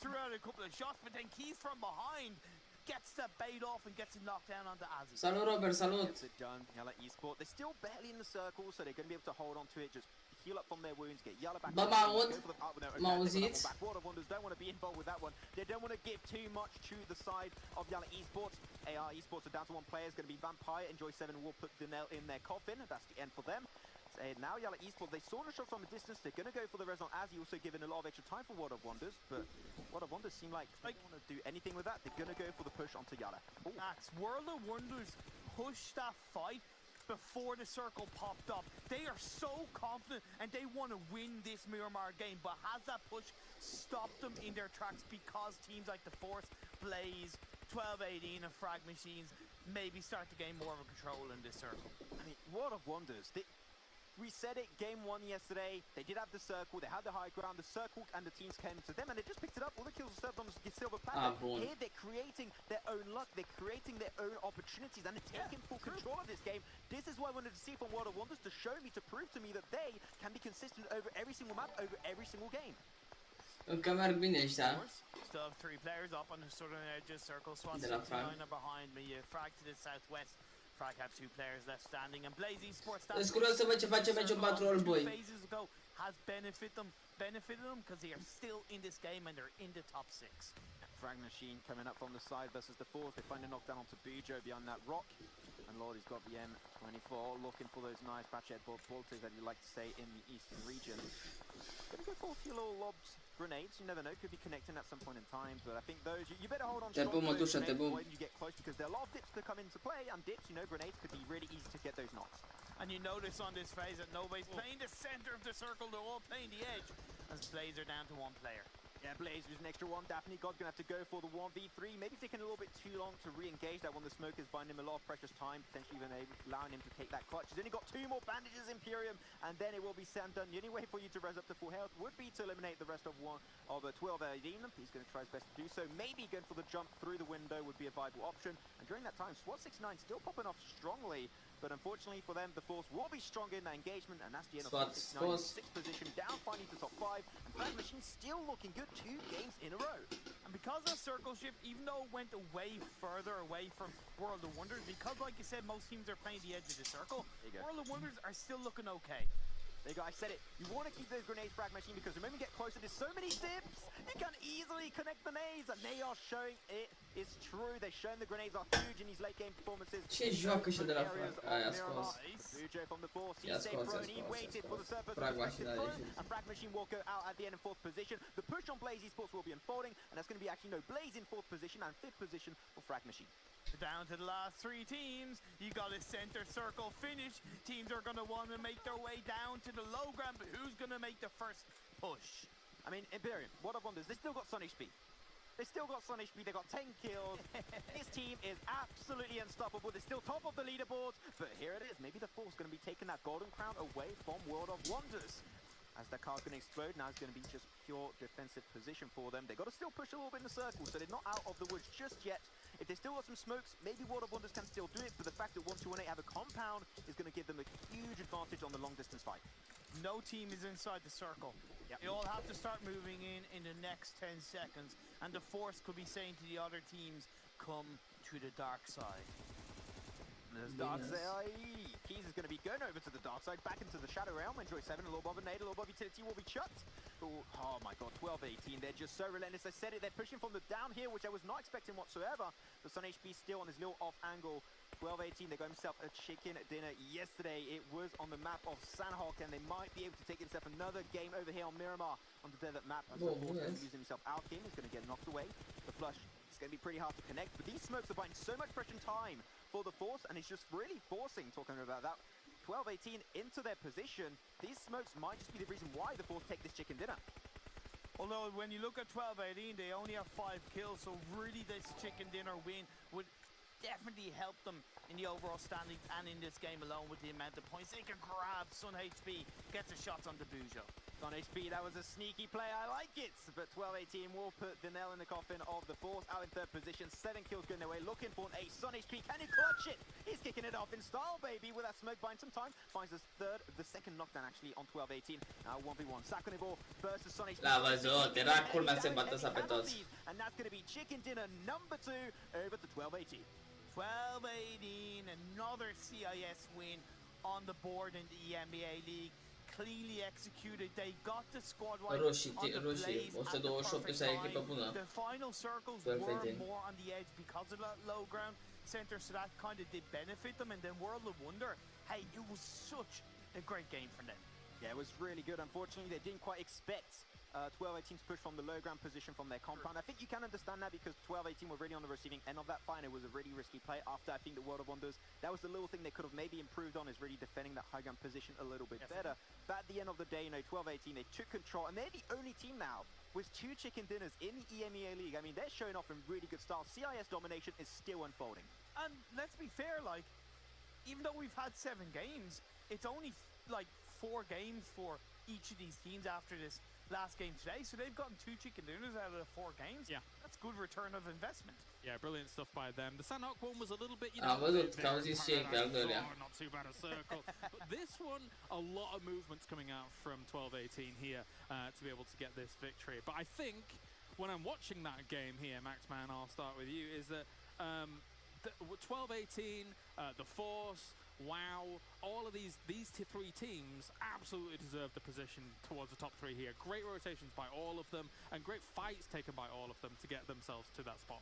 Threw out a couple of shots, but then Keys from behind gets that bait off and gets it knocked down onto Azzy. Salut, Robert, salut. Gets it done. Yala Esports, they're still barely in the circle, so they're going to be able to hold on to it, just heal up from their wounds, get Yala back. World of Wonders don't want to be involved with that one. They don't want to give too much to the side of Yala Esports. AR Esports are down to 1 player. It's going to be Vampire. Enjoy 7 will put the nail in their coffin. That's the end for them. Now Yala Esports, they saw the shot from a distance. They're going to go for the res on Azzy, also giving a lot of extra time for World of Wonders, but World of Wonders seem like they don't want to do anything with that. They're going to go for the push onto Yala. Max, World of Wonders pushed that fight before the circle popped up. They are so confident and they want to win this Miramar game, but has that push stopped them in their tracks because teams like the Force, Blaze, 12-18 and Frag Machines maybe start to gain more of a control in this circle? I mean, World of Wonders, we said it game 1 yesterday. They did have the circle, they had the high ground, the circle and the teams came to them and they just picked it up. All the kills were served on the silver platter. Here they're creating their own luck, they're creating their own opportunities and they're taking full control of this game. This is what I wanted to see from World of Wonders, to show me, to prove to me that they can be consistent over every single map, over every single game. Încă merg bine ăștia. Still have 3 players up on the southern edges, circle. Swan 69 are behind me. Frag to the southwest. Frag have 2 players left standing, and Blaze Esports Îți curios să văd ce face meciul patrol, boy. Phases ago has benefited them because they are still in this game and they're in the top 6. Frag Machine coming up from the side versus the Force. They find a knockdown onto Bujo behind that rock. And Lordy's got the M24 looking for those nice batch headboard bolters that you like to say in the eastern region. Gonna go for a few little lobs, grenades. You never know, could be connecting at some point in time. But I think those, you better hold on strong to those grenades when you get close, because there are a lot of dips to come into play. And dips, you know, grenades could be really easy to get those knocks. And you notice on this phase that nobody's playing the center of the circle, they're all playing the edge, as Blaze are down to one player. Yeah, Blaze with an extra one. Daphne God's gonna have to go for the 1v3. Maybe taking a little bit too long to re-engage that one. The smoke is buying him a lot of precious time, potentially even allowing him to take that clutch. He's only got 2 more bandages, Imperium, and then it will be Sam done. The only way for you to res up to full health would be to eliminate the rest of 12 18. He's gonna try his best to do so. Maybe going for the jump through the window would be a viable option. And during that time, SWAT 69 still popping off strongly. But unfortunately for them, the Force will be stronger in that engagement, and that's the end of SWAT 69 in 6th position, down finally to top 5. And Frag Machine still looking good 2 games in a row. And because of circle shift, even though it went away further away from World of Wonders, because like you said, most teams are playing the edge of the circle, World of Wonders are still looking okay. There you go, I said it. You want to keep those grenades, Frag Machine, because the moment you get closer, there's so many dips. You can easily connect the nades, and they are showing it is true. They're showing the grenades are huge in these late game performances. Ce joacă și de la Frag? Aia a scos. Bujo from the Force, I-a he stayed scos, prone, he waited for the third person Frag to Machine throw, are ieșit. and Frag Machine will go out at the end in 4th position. The push on Blaze Esports will be unfolding, and that's going to be actually Blaze in 4th position and 5th position for Frag Machine. Down to the last 3 teams. You got a center circle finish. Teams are going to want to make their way down to the low ground, but who's going to make the first push? I mean, Imperium, World of Wonders, they still got Sun HP. They still got Sun HP, they got 10 kills. This team is absolutely unstoppable. They're still top of the leaderboards, but here it is. Maybe the Force going to be taking that golden crown away from World of Wonders. As that car's going to explode, now it's going to be just pure defensive position for them. They've got to still push a little bit in the circle, so they're not out of the woods just yet. If they still got some smokes, maybe World of Wonders can still do it, but the fact that 1218 have a compound is going to give them a huge advantage on the long distance fight. No team is inside the circle. They all have to start moving in the next 10 seconds, and the Force could be saying to the other teams, come to the dark side. There's dark side. Keys is going to be going over to the dark side, back into the Shadow Realm. Enjoy 7, a little bit of a nade, a little bit of utility will be chucked. Oh my god, 1218, they're just so relentless. I said it, they're pushing from the down here, which I was not expecting whatsoever. But Sun HP still on his little off angle. 1218, they got himself a chicken dinner yesterday. It was on the map of Sanhok, and they might be able to take themselves another game over here on Miramar on the desert map. As the Force going to use himself out here, he's going to get knocked away. The flush, it's going to be pretty hard to connect, but these smokes are buying so much pressure and time for the Force, and it's just really forcing, talking about that, 1218 into their position. These smokes might just be the reason why the Force take this chicken dinner. Although when you look at 1218, they only have 5 kills, so really this chicken dinner win would definitely help them in the overall standings and in this game alone with the amount of points they can grab. Sun HP gets the shots on the Bujo. Sun HP, that was a sneaky play, I like it. But 1218 will put the nail in the coffin of the Force, out in 3rd position. 7 kills going their way, looking for an ace. Sun HP, can he clutch it? He's kicking it off in style, baby, with that smoke buying some time. Finds the 2nd knockdown actually on 1218. Now 1v1, Sakonivore versus Sun HP. La văzut, era culmea să bată pe toți. And that's going to be chicken dinner number 2 over to 1218. 1218, another CIS win on the board in the EMEA League. Cleanly executed. They got the squad wide on the Blaze at the perfect time. The final circles were more on the edge because of that low ground center, so that kind of did benefit them. And then World of Wonder, hey, it was such a great game for them. Yeah, it was really good. Unfortunately, they didn't quite expect 1218 to push from the low ground position from their compound. I think you can understand that because 1218 were really on the receiving end of that fight. It was a really risky play after I think the World of Wonders. That was the little thing they could have maybe improved on, is really defending that high ground position a little bit better. But at the end of the day, 1218, they took control, and they're the only team now with 2 chicken dinners in the EMEA League. I mean, they're showing off in really good style. CIS domination is still unfolding. And let's be fair, like, even though we've had 7 games, it's only like 4 games for each of these teams after this last game today, so they've gotten 2 chicken dinners out of the 4 games. Yeah, that's good return of investment. Yeah, brilliant stuff by them. The Sanhok one was a little bit, you know, not too bad a circle. But this one, a lot of movements coming out from 1218 here to be able to get this victory. But I think when I'm watching that game here, Maxman, I'll start with you, is that 1218, the Force, WoW, all of these three teams absolutely deserve the position towards the top 3 here. Great rotations by all of them, and great fights taken by all of them to get themselves to that spot.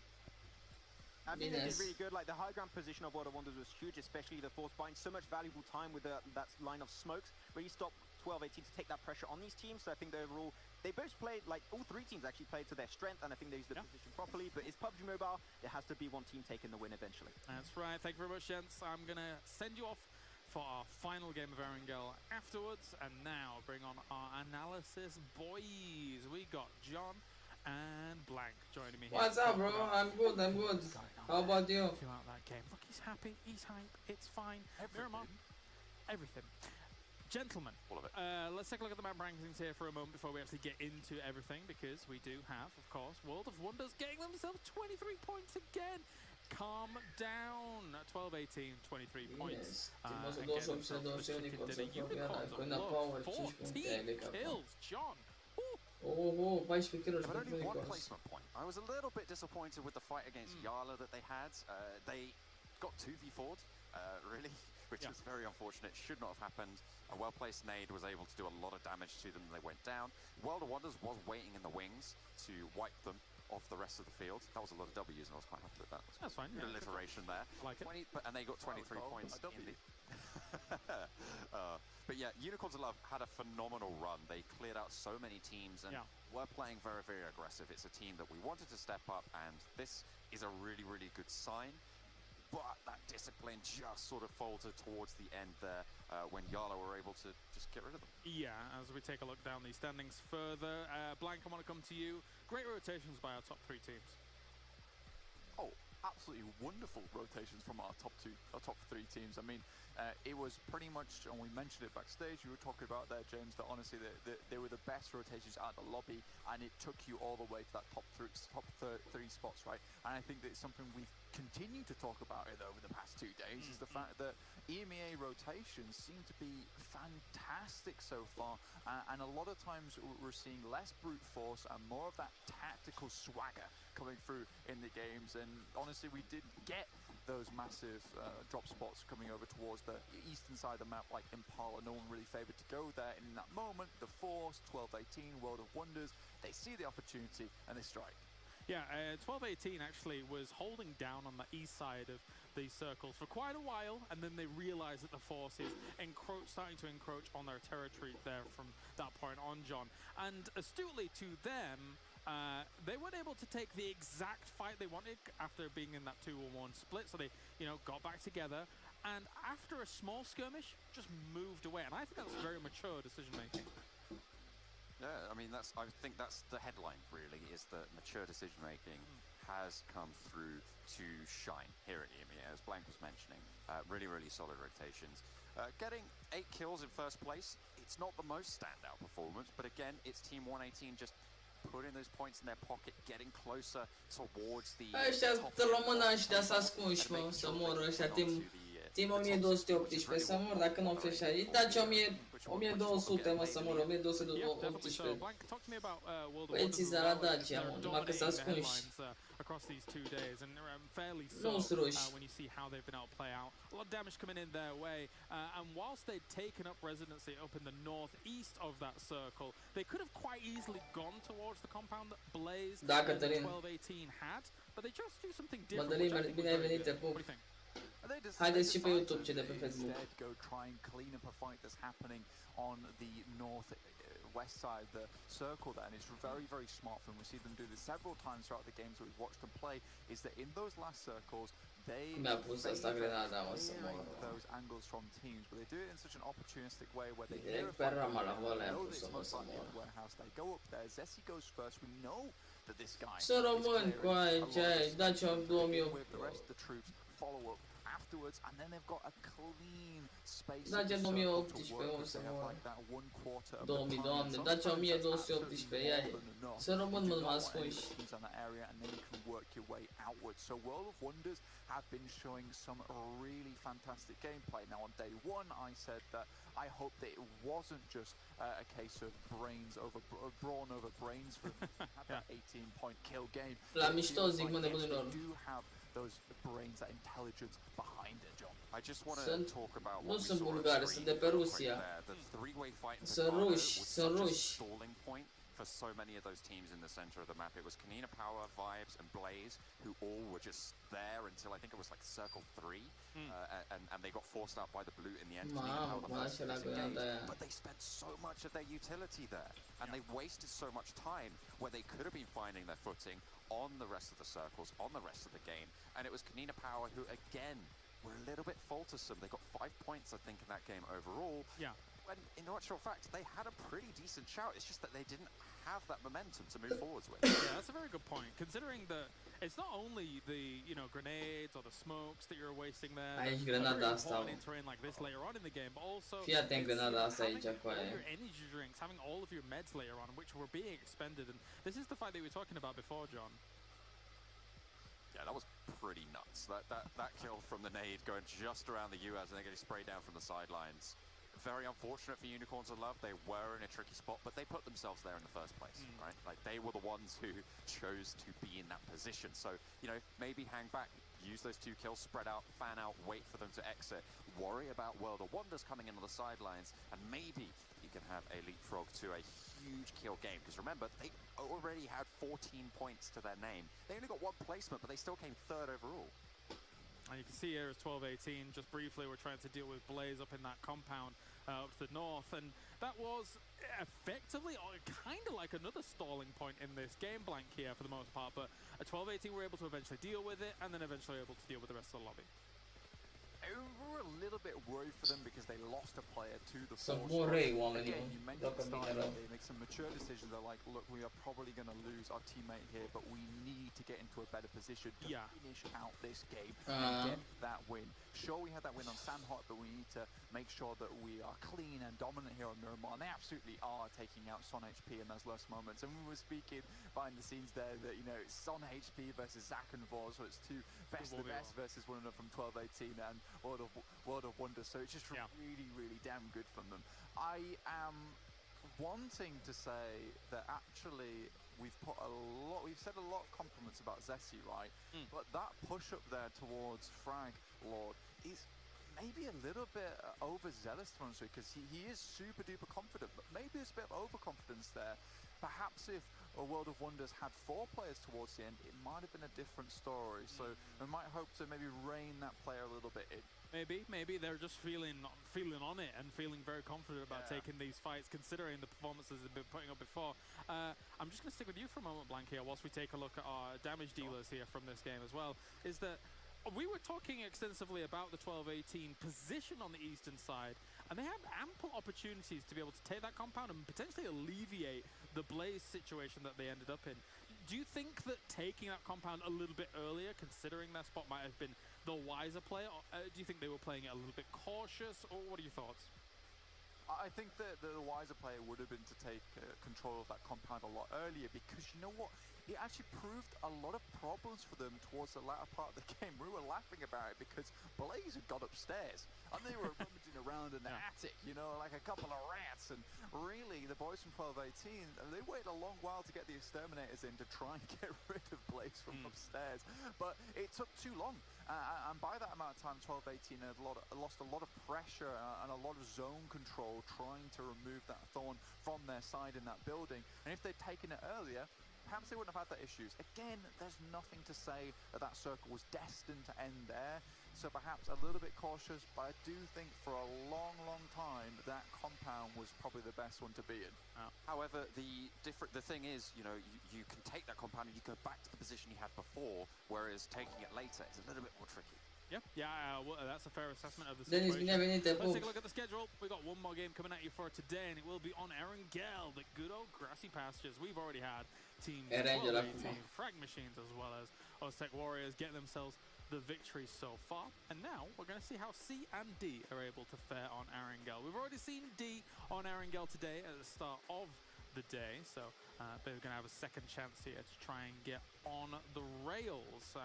I think they did really good. Like, the high ground position of World of Wonders was huge, especially the Force buying so much valuable time with that line of smokes. Really stopped 12-18 to take that pressure on these teams. So I think overall, they both played, like, all 3 teams actually played to their strength, and I think they used the position properly. But it's PUBG Mobile. There has to be one team taking the win eventually. That's right. Thank you very much, gents. I'm going to send you off for our final game of Erangel afterwards. And now bring on our analysis boys. We got John and Blank joining me here. What's up, bro? I'm good. How about you? Throughout that game. Look, he's happy, he's hype, it's fine. Everything. Gentlemen, all of it. Let's take a look at the map rankings here for a moment before we actually get into everything, because we do have, of course, World of Wonders getting themselves 23 points again. Calm down. 12-18, 23 points. And get themselves the chicken dinner. Unicorns of 14 kills. John. Oh, 14 kills. But only one placement point. I was a little bit disappointed with the fight against Yala that they had. They got 2v4'd, really, which was very unfortunate. Should not have happened. A well-placed nade was able to do a lot of damage to them. They went down. World of Wonders was waiting in the wings to wipe them off the rest of the field. That was a lot of W's, and I was quite happy with that. That's fine. Good alliteration there. Like it. And they got 23 points in the... But yeah, Unicorns of Love had a phenomenal run. They cleared out so many teams and were playing very, very aggressive. It's a team that we wanted to step up, and this is a really, really good sign. But that discipline just sort of faltered towards the end there when Yala were able to just get rid of them. Yeah, as we take a look down these standings further, Blank, I want to come to you. Great rotations by our top 3 teams. Oh, absolutely wonderful rotations from our top 3 teams. I memean, it was pretty much, and we mentioned it backstage, you were talking about there, James, that honestly they were the best rotations at the lobby, and it took you all the way to that top three spots, right? And I think that it's something we've continued to talk about it over the past 2 days, is the fact that EMEA rotations seem to be fantastic so far, and a lot of times we're seeing less brute force and more of that tactical swagger coming through in the games. And honestly, we did get those massive drop spots coming over towards the eastern side of the map, like Impala. No one really favoured to go there. And in that moment, the Force, 12-18, World of Wonders, they see the opportunity and they strike. Yeah, 12-18 actually was holding down on the east side of these circles for quite a while, and then they realized that the Force is starting to encroach on their territory there from that point on, John. And astutely to them, they weren't able to take the exact fight they wanted after being in that 2-1 split, so they, got back together, and after a small skirmish, just moved away. And I think that's very mature decision-making. Yeah, I mean, I think that's the headline, really, is that mature decision-making has come through to shine here at EMEA, as Blank was mentioning. Really, really solid rotations. Getting 8 kills in first place, it's not the most standout performance, but again, it's Team 118 just putting those points in their pocket, getting closer towards the Team 1218 să mor dacă nu fi așa. Itaci 1200 mă să mor, 1218. Băieții zara Dacia, numai că s-a ascunși. Across these 2 days, and fairly so when you see how they've been able to play out. A lot of damage coming in their way, and whilst they'd taken up residency up in the northeast of that circle, they could have quite easily gone towards the compound that Blaze and 12-18 had, but they chose to do something different. Mădălin, bine ai venit, te pup. Haideți și pe YouTube ce de pe Facebook. Go try and clean up a fight that's happening on the northwest side of the circle there, and it's very, very smart for them. We see them do this several times throughout the games that we've watched them play, is that in those last circles, they those angles from teams, but they do it in such an opportunistic way where they hear a fight, they know that it's most likely in the warehouse, they go up there, Zessi goes first, we know that this guy să rămân cu aici, Dacia 2008. With the rest of the troops, follow up afterwards, and then they've got a clean space. Dacia 2018, o să mor. 2000, Doamne, Dacia 1218, ia să rămân mult mai ascunși. And then you can work your way outwards. So World of Wonders have been showing some really fantastic gameplay. Now on day 1, I said that I hope that it wasn't just a case of brawn over brains for them. Have that 18-point kill game. La mișto zic, mă, nebunilor. those brains, that intelligence behind it, John. I just want to talk about what we sunt saw bulgari, on sunt screen de pe Rusia. there. The three-way fight in Sunt Picado was ruși, such sunt a ruși. stalling point for so many of those teams in the center of the map. It was Kanina Power, Vibes, and Blaze, who all were just there until I think it was like circle 3, and they got forced out by the blue in the end. But they spent so much of their utility there, and they wasted so much time where they could have been finding their footing on the rest of the circles, on the rest of the game. And it was Kanina Power who, again, were a little bit faltersome. They got 5 points, I think, in that game overall. Yeah. When, in actual fact, they had a pretty decent shout. It's just that they didn't have that momentum to move forwards with. Yeah, that's a very good point. Considering that it's not only the grenades or the smokes that you're wasting there. Aici grenada asta. In terrain like this later on in the game, but also fii atent grenada asta aici cu aia. Your energy drinks, having all of your meds later on, which were being expended, and this is the fight that we were talking about before, John. Yeah, that was pretty nuts. That kill from the nade going just around the US and then getting sprayed down from the sidelines. Very unfortunate for Unicorns of Love. They were in a tricky spot, but they put themselves there in the first place, right? Like, they were the ones who chose to be in that position. So, maybe hang back, use those 2 kills, spread out, fan out, wait for them to exit, worry about World of Wonders coming in on the sidelines, and maybe you can have a leapfrog to a huge kill game. Because remember, they already had 14 points to their name. They only got 1 placement, but they still came 3rd overall. And you can see here it's 12-18. Just briefly, we're trying to deal with Blaze up in that compound up to the north, and that was effectively kind of like another stalling point in this game blank here for the most part. But at 12-18, we're able to eventually deal with it, and then eventually able to deal with the rest of the lobby. We were a little bit worried for them because they lost a player to the Să force. morei oamenii, Again, you mentioned dacă at the start vine rău. they make some mature decisions. They're like, look, we are probably going to lose our teammate here, but we need to get into a better position to finish out this game and get that win. Sure, we had that win on Sandhot, but we need to make sure that we are clean and dominant here on Miramar. And they absolutely are taking out Son HP in those last moments. And we were speaking behind the scenes there that, it's Son HP versus Zach and Voz, so it's 2 best of the best versus one another from 12-18 and World of Wonders. So it's just really, really damn good from them. I am wanting to say that actually we've said a lot of compliments about Zessi, right? But that push up there towards Frag Lord is maybe a little bit overzealous for us, because he is super duper confident, but maybe there's a bit of overconfidence there. Perhaps if a World of Wonders had 4 players towards the end, it might have been a different story. So we might hope to maybe rein that player a little bit in. Maybe they're just feeling on it and feeling very confident about taking these fights, considering the performances they've been putting up before. I'm just going to stick with you for a moment, Blank, here, whilst we take a look at our damage dealers here from this game as well. Is that we were talking extensively about the 12-18 position on the eastern side, and they had ample opportunities to be able to take that compound and potentially alleviate the Blaze situation that they ended up in. Do you think that taking that compound a little bit earlier, considering their spot might have been the wiser play, or do you think they were playing it a little bit cautious, or what are your thoughts? I think that the wiser player would have been to take control of that compound a lot earlier, because you know what? It actually proved a lot of problems for them towards the latter part of the game. We were laughing about it because Blaze had got upstairs and they were rummaging around in the attic, like a couple of rats. And really, the boys from 12-18, they waited a long while to get the exterminators in to try and get rid of Blaze from upstairs. But it took too long. And by that amount of time, 12-18 had lost a lot of pressure and a lot of zone control trying to remove that Thorn from their side in that building. And if they'd taken it earlier, perhaps they wouldn't have had that issues. Again, there's nothing to say that circle was destined to end there. So perhaps a little bit cautious, but I do think for a long, long time, that compound was probably the best one to be in. However, the thing is, you can take that compound and you go back to the position you had before, whereas taking it later is a little bit more tricky. Well, that's a fair assessment of the situation. Let's take a look at the schedule. We've got one more game coming at you for today, and it will be on Erangel, the good old grassy pastures. We've already had teams 12-18, Frag Machines, as well as Oztec Warriors getting themselves the victory so far. And now we're going to see how C and D are able to fare on Erangel. We've already seen D on Erangel today at the start of the day, so they're going to have a second chance here to try and get on the rails.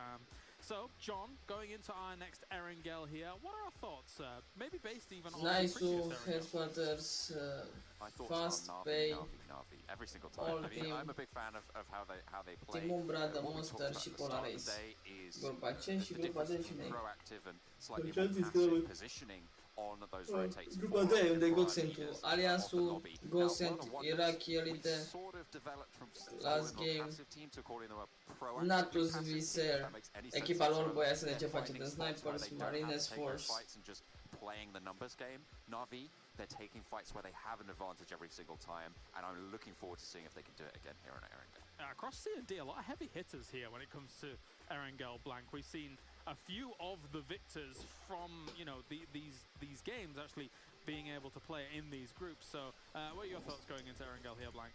So, John, going into our next Erangel here, what are our thoughts? Maybe based even on Nice the previous Erangel. headquarters, My thoughts fast are pay, Navi, every single time. I mean, I'm a big fan of how they play. Timon Brada, What we Monster talked și about Polar at the Race. start of the day is Grupa C și the grupa D difference și between noi. proactive and slightly Deci more passive positioning on those rotates. Grupa D, unde e Goxentul, Aliansul, Goxent, Iraq Elite, Last Game, Natus Viser, echipa lor băia să ce face de Snipers, Marines Force. Playing the numbers game, Navi, they're taking fights where they have an advantage every single time, and I'm looking forward to seeing if they can do it again here in Erangel. Across C&D, a lot of heavy hitters here when it comes to Erangel Blank. We've seen a few of the victors from, you know, these games actually being able to play in these groups. So, what are your thoughts going into Erangel here, Blank?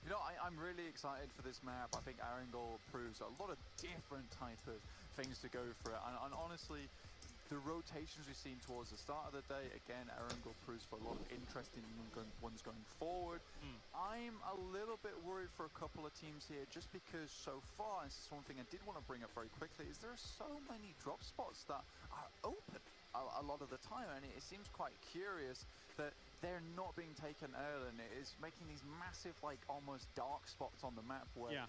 You know, I'm really excited for this map. I think Erangel proves a lot of different type of things to go for it, and honestly, the rotations we've seen towards the start of the day, again, Erangel proves for a lot of interesting ones going forward. I'm a little bit worried for a couple of teams here, just because so far, and this is one thing I did want to bring up very quickly, is there are so many drop spots that are open a lot of the time, and it seems quite curious that they're not being taken early, and it is making these massive, like, almost dark spots on the map where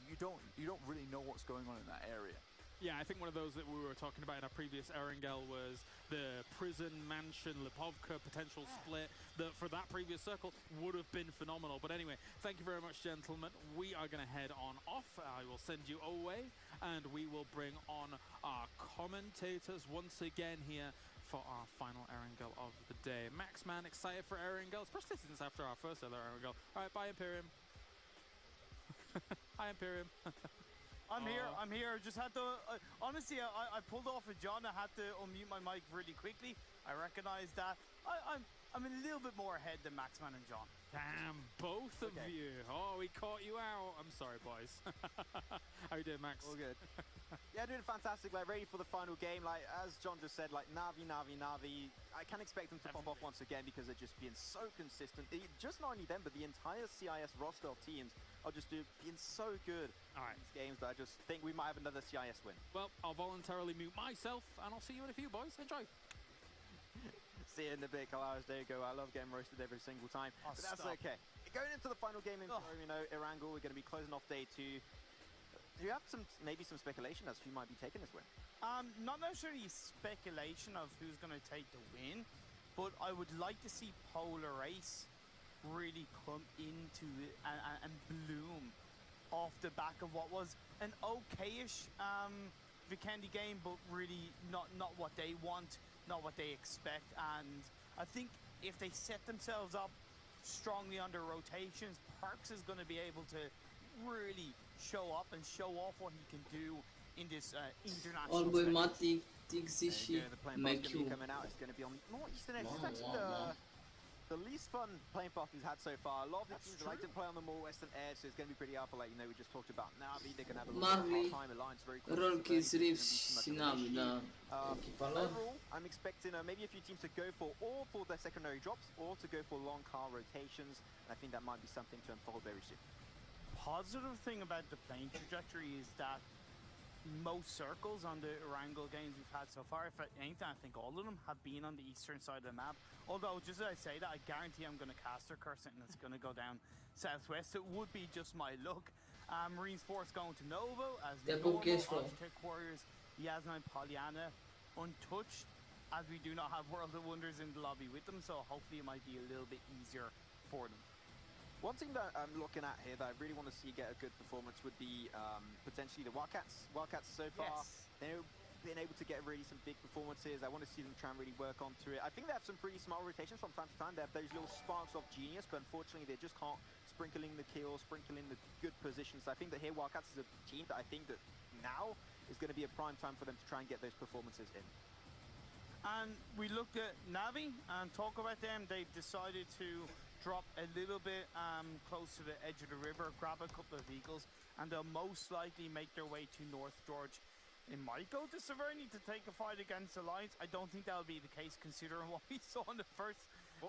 you don't really know what's going on in that area. Yeah, I think one of those that we were talking about in our previous Erangel was the prison mansion Lipovka potential split that for that previous circle would have been phenomenal. But anyway, thank you very much, gentlemen. We are going to head on off. I will send you away and we will bring on our commentators once again here for our final Erangel of the day. Maxman, excited for Erangel, especially since after our first other Erangel. All right, bye Imperium. Hi Imperium. I'm here. Just had to, honestly, I pulled off with John. I had to unmute my mic really quickly. I recognize that. I'm a little bit more ahead than Maxman and John. Damn, both of you. Oh, we caught you out. I'm sorry, boys. How you doing, Max? All good. Yeah, doing fantastic. Like, ready for the final game. Like, as John just said, like, Navi. I can't expect them to pop off once again because they're just being so consistent. Just not only them, but the entire CIS roster of teams are just being so good in these games that I just think we might have another CIS win. Well, I'll voluntarily mute myself, and I'll see you in a few, boys. Enjoy. See you in a bit, Kalaris. There you go. I love getting roasted every single time. But that's okay. Going into the final game in you know, Erangel, we're going to be closing off day 2. Do you have maybe some speculation as to who might be taking this win? Not necessarily speculation of who's going to take the win, but I would like to see Polar Race really come into it and bloom off the back of what was an okay-ish Vikendi game, but really not what they want, not what they expect. And I think if they set themselves up strongly on their rotations, Perks is going to be able to really show up and show off what he can do in this international Allboy Matic, Tixi și McQ. Coming out, it's going to be on Northeastern Edge. It's actually the least fun playing path he's had so far. A lot of the teams like to play on the more western edge, so it's going to be pretty alpha. Like, you know, we just talked about Navi. They're going to have a lot of time alliance very close. Rolkis, Reeves și Navi, da. Overall, I'm expecting maybe a few teams to go for their secondary drops or to go for long car rotations. And I think that might be something to unfold very soon. Positive thing about the playing trajectory is that most circles on the Erangel games we've had so far, if anything, I think all of them have been on the eastern side of the map. Although, just as I say that, I guarantee I'm going to cast a curse and it's going to go down southwest. It would be just my luck. Marines Force going to Novo as normal. Architect Warriors, Yasna and Pollyanna untouched, as we do not have World of Wonders in the lobby with them, so hopefully it might be a little bit easier for them. One thing that I'm looking at here that I really want to see get a good performance would be potentially the Wildcats. Wildcats so far, they've been able to get really some big performances. I want to see them try and really work onto it. I think they have some pretty smart rotations from time to time. They have those little sparks of genius, but unfortunately they just can't sprinkle in the kills, sprinkle in the good positions. So I think that here Wildcats is a team that I think that now is going to be a prime time for them to try and get those performances in. And we look at Navi and talk about them. They've decided to drop a little bit close to the edge of the river, grab a couple of vehicles, and they'll most likely make their way to North George. It might go to Severny to take a fight against Alliance. I don't think that'll be the case considering what we saw in the first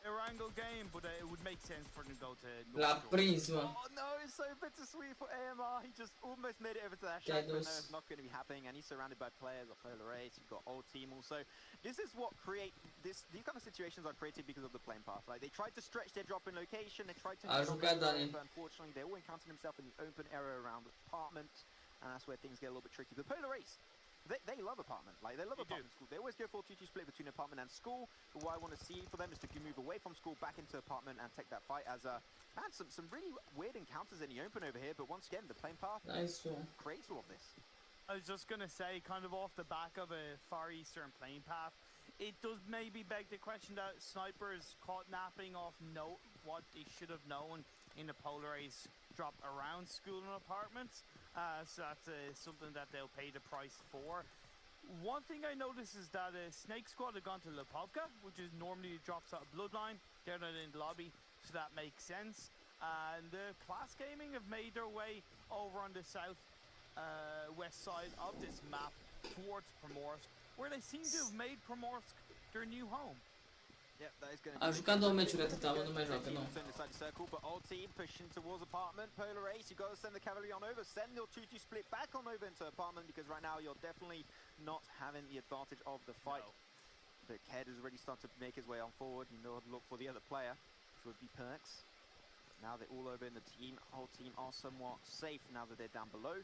Erangel game, but it would make sense for them to go to L'ha preso. Oh no, it's so bittersweet for AMR. He just almost made it over to that shack, but no, it's not going to be happening. And he's surrounded by players like Polar Ace. You've got old team also. This is what these kind of situations are created because of the playing path. Like they tried to stretch their drop in location. They tried to, but unfortunately, they all encountered themselves in the open area around the apartment, and that's where things get a little bit tricky. But Polar Ace, they love apartment. Like they love apartment school. They always go for a 2-2 split between apartment and school. But what I want to see for them is to move away from school back into apartment and take that fight. As man, some really weird encounters in the open over here. But once again, the playing path creates all of this. I was just gonna say, kind of off the back of a Far Eastern playing path, it does maybe beg the question that snipers caught napping off what they should have known in the Polar Ace drop around school and apartments. So that's something that they'll pay the price for. One thing I noticed is that Snake Squad have gone to Lipovka, which is normally drops out of Bloodline. They're not in the lobby, so that makes sense. And Class Gaming have made their way over on the south west side of this map towards Primorsk, where they seem to have made Primorsk their new home. Yep, that is going to Ha giocato meciuri atâta, nu mai joacă, nu. Inside the circle, but old team pushing towards apartment. Polar Ace, you got to send the cavalry on over. Send your 2-2 split back on over into apartment, because right now you're definitely not having the advantage of the fight. No. But Ked has already started to make his way on forward. You know, look for the other player, which would be Perks. Now they're all over in the team. Whole team are somewhat safe now that they're down below.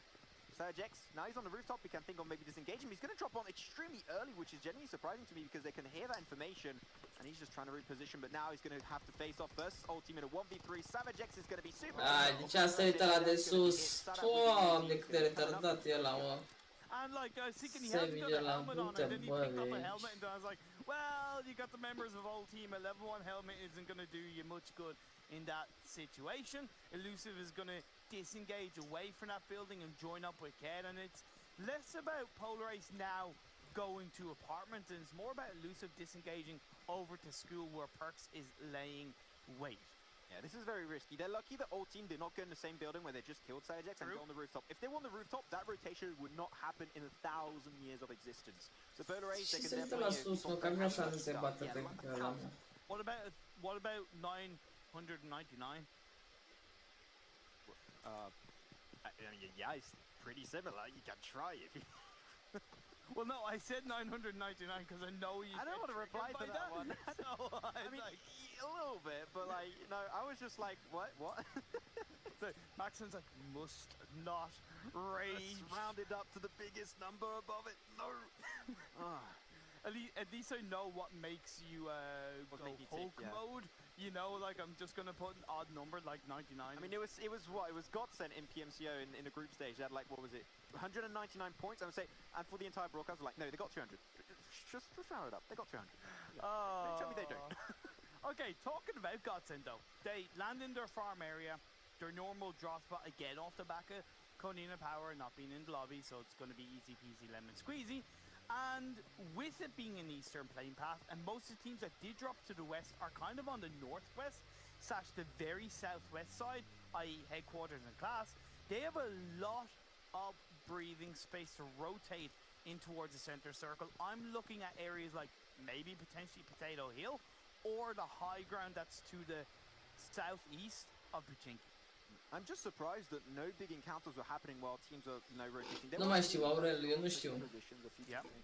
Sergex, now he's on the rooftop. We can think of maybe disengaging. He's going to drop on extremely early, which is genuinely surprising to me because they can hear that information, and he's just trying to reposition. But now he's going to have to face off first. Old team in a 1v3. Sergex is going to be super. Deci asta e ăla de sus. Doamne, cât de retardat e ăla, mă. And like, I was thinking he hasn't got a helmet on, and then he picked up a helmet, and I was like, well, you got the members of old team. A level 1 helmet isn't going to do you much good in that situation. Elusive is going to disengage away from that building and join up with Ked, and it's less about Polar Ace now going to apartment, and it's more about Elusive disengaging over to school where Perks is laying wait. Yeah, this is very risky. They're lucky that old team did not go in the same building where they just killed Sergex and go on the rooftop. If they were on the rooftop, that rotation would not happen in 1,000 years of existence. So Polar Ace, they can definitely... What about 999? I mean, yeah, it's pretty similar. You can try if you... Well, no, I said 999 because I know you. I don't want to reply to that one. No, I mean, like, a little bit, but like, you know, I was just like, what? So Maxon's like, must not rage. Rounded up to the biggest number above it. No. At least I know what makes you go Hulk mode. You know, like I'm just gonna put an odd number like 99. I mean, it was what? It was Godsent in PMCO in the group stage. They had like, what was it, 199 points? I would say, and for the entire broadcast, like, no, they got 200. Just round it up. They got 200. Tell me they don't. Okay, talking about Godsent though, they land in their farm area, their normal drop spot again off the back of Konina Power not being in the lobby, so it's gonna be easy peasy lemon squeezy. And with it being an eastern playing path, and most of the teams that did drop to the west are kind of on the northwest / the very southwest side, i.e. headquarters and class, they have a lot of breathing space to rotate in towards the center circle. I'm looking at areas like maybe potentially Potato Hill or the high ground that's to the southeast of Pachinki. I'm just surprised that no big encounters were happening while teams are, you know, rotating. Nu mai știu, Aurel, eu nu știu.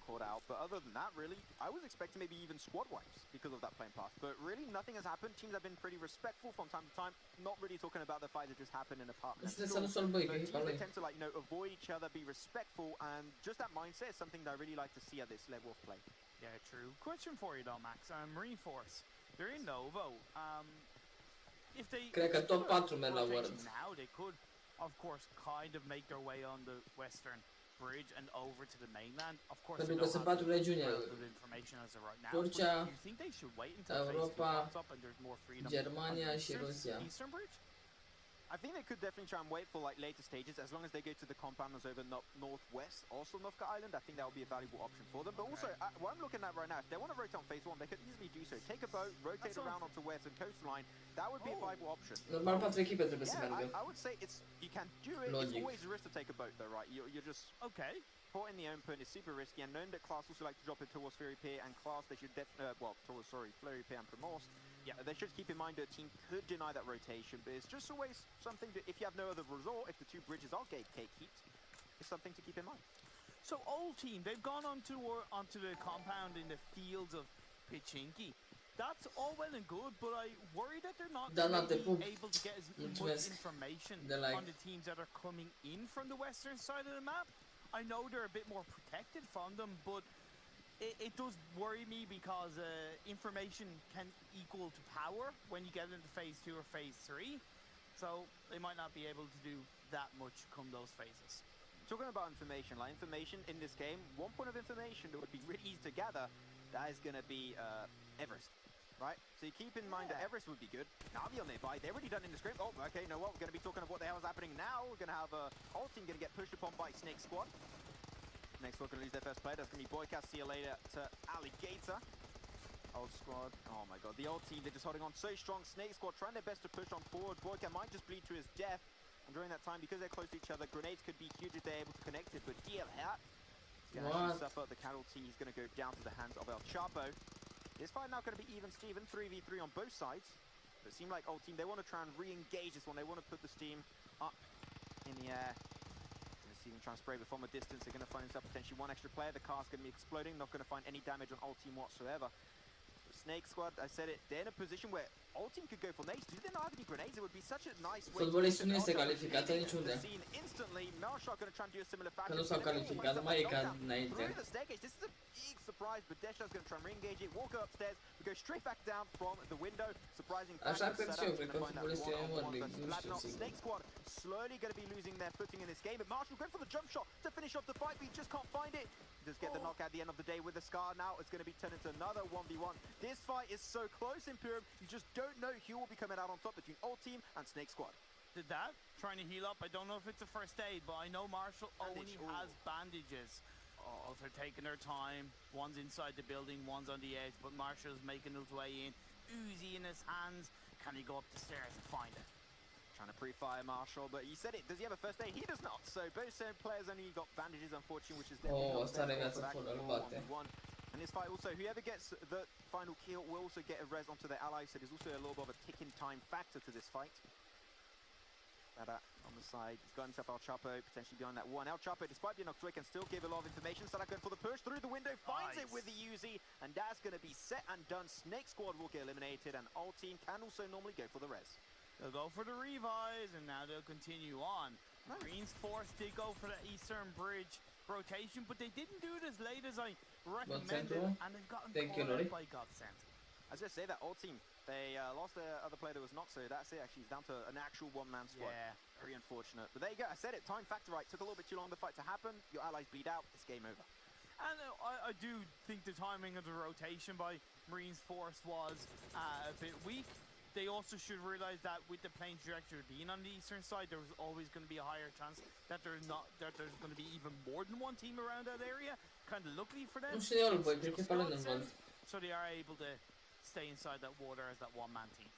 Caught out, but other than that, really, I was expecting maybe even squad wipes because of that playing path. But really, nothing has happened. Teams have been pretty respectful from time to time. Not really talking about the fight that just happened in apartment. They tend to, like, you know, avoid each other, be respectful, and just that mindset is something that I really like to see at this level of play. Yeah, true. Question for you though, Max. Marine Force, they're in Novo. If they cred că tot 4 merg la World. Now they could, of course, kind of make their way on the western bridge and over to the mainland. Of course, pentru că sunt 4 regiuni. Turcia, Europa, Germania și Rusia. I think they could definitely try and wait for like later stages, as long as they go to the compounders over northwest, also Novka Island. I think that would be a valuable option for them. But also, what I'm looking at right now, if they want to rotate on phase 1, they could easily do so. Take a boat, rotate around onto western coastline. That would be a viable option. Normal 4 echipe trebuie să meargă. I would say you can do it. It's always a risk to take a boat, though, right? You're just caught in the open. It's super risky, and knowing that Class also like to drop it towards Fury Pier and Class, they should towards Fleury Pier and Primorsk. Yeah, they should keep in mind that a team could deny that rotation, but it's just always something that if you have no other resort, if the two bridges are gate heat, it's something to keep in mind. So old team, they've gone onto the compound in the fields of Pichinki. That's all well and good, but I worry that they're not really able to get as much information on the teams that are coming in from the western side of the map. I know they're a bit more protected from them, but it does worry me because information can equal to power when you get into phase 2 or phase 3. So they might not be able to do that much come those phases. Talking about information, like information in this game, one point of information that would be really easy to gather, that is going to be Everest, right? So you keep in mind that Everest would be good. Navi on nearby, they're already done in the script. Oh, okay, you know what? We're going to be talking about what the hell is happening now. We're going to have whole team going to get pushed upon by Snake Squad. Next one going to lose their first player. That's going to be Boycast. See you later to Alligator. Old squad. Oh my god. The old team, they're just holding on so strong. Snake Squad trying their best to push on forward. Boycast might just bleed to his death. And during that time, because they're close to each other, grenades could be huge if they're able to connect it. But DL Hat is going to actually suffer. The casualty is going to go down to the hands of El Chapo. This fight now going to be even Steven. 3v3 on both sides. But it seemed like old team, they want to try and re-engage this one. They want to put the steam up in the air. Even trying to spray it from a distance. They're going to find himself potentially one extra player. The car's going to be exploding. Not going to find any damage on Ult Team whatsoever. The Snake Squad, I said it, they're in a position where Ult Team could go for nades. Do they not have any grenades? It would be such a nice way Fotbolistun este calificată niciunde. Instantly, Melshot going to try and do a similar Că nu s-au calificat, mai e ca înainte. This is a big surprise, but Desha's going to try and re-engage it, walk upstairs, we go straight back down from the window. Surprising Așa cred și eu, cred că fotbolistul e mor, nu știu sigur. Snake Squad slowly going to be losing their footing in this game, but Marshall going for the jump shot to finish off the fight, but he just can't find it. Just get the knockout at the end of the day with the Scar. Now it's going to be turned into another 1v1. This fight is so close, Imperium. You just don't know who will be coming out on top between Old Team and Snake Squad. Did that? Trying to heal up. I don't know if it's a first aid, but I know Marshall only has bandages. Oh, they're taking their time. One's inside the building, one's on the edge, but Marshall's making his way in. Uzi in his hands. Can he go up the stairs and find it? Trying to pre-fire Marshall, but you said it. Does he have a first aid? He does not. So both players only got bandages, unfortunately, which is definitely one. And this fight also, whoever gets the final kill will also get a res onto their ally, so there's also a little bit of a ticking time factor to this fight. On the side, he's got himself El Chapo potentially behind that one. El Chapo, despite being knocked away, can still give a lot of information. Sadak going for the push through the window, finds it with the Uzi, and that's going to be set and done. Snake Squad will get eliminated, and Old Team can also normally go for the res. They'll go for the revise, and now they'll continue on. Marines Force did go for the Eastern Bridge rotation, but they didn't do it as late as I recommended, and they've gotten caught by Godsend. I was going to say that Old Team, they lost the other player that was knocked, so that's it actually. It's down to an actual one-man squad. Yeah. Very unfortunate. But there you go, I said it, time factor right. Took a little bit too long for the fight to happen. Your allies bleed out, it's game over. And I do think the timing of the rotation by Marines Force was a bit weak. They also should realize that with the plane trajectory being on the eastern side, there was always going to be a higher chance that there's going to be even more than one team around that area. Kind of luckily for them. So they are able to stay inside that water as that one-man team.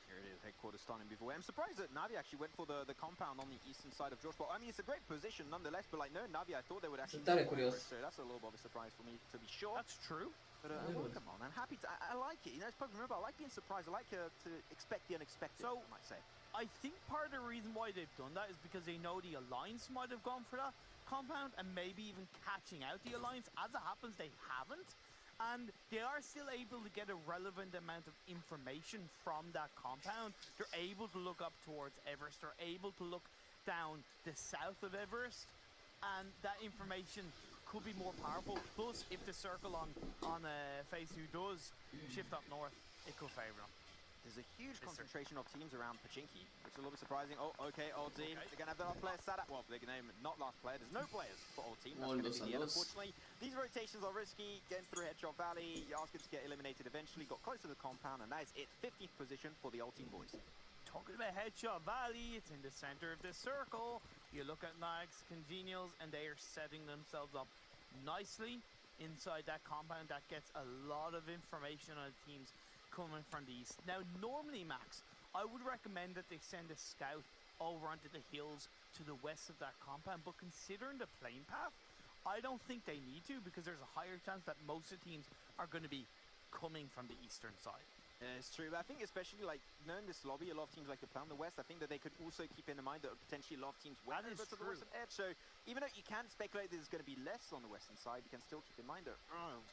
Here it is, headquarters starting before. I'm surprised that Navi actually went for the compound on the eastern side of George. I mean, it's a great position nonetheless, but like no Navi, I thought they would actually. So that's a little bit of a surprise for me, to be sure. That's true. But well, come on, I'm happy to. I like it. You know, it's Pokemon. Remember, I like being surprised. I like to expect the unexpected. So I might say. I think part of the reason why they've done that is because they know the Alliance might have gone for that compound and maybe even catching out the Alliance. As it happens, they haven't. And they are still able to get a relevant amount of information from that compound. They're able to look up towards Everest. They're able to look down the south of Everest. And that information could be more powerful. Plus, if the circle on phase 2 does shift up north, it could favor them. There's a huge concentration of teams around Pachinki, which is a little bit surprising. Oh, okay, Old Team. Okay. They're going to have the last player sat at. Well, they're going to name not last player. There's no players for Old Team. That's going to be the end. Unfortunately, these rotations are risky. Getting through Headshot Valley, you're asking to get eliminated eventually. Got close to the compound, and that is it. 50th position for the Old Team boys. Talking about Headshot Valley, it's in the center of the circle. You look at Nags, Congenials, and they are setting themselves up nicely inside that compound. That gets a lot of information on the teams coming from the east. Now, normally, Max, I would recommend that they send a scout over onto the hills to the west of that compound, but considering the plane path, I don't think they need to, because there's a higher chance that most of the teams are going to be coming from the eastern side. It's true, but I think especially like knowing this lobby, a lot of teams like to play on the west. I think that they could also keep in mind that potentially a lot of teams went over to the western edge. So even though you can speculate there's going to be less on the western side, you can still keep in mind that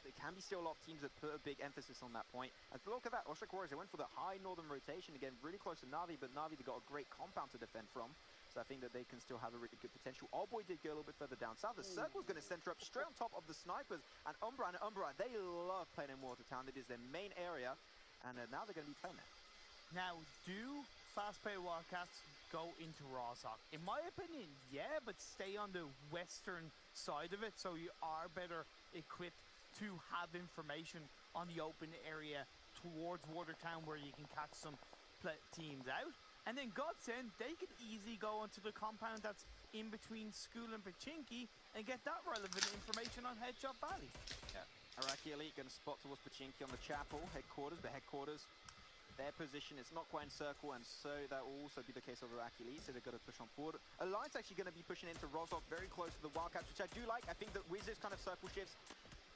there can be still a lot of teams that put a big emphasis on that point. And look at that, Oshak Warriors, they went for the high northern rotation again, really close to Na'Vi, but Na'Vi, they got a great compound to defend from. So I think that they can still have a really good potential. Our boy did go a little bit further down south. The circle's going to center up straight on top of the snipers. And Umbra, they love playing in Watertown. It is their main area. And now they're going to be playing there. Now, do fast-paced Wildcats go into Rawsock? In my opinion, yeah, but stay on the western side of it so you are better equipped to have information on the open area towards Watertown where you can catch some teams out. And then Godsend, they could easily go onto the compound that's in between School and Pachinki and get that relevant information on Headshot Valley. Yeah. Iraqi Elite going to spot towards Pachinki on the chapel headquarters, but headquarters, their position is not quite in circle, and so that will also be the case of Iraqi Elite, so they've got to push on forward. Alliance actually going to be pushing into Rozhok, very close to the Wildcats, which I do like. I think that Wizards kind of circle shifts.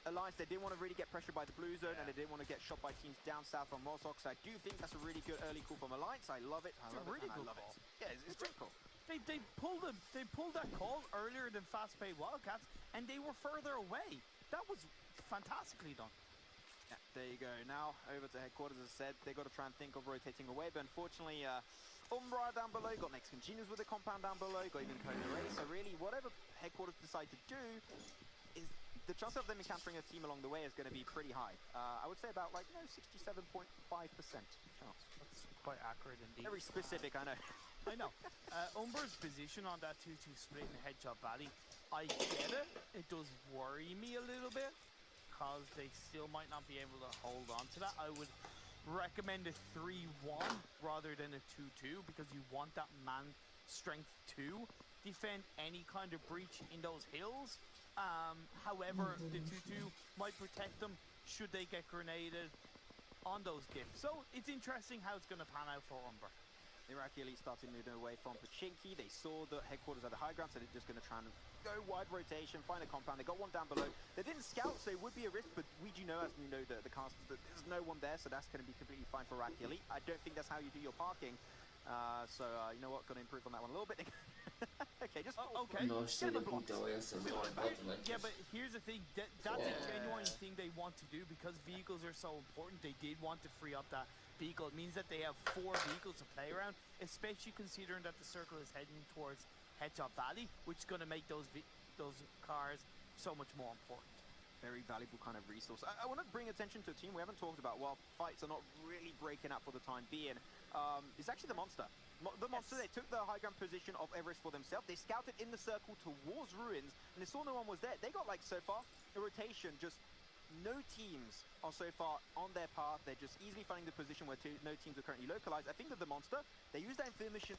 Alliance, they didn't want to really get pressured by the blue zone, and they didn't want to get shot by teams down south on Rozhok, so I do think that's a really good early call from Alliance. I love it. I love it. Yeah, it's great call. They pulled that call earlier than fast-paced Wildcats, and they were further away. That was fantastically done. Yeah, there you go. Now over to headquarters. As I said, they got to try and think of rotating away, but unfortunately, Umbra down below got next Congenials with the compound down below, got even Pony Ray. So really, whatever headquarters decide to do, is the chance of them encountering a team along the way is going to be pretty high. I would say about like 67.5% chance. That's quite accurate indeed. Very specific, I know. I know. Umbra's position on that 2-2 split in Headshot Valley, I get it. It does worry me a little bit because they still might not be able to hold on to that. I would recommend a 3-1 rather than a 2-2 because you want that man strength to defend any kind of breach in those hills. However, the 2-2 might protect them should they get grenaded on those gifts. So it's interesting how it's going to pan out for Umbra. The Iraqi Elite started moving away from Pachinki. They saw the headquarters at the high ground, so they're just going to try and go wide rotation, find a compound. They got one down below. They didn't scout, so it would be a risk, but we do know, as we know, the casters, that there's no one there, so that's going to be completely fine for Iraqi Elite. I don't think that's how you do your parking. So, you know what, got to improve on that one a little bit. Okay, just... okay. No, yeah, but here's the thing. That's a genuine thing they want to do because vehicles are so important. They did want to free up that vehicle. It means that they have 4 vehicles to play around, especially considering that the circle is heading towards Headshot Valley, which is going to make those cars so much more important. Very valuable kind of resource. I want to bring attention to a team we haven't talked about while fights are not really breaking out for the time being. It's actually the Monster. The Monster, they took the high ground position of Everest for themselves. They scouted in the circle towards ruins, and they saw no one was there. They got, like, so far, a rotation, just no teams are so far on their path. They're just easily finding the position where no teams are currently localized. I think that the Monster, they use that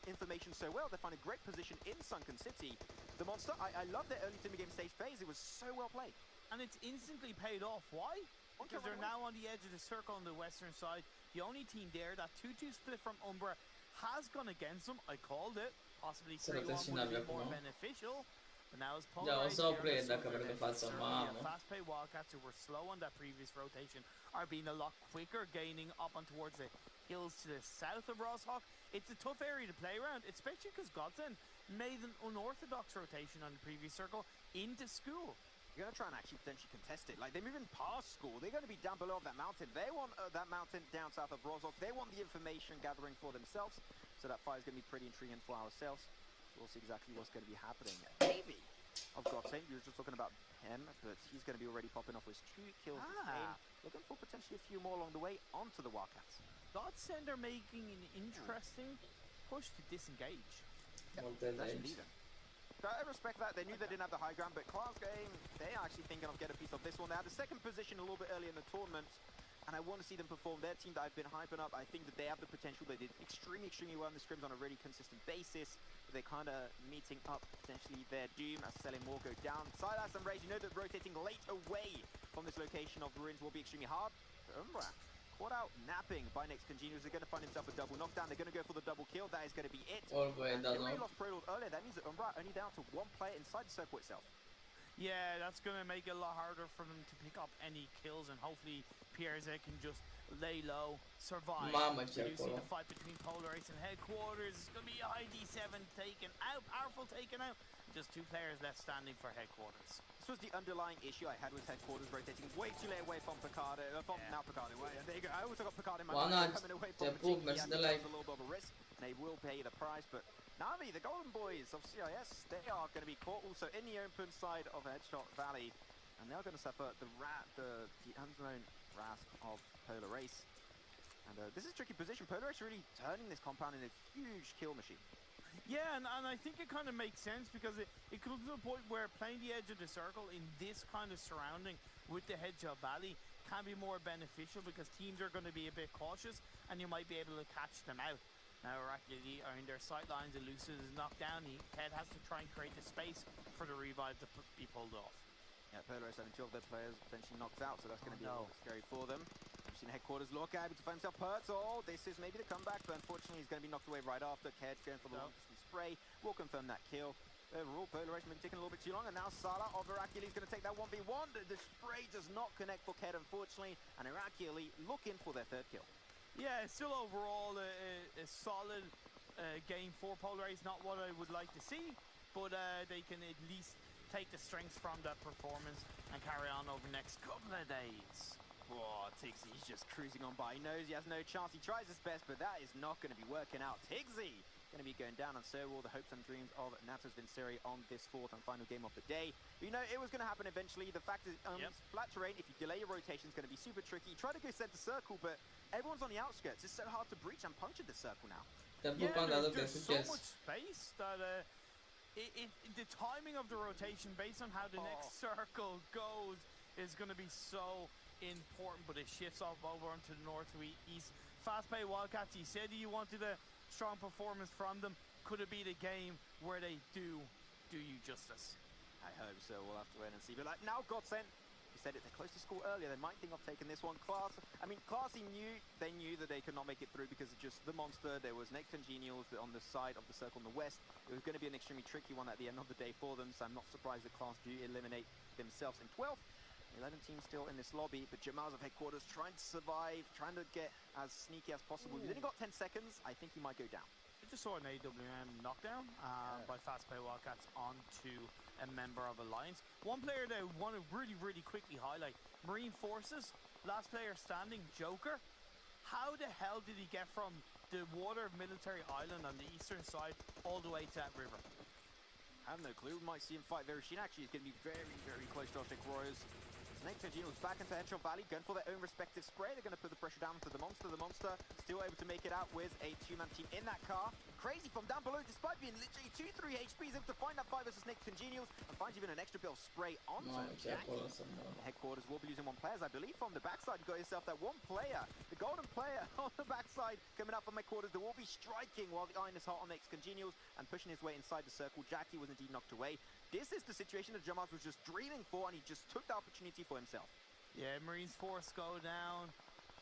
information so well. They find a great position in Sunken City. The Monster, I love their early to mid-game stage phase. It was so well played. And it's instantly paid off. Why? Because they're now on the edge of the circle on the western side. The only team there, that 2-2 split from Umbra, has gone against them. I called it. Possibly 3-1 would be more beneficial. But now it's polarized. Fast-paced Wildcats who were slow on that previous rotation are being a lot quicker, gaining up on towards the hills to the south of Rozhok. It's a tough area to play around, especially because Godsend made an unorthodox rotation on the previous circle into School. You're going to try and actually potentially contest it. Like, they're moving past School. They're going to be down below that mountain. They want that mountain down south of Rozhok. They want the information gathering for themselves. So that fight is going to be pretty intriguing for ourselves. So we'll see exactly what's going to be happening. Navy of Godsend, you were just talking about him, but he's going to be already popping off with 2 kills this game. Looking for potentially a few more along the way onto the Wildcats. Godsend are making an interesting push to disengage. I respect that. They knew they didn't have the high ground, but Class Game, they're actually thinking of getting a piece of this one. They had the second position a little bit earlier in the tournament, and I want to see them perform. Their team that I've been hyping up, I think that they have the potential. They did extremely well in the scrims on a really consistent basis. They're kind of meeting up potentially their doom as Selling more go down. Silas and Rage, you know that rotating late away from this location of ruins will be extremely hard. Umbra caught out napping by next Congenials. They're going to find himself a double knockdown. They're going to go for the double kill. That is going to be it. They already lost Prelude earlier. That means that Umbra only down to 1 player inside the circle itself. Yeah, that's going to make it a lot harder for them to pick up any kills, and hopefully PRZ can just lay low, survive. You see the fight between Polar Ace and Headquarters. It's going to be ID7 taken out, powerful taken out. Just 2 players left standing for Headquarters. This was the underlying issue I had with Headquarters rotating way too late away from Picardo. Now Picardo, well, there you go. I also got Picardo in my mind coming away from the team. That's a little bit of a risk, and they will pay the price, but Na'Vi, the Golden Boys of CIS, they are going to be caught also in the open side of Headshot Valley, and they're going to suffer the unknown wrath of Polar Ace. And this is a tricky position. Polar Ace really turning this compound into a huge kill machine. Yeah, and I think it kind of makes sense because it comes to a point where playing the edge of the circle in this kind of surrounding with the Headshot Valley can be more beneficial because teams are going to be a bit cautious and you might be able to catch them out. Now, Oracular are in their sight lines. Elusive is knocked down. Ted has to try and create the space for the revive to be pulled off. Yeah, Polar Ace having 2 of their players potentially knocked out, so that's going to be a little scary for them. We've seen Headquarters look able to find himself Perts. Oh, this is maybe the comeback, but unfortunately he's going to be knocked away right after. Ked going for the long-distance spray will confirm that kill. Overall, Polar Ace maybe taking a little bit too long, and now Salah of Oracular is going to take that 1v1. The spray does not connect for Ked, unfortunately, and Oracular looking for their 3rd kill. Yeah, it's still overall a solid game for Polar Ace. Not what I would like to see, but they can at least take the strengths from that performance and carry on over the next couple of days. Oh, Tigsy, he's just cruising on by. He knows he has no chance. He tries his best, but that is not going to be working out. Tigsy going to be going down, and so will the hopes and dreams of Natos Vincere on this 4th and final game of the day. But, you know, it was going to happen eventually. The fact is, flat terrain, if you delay your rotation, is going to be super tricky. You try to go center circle, but everyone's on the outskirts. It's so hard to breach and puncture the circle now. Yeah, there's so much space that the timing of the rotation based on how the next circle goes is going to be so important, but it shifts off over onto the northeast. Fast play Wildcats, you said you wanted a strong performance from them. Could it be the game where they do you justice? I hope so. We'll have to wait and see. But like now, Godsent, he said it, they're close to score earlier. They might think of taking this one. Classy knew that they could not make it through because of just the monster. There was Next Congenials on the side of the circle on the west. It was going to be an extremely tricky one at the end of the day for them, so I'm not surprised that Class do eliminate themselves in 12th. 11 teams still in this lobby, but Jamal's of Headquarters trying to survive, trying to get as sneaky as possible. He's only got 10 seconds. I think he might go down. I just saw an AWM knockdown by Fast Play Wildcats onto a member of Alliance. One player that I want to really quickly highlight, Marine Forces, last player standing, Joker. How the hell did he get from the water of Military Island on the eastern side all the way to that river? I have no clue. We might see him fight very soon. Actually, he's going to be very close to Object Warriors. Snake Tangino was back into Headshot Valley, going for their own respective spray. They're going to put the pressure down to the monster. The monster still able to make it out with a 2-man team in that car. Crazy from down below, despite being literally 2-3 HP, is able to find that 5 versus Snake Congenials and finds even an extra bit of spray onto Jackie. Headquarters will be losing 1 player, I believe, from the backside. You got yourself that 1 player, the golden player on the backside coming out from Headquarters. They will be striking while the iron is hot on Next Congenials and pushing his way inside the circle. Jackie was indeed knocked away. This is the situation that Jamaz was just dreaming for, and he just took the opportunity for himself. Yeah, Marines Force go down.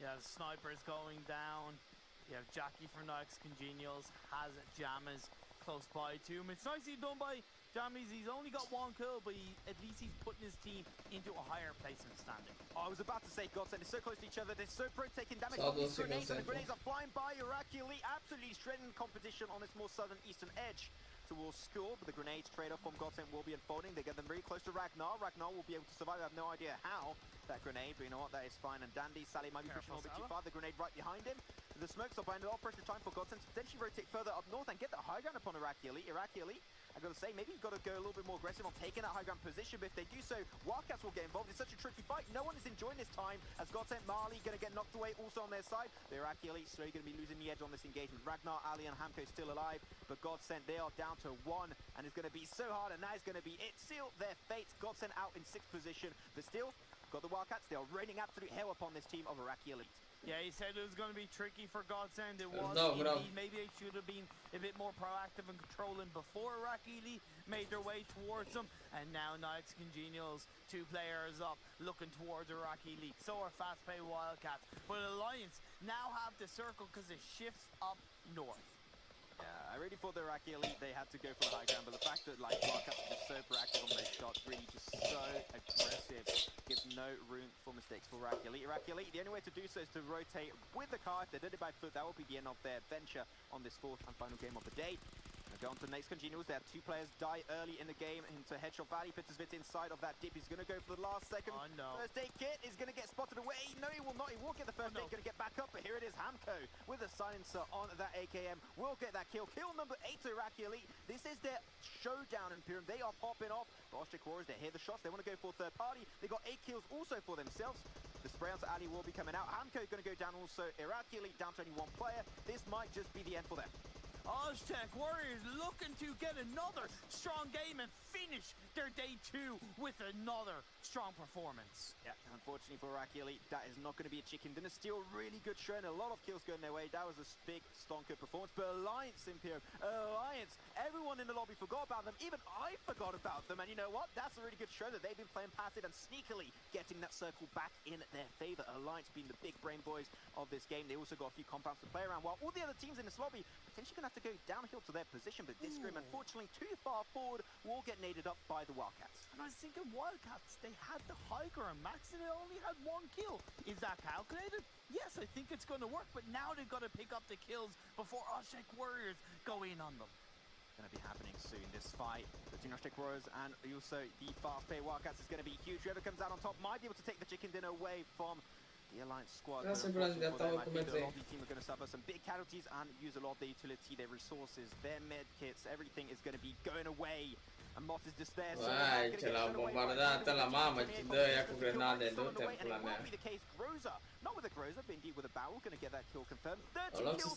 You have Snipers going down. You have Jackie from Next Congenials, has Jammers close by to him. It's nicely done by Jammies. He's only got 1 kill, but at least he's putting his team into a higher placement standing. I was about to say, Godsend is so close to each other. They're so pro taking damage from these grenades, and the grenades are flying by Oracular, absolutely shredding competition on this more southern eastern edge towards score, but the grenades trade-off from Godsend will be unfolding. They get them very close to Ragnar. Ragnar will be able to survive. I have no idea how that grenade, but you know what, that is fine. And Dandy, Sally might be pushing a little bit too far. The grenade right behind him. The smokes are behind. A lot of pressure time for Godsend to potentially rotate further up north and get the high ground upon Oracular. I gotta say, maybe you've got to go a little bit more aggressive on taking that high ground position, but if they do so, Wildcats will get involved. It's such a tricky fight. No one is enjoying this time, as Godsend, Marley gonna get knocked away also on their side. The Oracular slowly gonna be losing the edge on this engagement. Ragnar, Ali, and Hamko still alive, but Godsend, they are down to 1, and it's gonna be so hard, and that is gonna be it. Seal their fate. Godsend out in 6th position, but still, got the Wildcats. They are raining absolute hell upon this team of Iraqi Elite. Yeah, he said it was going to be tricky for Godsend. It was indeed. Maybe they should have been a bit more proactive and controlling before Iraqi Elite made their way towards them. And now Next Congenials, 2 players up, looking towards Iraqi Elite. So are Fast Play Wildcats. But Alliance now have the circle because it shifts up north. Yeah, I really thought the Iraqi Elite, they had to go for the high ground, but the fact that like Wildcats are just so proactive on those shots, really just so aggressive, gives no room for mistakes for Iraqi Elite. Iraqi Elite, the only way to do so is to rotate with the car. If they did it by foot, that will be the end of their venture on this fourth and final game of the day. Go on to the next Congenials. They had two players die early in the game into Headshot Valley. Pittersvit inside of that dip. He's going to go for the last second. Oh, no. First aid kit is going to get spotted away. No, he will not. He won't get the first aid. Going to get back up. But here it is. Hamco with a silencer on that AKM. Will get that kill. Kill number 8 to Iraqi Elite. This is their showdown in Imperium. They are popping off. The Ostrich Warriors, they hear the shots. They want to go for third party. They got 8 kills also for themselves. The spray onto Ali will be coming out. Hamco is going to go down also. Iraqi Elite down to only 1 player. This might just be the end for them. Oztec Warriors looking to get another strong game and finish their day 2 with another strong performance. Yeah, unfortunately for Iraqi Elite, that is not going to be a chicken dinner. Still really good show and a lot of kills going their way. That was a big stonker performance. But Alliance Imperium, Alliance, everyone in the lobby forgot about them. Even I forgot about them. And you know what? That's a really good show that they've been playing passive and sneakily getting that circle back in their favor. Alliance being the big brain boys of this game. They also got a few compounds to play around, while all the other teams in this lobby potentially going to have to go downhill to their position. But this Grim, unfortunately, too far forward, will get naded up by the Wildcats. And I was thinking, Wildcats, they had the high ground. Max, and they only had 1 kill. Is that calculated? Yes, I think it's going to work. But now they've got to pick up the kills before Oztec Warriors go in on them. Going to be happening soon, this fight between Oztec Warriors and also the fast-paced Wildcats is going to be huge. Whoever comes out on top might be able to take the chicken dinner away from the Alliance squad. I think a lot of these teams are going to suffer some big casualties and use a lot of their utility, their resources, their med kits. Everything is going to be going away. And Moss is just there. Vai, ce l'ha bombardata la mamma, ci dai a grenade tutte in plan. Be the case. Groza, not with a Groza, but indeed with a barrel, going to get that kill confirmed. 13 kills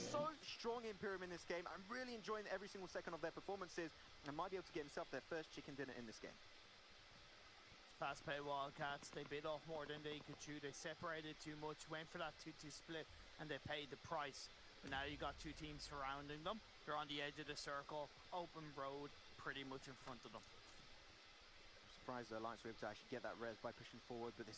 so strong Imperium in this game. I'm really enjoying every single second of their performances and might be able to get himself their first chicken dinner in this game. Fast-paced Wildcats, they bit off more than they could chew. They separated too much, went for that 2-2 split, and they paid the price. But now you got 2 teams surrounding them. They're on the edge of the circle, open road, pretty much in front of them. I'm surprised the Alliance were able to actually get that res by pushing forward, but they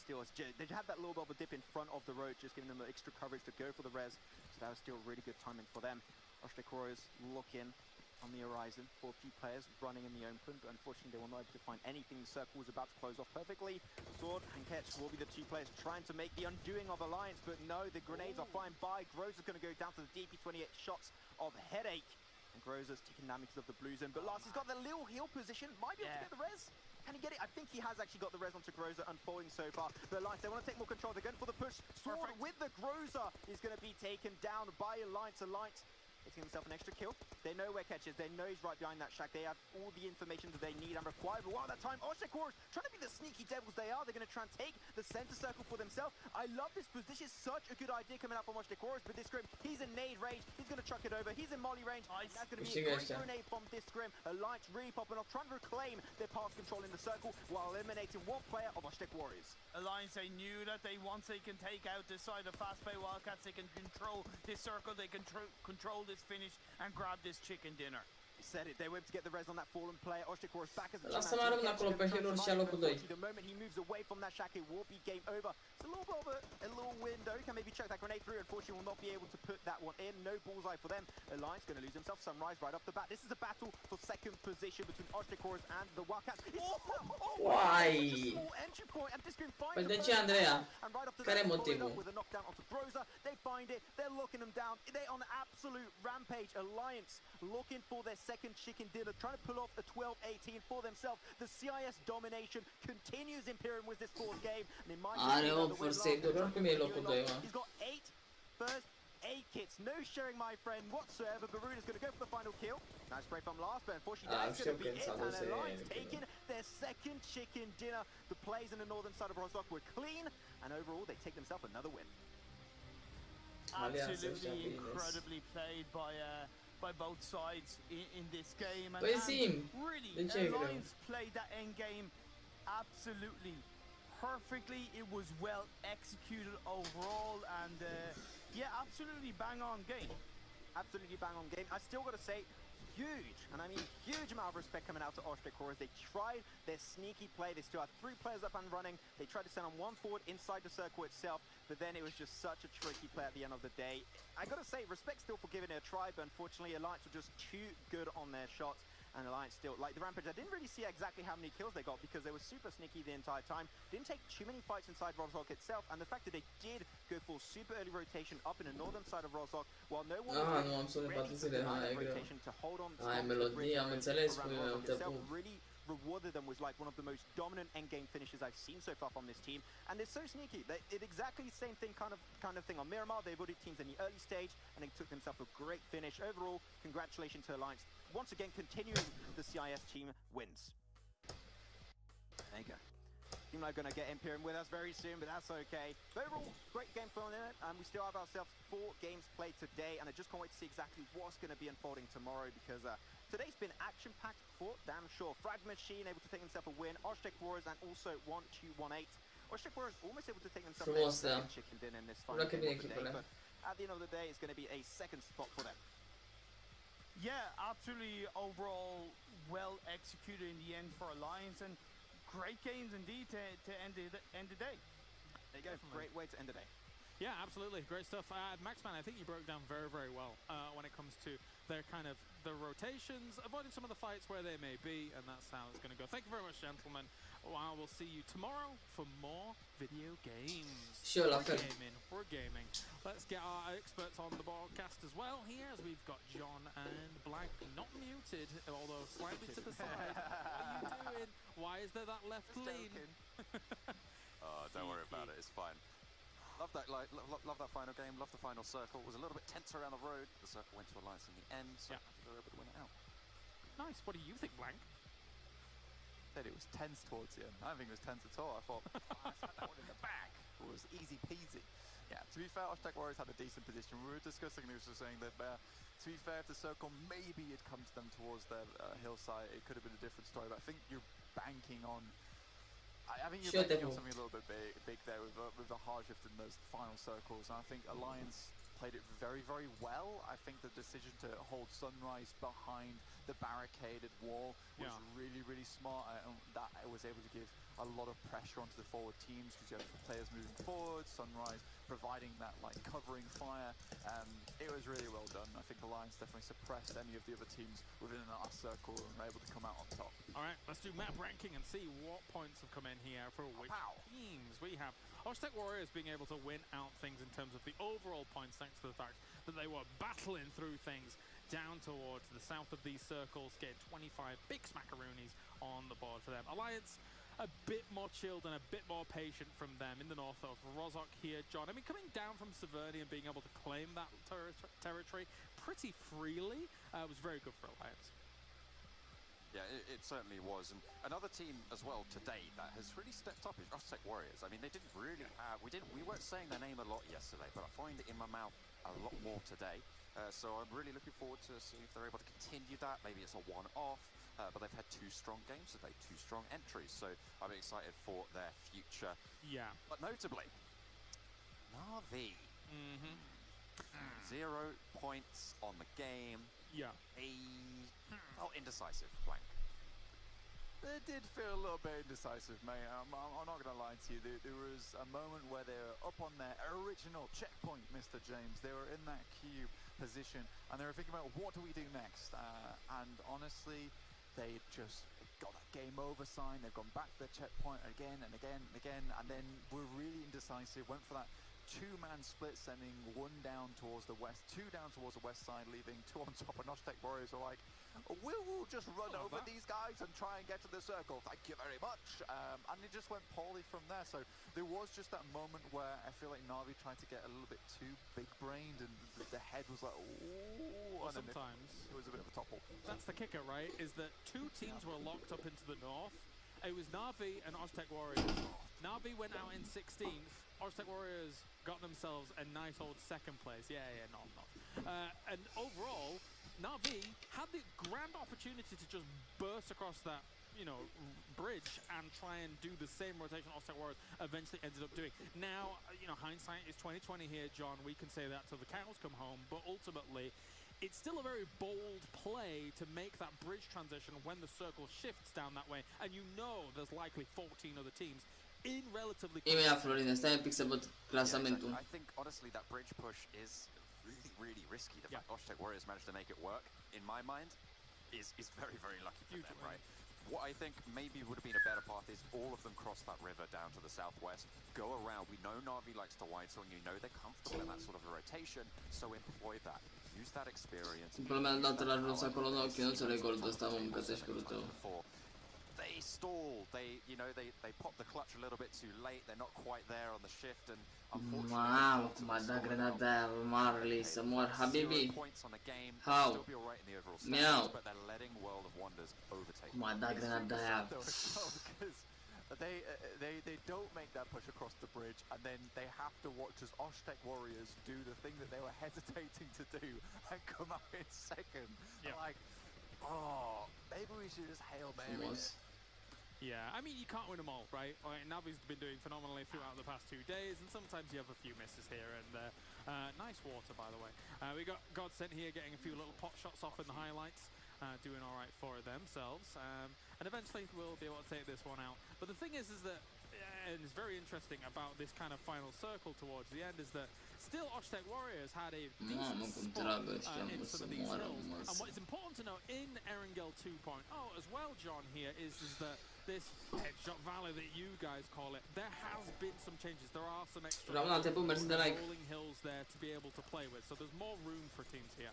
had that little bit of a dip in front of the road, just giving them extra coverage to go for the res. So that was still really good timing for them. Oztec Warriors looking on the horizon for a few players running in the open, but unfortunately they will not be able to find anything. The circle was about to close off perfectly. Sword and Ketch will be the 2 players trying to make the undoing of Alliance, but no, the grenades are flying by. Groza's going to go down to the DP, 28 shots of headache. And Groza's taking damage of the blue zone, but Lars has got the little heal position. Might be able to get the res. Can he get it? I think he has actually got the res onto Groza, unfolding so far. But Alliance, they want to take more control. They're going for the push. Sword with the Groza is going to be taken down by Alliance. Alliance getting himself an extra kill. They know where Ketch is. They know he's right behind that shack. They have all the information that they need and require. But while that time, Oztec Warriors trying to be the sneaky devils they are. They're going to try and take the center circle for themselves. I love this position. Such a good idea coming out from Oztec Warriors. But this Grim, he's in nade range. He's going to truck it over. He's in molly range. That's going to be a great grenade from this Grim. Alliance really popping off, trying to reclaim their path control in the circle while eliminating 1 player of Oztec Warriors. Alliance, they knew that once they can take out this side of fast-paced Wildcats, they can control this circle, they can control this finish and grab this chicken dinner. Said it, they were able to get the res on that fallen player. Oztec Warriors back as a Lasciamo acolo pe Hero Shallow cu 2. The moment he moves away from that shack, it will be game over. It's a little bit of a little window. He can maybe chuck that grenade through. Unfortunately, will not be able to put that one in. No bullseye for them. Alliance going to lose himself. Sunrise right off the bat. This is a battle for second position between Oztec Warriors and the Wildcats. Why? Entry point, and this can find Păi de ce, Andreea? and right after Care that, motivul? with a knockdown onto Groza, they find it. They're locking them down. They're on absolute rampage. Alliance looking for their second chicken dinner, trying to pull off a 12-18 for themselves. The CIS domination continues. Imperium with this 4th game. And they might he's got 8 first 8 kits. No sharing, my friend, whatsoever. Baruna's going to go for the final kill. Nice spray from last, but unfortunately that's going to be it. And Alliance taking their second chicken dinner. The plays in the northern side of Rostock were clean, and overall they take themselves another win. Absolutely incredibly played by both sides in this game, and really Alliance played that end game absolutely perfectly. It was well executed overall, and yeah, absolutely bang on game. Absolutely bang on game. I still got to say, huge, and I mean huge amount of respect coming out to Oshtek Warriors. They tried their sneaky play. They still had 3 players up and running. They tried to send on 1 forward inside the circle itself, but then it was just such a tricky play at the end of the day. I gotta say, respect still for giving it a try, but unfortunately Alliance were just too good on their shots. And Alliance still, like the Rampage, I didn't really see exactly how many kills they got because they were super sneaky the entire time. Didn't take too many fights inside Rozhok itself, and the fact that they did go for super early rotation up in the northern side of Rozhok, while no one was ready to deny that rotation to hold on to the bridge around Rozhok itself, really rewarded them with like one of the most dominant endgame finishes I've seen so far from this team. And they're so sneaky. They did exactly the same thing kind of thing on Miramar. They avoided teams in the early stage and they took themselves a great finish. Overall, congratulations to Alliance. Once again, continuing the CIS team wins. There you go. Seems like going to get Imperium with us very soon, but that's okay. But overall, great game for it, and we still have ourselves 4 games played today, and I just can't wait to see exactly what's going to be unfolding tomorrow, because today's been action-packed for damn sure. Frag Machine able to take himself a win, Oshtek Warriors, and also 1218. Oshtek Warriors almost able to take themselves a second chicken dinner in this final game of the day, but at the end of the day, it's going to be a second spot for them. Yeah, absolutely. Overall, well executed in the end for Alliance, and great games indeed to end the day. There you go. Great way to end the day. Yeah, absolutely. Great stuff. Maxman, I think you broke down very, very well when it comes to their kind of the rotations, avoiding some of the fights where they may be, and that's how it's going to go. Thank you very much, gentlemen. I will see you tomorrow for more video games. Sure, We're gaming. Let's get our experts on the broadcast as well here, as we've got John and Blank, not muted, although slightly to the side. What are you doing? Why is there that left lean? Don't worry about it. It's fine. Love that, love that final game. Love the final circle. It was a little bit tense around the road. The circle went to Alliance in the end, so I think they were able to win it out. Nice. What do you think, Blank? Said it was tense towards the end. I don't think it was tense at all. I thought, I had that one in the back. It was easy peasy. Yeah, to be fair, Oshtek Warriors had a decent position. We were discussing, and he was just saying that, to be fair, if the circle maybe had come to them towards their hillside, it could have been a different story. But I think you're banking on. I think you're banking on something a little bit big there with the hard shift in those final circles. And I think Alliance played it very, very well. I think the decision to hold Sunrise behind the barricaded wall was really, really smart, and that was able to give a lot of pressure onto the forward teams because you have players moving forward, Sunrise providing that like covering fire. It was really well done. I think Alliance definitely suppressed any of the other teams within our circle and were able to come out on top. All right, let's do map ranking and see what points have come in here for which teams. We have Oshtek Warriors being able to win out things in terms of the overall points, thanks to the fact that they were battling through things down towards the south of these circles, getting 25 big smackaroonies on the board for them. Alliance, a bit more chilled and a bit more patient from them in the north of Rozhok here, John. I mean, coming down from Severny and being able to claim that territory pretty freely was very good for Alliance. Yeah, it certainly was. And another team as well today that has really stepped up is Oshtek Warriors. I mean, they didn't really have, we weren't saying their name a lot yesterday, but I find it in my mouth a lot more today. So I'm really looking forward to seeing if they're able to continue that. Maybe it's a one-off, but they've had 2 strong games today, 2 strong entries. So I'm excited for their future. Yeah. But notably, Na'Vi. 0 points on the game. Yeah. Felt indecisive, Blank. It did feel a little bit indecisive, mate. I'm not going to lie to you. There was a moment where they were up on their original checkpoint, Mr. James. They were in that cube position, and they were thinking about, what do we do next? And honestly, they just got a game over sign. They've gone back to the checkpoint again and again and again, and then were really indecisive. Went for that 2-man split, sending 1 down towards the west, 2 down towards the west side, leaving 2 on top. And Oshtek Warriors were like, we'll just run over these guys and try and get to the circle. Thank you very much. And it just went poorly from there. So there was just that moment where I feel like Na'Vi tried to get a little bit too big-brained, and the head was like, ooh. Well, sometimes it was a bit of a topple. That's the kicker, right? Is that 2 teams were locked up into the north. It was Na'Vi and Oshtek Warriors. Na'Vi went out in 16th. Oshtek Warriors got themselves a nice old 2nd place. Not. And overall, Na'Vi had the grand opportunity to just burst across that, bridge and try and do the same rotation Oshtek Warriors eventually ended up doing. Now, hindsight is 20/20 here, John. We can say that till the cows come home, but ultimately, it's still a very bold play to make that bridge transition when the circle shifts down that way, and you know there's likely 14 other teams in relatively... EMEA Florida está en Pixelbot classamento. I think honestly that bridge push is really risky. The fact Oshtek Warriors managed to make it work, in my mind, is very, very lucky for them, right? What I think maybe would have been a better path is all of them cross that river down to the southwest, go around. We know Na'Vi likes to wide swing, you know they're comfortable in that sort of a rotation, so employ that. Use that experience. Il problema è dato la rosa con l'occhio, non se lo ricordo, stavo un po' scrutato. They stalled, they popped the clutch a little bit too late, they're not quite there on the shift, and unfortunately... Wow, ma da granata, Marley, Samuel Habibi. How? Meow. But they're letting World of Wonders overtake. Ma da granata. They don't make that push across the bridge, and then they have to watch as Oshtek Warriors do the thing that they were hesitating to do and come up in second. Like, oh, maybe we should just Hail Mary. Yeah, I mean, you can't win them all, right? Navi's been doing phenomenally throughout the past 2 days, and sometimes you have a few misses here and there. Nice water, by the way. We got Godsent here getting a few little pot shots off in the highlights, doing all right for themselves. And eventually we'll be able to take this one out. But the thing is that, and it's very interesting about this kind of final circle towards the end, is that still Oshtek Warriors had a decent spot in some of these hills. And what is important to know in Erangel 2.0 as well, John, here is that this headshot valley that you guys call it, there has been some changes. There are some extra rolling hills there to be able to play with. So there's more room for teams here.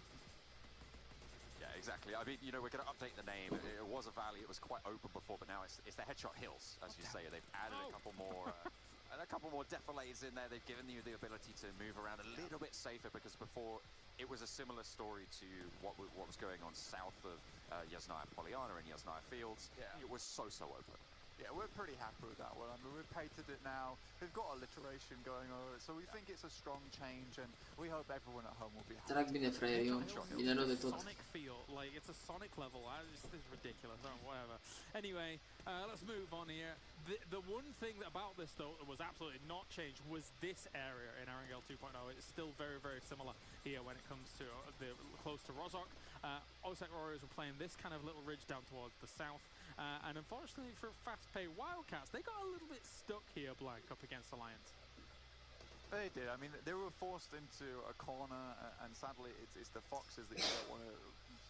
Yeah, exactly. I mean, you know, we're going to update the name. It was a valley. It was quite open before, but now it's the Headshot Hills, as you say. They've added a couple more defilades in there. They've given you the ability to move around a little bit safer, because before it was a similar story to what was going on south of Yasnaya Polyana and Yasnaya Fields. Yeah. It was so open. Yeah, we're pretty happy with that one. I mean, we've painted it now. We've got alliteration going over it, so we think it's a strong change, and we hope everyone at home will be happy. Tak będzie frajerio. Ile rody to... Sonic feel, like it's a Sonic level. This is ridiculous. Whatever. Anyway, let's move on here. The one thing about this though that was absolutely not changed was this area in Erangel 2.0. It's still very, very similar here when it comes to close to Rozhok. Oshtek Warriors were playing this kind of little ridge down towards the south. And unfortunately for fast-pay Wildcats, they got a little bit stuck here, Blank, up against Alliance. They did. I mean, they were forced into a corner, and sadly, it's the Foxes that you don't want to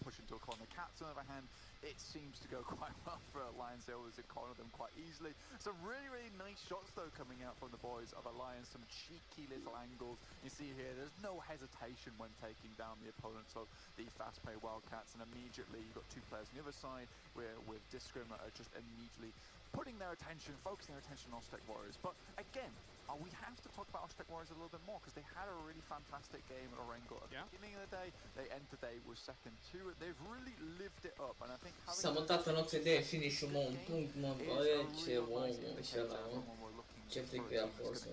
push into a corner. Cats, on the other hand, it seems to go quite well for Alliance. They always corner them quite easily. Some really, really nice shots, though, coming out from the boys of Alliance. Some cheeky little angles. You see here, there's no hesitation when taking down the opponents of the fast-pay Wildcats, and immediately you've got two players on the other side with Discrim just immediately putting their attention, focusing their attention on Oshtek Warriors. But again, we have to talk about Oshtek Warriors a little bit more, because they had a really fantastic game at Erangel at the beginning of the day. They ended the day with second two. They've really lived it up, and I think having Sabotato notte idee, finisce un punto, c'è uomo, c'è fricca forse.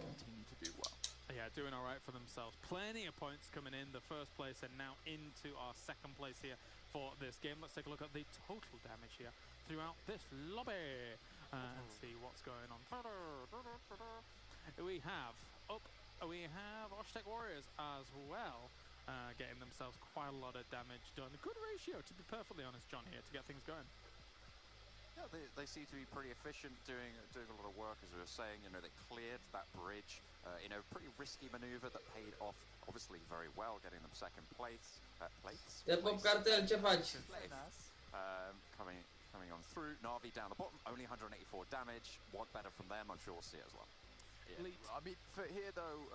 Yeah, doing all right for themselves. Plenty of points coming in. The first place and now into our second place here for this game. Let's take a look at the total damage here throughout this lobby and see what's going on. We have Oshtek Warriors as well, getting themselves quite a lot of damage done. Good ratio, to be perfectly honest, John, here to get things going. Yeah, they seem to be pretty efficient, doing a lot of work, as we were saying. You know, they cleared that bridge in a pretty risky maneuver that paid off, obviously, very well, getting them second place. Te pop cartel, ce faci? Coming on through. Na'Vi down the bottom, only 184 damage. Want better from them, I'm sure we'll see it as well. Yeah. I mean, for here though,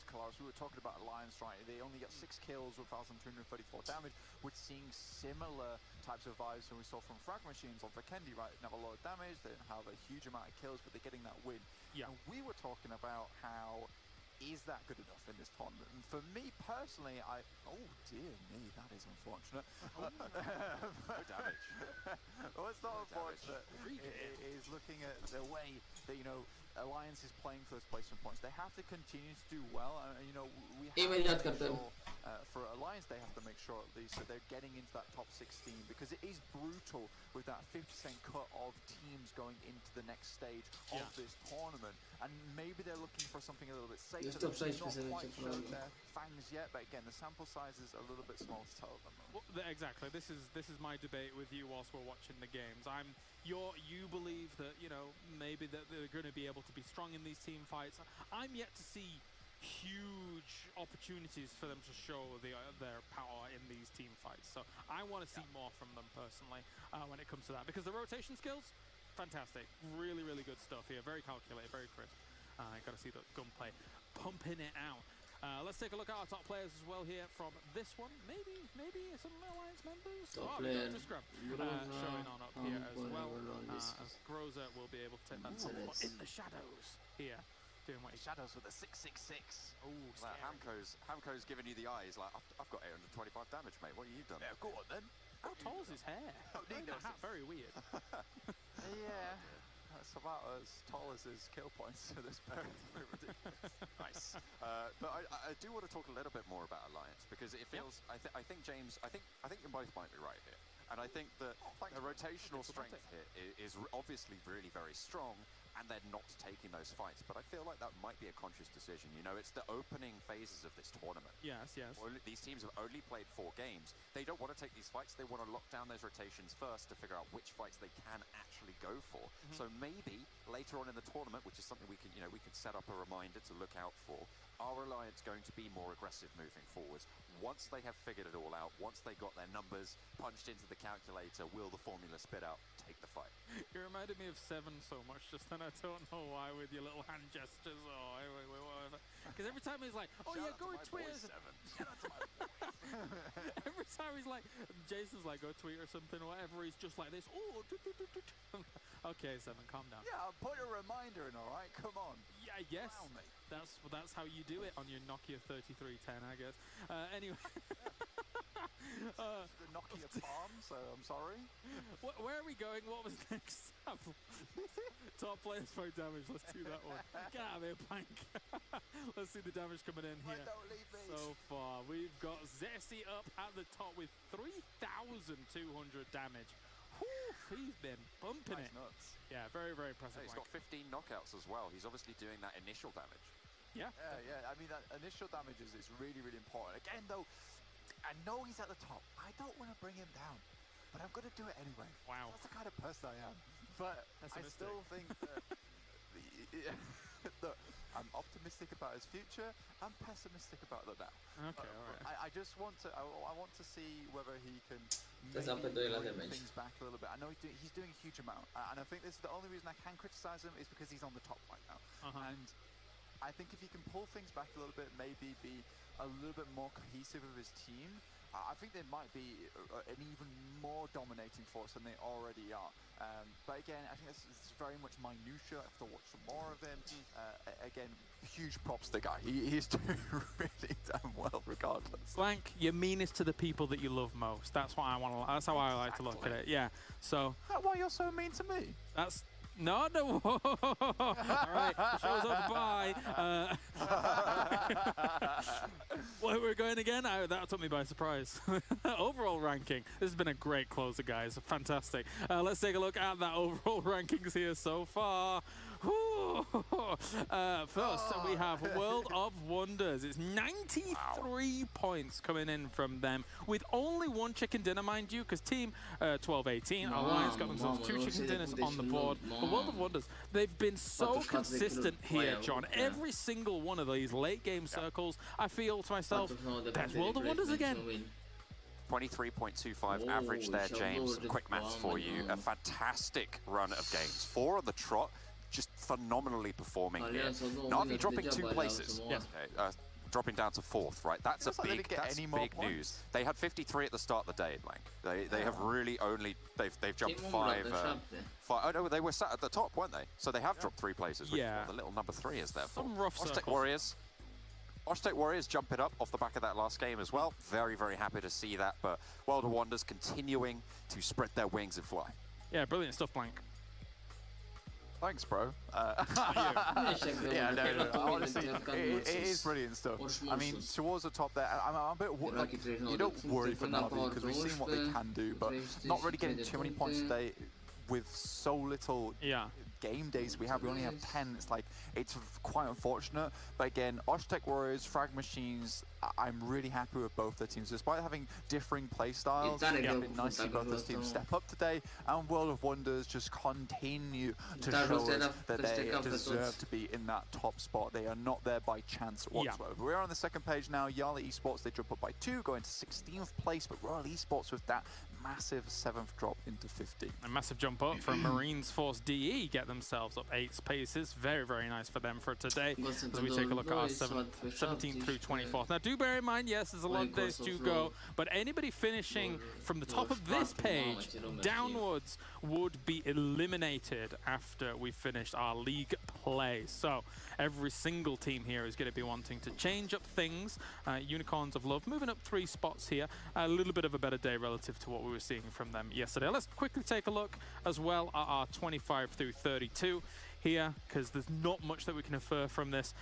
Kalaris, we were talking about Alliance, right? They only got 6 kills with 1,234 damage. We're seeing similar types of vibes than we saw from Frag Machines on Vikendi, right? They have a lot of damage, they don't have a huge amount of kills, but they're getting that win. Yeah. And we were talking about how is that good enough in this tournament? And for me personally, oh dear me, that is unfortunate. No damage. What's not unfortunate is looking at the way that, you know, Alliance is playing for those placement points. They have to continue to do well. You know, we have İmediat to make kaptan. sure, for Alliance, they have to make sure at least that they're getting into that top 16, because it is brutal with that 50% cut of teams going into the next stage of this tournament. And maybe they're looking for something a little bit safer. They're not quite shown their fangs yet, but again, the sample size is a little bit small to tell them. Well, exactly. This is my debate with you whilst we're watching the games. You believe that, you know, maybe that they're going to be able to be strong in these team fights. I'm yet to see huge opportunities for them to show their power in these team fights. So I want to see more from them personally when it comes to that, because the rotation skills, fantastic, really, really good stuff here. Very calculated, very crisp. Got to see the gunplay pumping it out. Let's take a look at our top players as well here from this one. Maybe some Alliance members. Scrub showing on up here as well. As Groza will be able to take that top spot in the shadows here. Doing what he Shadows with a 666. Oh, like Hamco's giving you the eyes. Like, I've got 825 damage, mate. What have you done? Yeah, go on then. How tall is his hair? That hat very weird. Yeah, that's about as tall as his kill points to this pair. Ridiculous. Nice. But I do want to talk a little bit more about Alliance, because it feels. I think James. I think you both might be right here, and I think that the rotational strength here is obviously really very strong. And they're not taking those fights, but I feel like that might be a conscious decision. You know, it's the opening phases of this tournament. Yes. These teams have only played 4 games. They don't want to take these fights. They want to lock down those rotations first to figure out which fights they can actually go for. So maybe later on in the tournament, which is something we can set up a reminder to look out for, are Alliance going to be more aggressive moving forwards? Once they have figured it all out, once they got their numbers punched into the calculator, will the formula spit out, take the fight? You reminded me of Seven so much just then. I don't know why, with your little hand gestures or whatever. Because every time he's like, oh yeah, go and tweet us. Every time he's like, Jason's like, go tweet or something or whatever, he's just like this. Oh, okay, Seven, calm down. Yeah, I'll put a reminder in, all right? Come on. Yeah, yes. That's how you do it on your Nokia 3310, I guess. Anyway. The Nokia Palm, so I'm sorry. Where are we going? What was next? Top players for damage. Let's do that one. Get out of here, Plank. Let's see the damage coming in here. Don't leave me. So far, we've got Zesty up at the top with 3,200 damage. Whew, he's been bumping it. Nuts. Yeah, very, very impressive. He's got 15 knockouts as well. He's obviously doing that initial damage. Yeah. I mean, that initial damage is really, really important. Again, though, I know he's at the top. I don't want to bring him down, but I'm going to do it anyway. Wow. That's the kind of person I am. But I still think that look, I'm optimistic about his future. I'm pessimistic about the now. Okay, all right. I just want to. I want to see whether he can Damage. things back a little bit. I know he's doing a huge amount, and I think this is the only reason I can criticize him is because he's on the top right now. And I think if he can pull things back a little bit, maybe be a little bit more cohesive with his team, I think they might be an even more dominating force than they already are. But again, I think it's very much minutiae. I have to watch some more of him. Again, huge props to the guy. He's doing really damn well, regardless. Blank, you're meanest to the people that you love most. That's what I want to. That's how I like to look at it. Yeah. So. Is that why you're so mean to me? That's. No. All right, the show's over. Bye. Where we're going again? That took me by surprise. Overall ranking. This has been a great closer, guys. Fantastic. Let's take a look at that overall rankings here so far. First, we have World of Wonders. It's 93 points coming in from them, with only 1 chicken dinner, mind you, because Team 12-18, Alliance got themselves 2 chicken dinners on the board. But World of Wonders, they've been so consistent here, John. Every single one of these late game circles, I feel to myself, that's World of Wonders again. 23.25 average there, James. Quick maths for you. A fantastic run of games. 4 on the trot. Just phenomenally performing here. Na'Vi dropping 2 places. Yes. Okay, dropping down to 4th, right? That's a big, big news. They had 53 at the start of the day, Blank. They have really only they've jumped 5. Oh no, they were sat at the top, weren't they? So they have dropped 3 places. Which the little number 3 is there. Some rough Oztec Warriors jump it up off the back of that last game as well. Very, very happy to see that. But World of Wonders continuing to spread their wings and fly. Yeah, brilliant stuff, Blank. Thanks, bro. Yeah, no, honestly, it is brilliant stuff. I mean, towards the top there, I'm a bit like, you don't worry for Navi because we've seen what they can do, but not really getting too many points today with so little game days we have. We only have 10. It's like, it's quite unfortunate. But again, Oshtek Warriors, Frag Machines, I'm really happy with both their teams. Despite having differing play styles, it's been nice to see both those teams step up today, and World of Wonders just continue to show us that they deserve to be in that top spot. They are not there by chance whatsoever. We're on the second page now. Yala Esports, they jump up by 2, going to 16th place, but Royal Esports with that massive 7th drop into 15th. A massive jump up from Marines Force DE, get themselves up 8 spaces. Very, very nice for them for today. As we take a look at our 17th through 24th. Now, do bear in mind, yes, there's a lot of days to go, but anybody finishing from the top of this page downwards would be eliminated after we finished our league play. So every single team here is going to be wanting to change up things. Unicorns of Love moving up 3 spots here. A little bit of a better day relative to what we were seeing from them yesterday. Let's quickly take a look as well at our 25 through 32 here, because there's not much that we can infer from this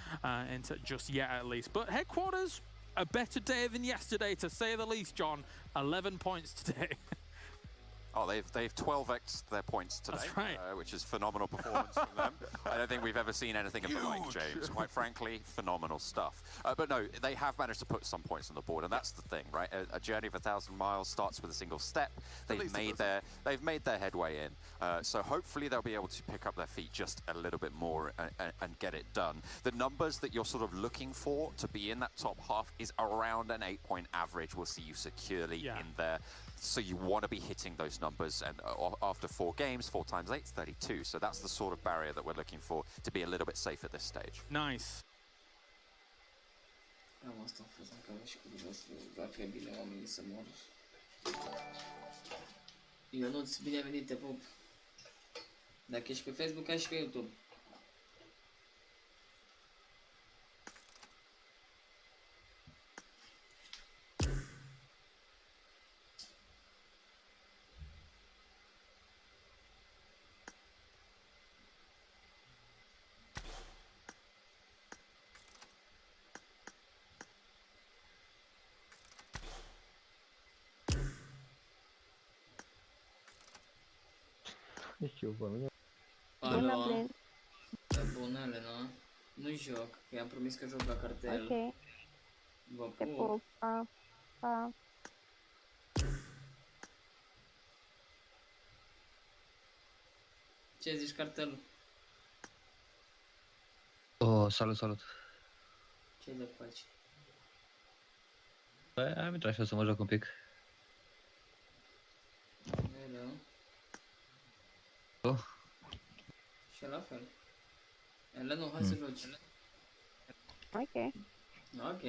into just yet at least. But Headquarters, a better day than yesterday to say the least, John. 11 points today. Oh, they've 12x'd their points today, That's right. Which is phenomenal performance from them. I don't think we've ever seen anything of the like, James. Quite frankly, phenomenal stuff. But no, they have managed to put some points on the board, and that's the thing, right? A journey of 1,000 miles starts with a single step. They've made their headway in. So hopefully they'll be able to pick up their feet just a little bit more and get it done. The numbers that you're sort of looking for to be in that top half is around an 8-point average. We'll see you securely in there. So you want to be hitting those numbers, and after 4 games, 4 times 8 is 32. So that's the sort of barrier that we're looking for to be a little bit safe at this stage. Nice. Ionuț, bine venit, te pup. Dacă ești pe Facebook, ai și pe YouTube. Alo. Bună, Elena. Nu joc, că i-am promis că joc la cartel. Ok. Vă Te pup. Pa. Pa. Ce zici, cartelul? Oh, salut, salut. Ce le faci? Păi, am intrat și eu să mă joc un pic. Hello. Oh. Și la fel. Elena, hai să joci. Ok. Ok.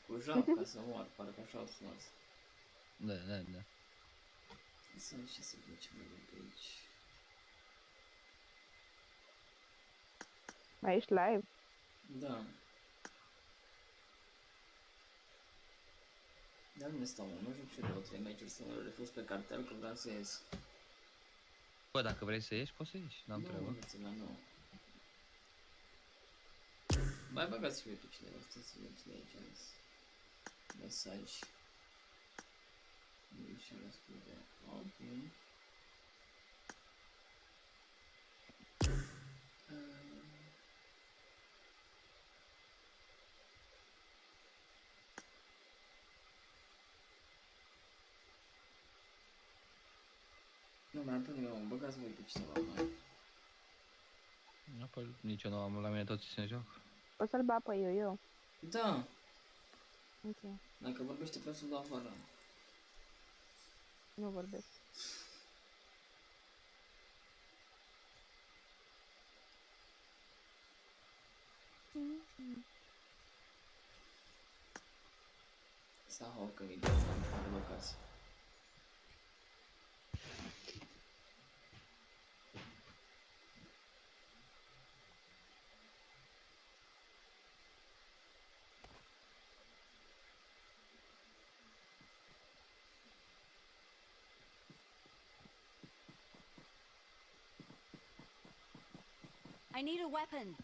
Cu joc ca să moar, parcă așa au frumos. Da. Să și să ducem de aici. Mai ești live? Da. Dar nu stau, nu joc și 2-3 meciuri să mă refuz pe cartel că vreau să ies. Bă, dacă vrei să ieși, poți să ieși, n-am treabă. Nu. Mai băgați și pe cineva, stai să vedem cine e aici. Mesaj. Nu și răspunde. Ok. Nu mai am pe nimeni, mă băgați voi pe cineva mai. Nu, păi nici eu nu am, la mine toți se joc. O să-l bat pe eu. Da. Ok. Dacă vorbește pe să-l dau afară. Nu vorbesc. Sau că mi-i dă afară băgați. I need a weapon.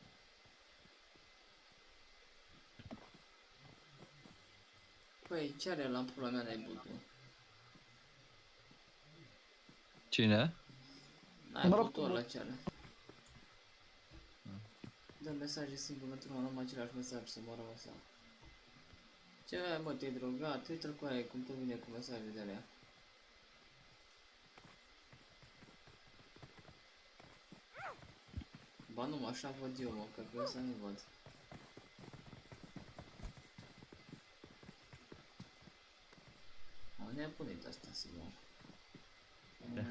Păi, ce are la pula mea nebutul? Cine? Ai butul ăla ce are. Dă mesaje singur pentru că am același mesaj să moară ăsta. Ce ai mă, te-ai drogat? Uite-l cu aia, cum te vine cu mesaje de alea. Ba nu, așa văd eu, mă, că pe ăsta nu văd. Am nebunit asta, sigur. Da.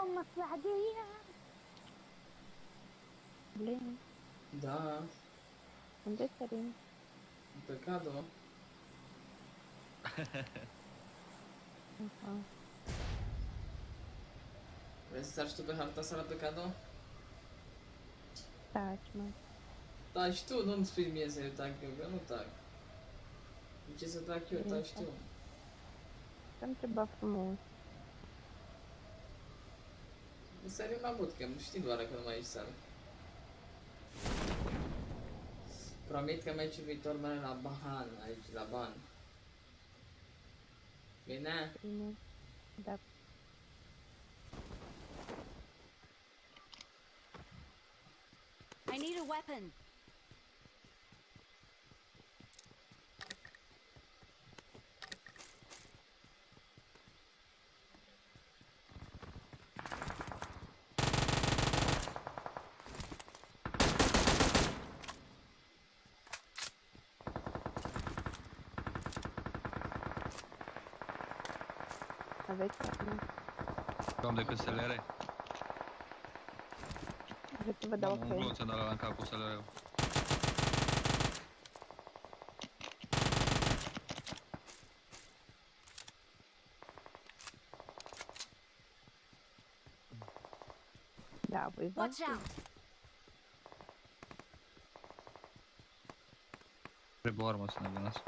امك العادية ليه؟ Da, unde sărim? pecado. Aha. Vrei să sari tu pe harta asta la pecado? Taci, mă. Taci tu, nu-mi spui mie să eu tac eu, că nu tac. De ce să tac eu, taci tu. Te-am întrebat frumos. Sărim la bootcamp, știi doar că nu mai ești sari. Promit că meciul viitor merge la Bahan, aici, la Ban. Bine? Bine. Da. I need a weapon. Aveți acum. Am decât SLR. Vreți să vă dau Un gloț a dat la în cap cu SLR-ul. Da, voi vă Watch out. Trebuie o armă să ne venați.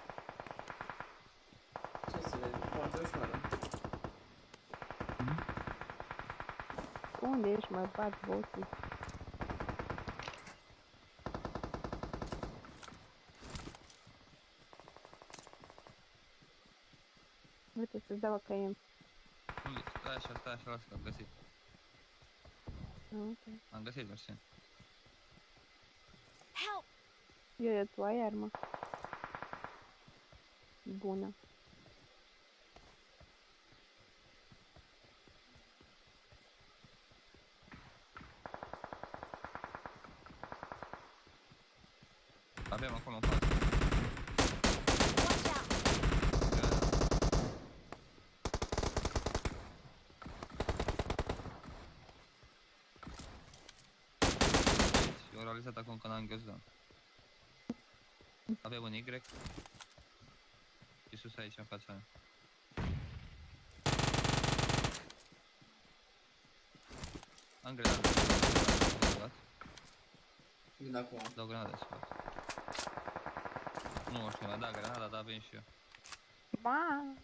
Ce să vezi? Foarte ușoară. unde ești, mă bat boții? Uite, să-ți dau AKM. Stai așa, lasă că am găsit. Ok. Am găsit, mersi. Help! Eu, tu ai armă. Bună. Avem acolo în față. Watch out! Eu am realizat acum că n-am găsit. Avem un Y. Și sus aici în fața mea. Am grenade. Vin acum. Dau grenade să fac. Nu știu, mi-a dat grenada, dar avem și eu. Ma!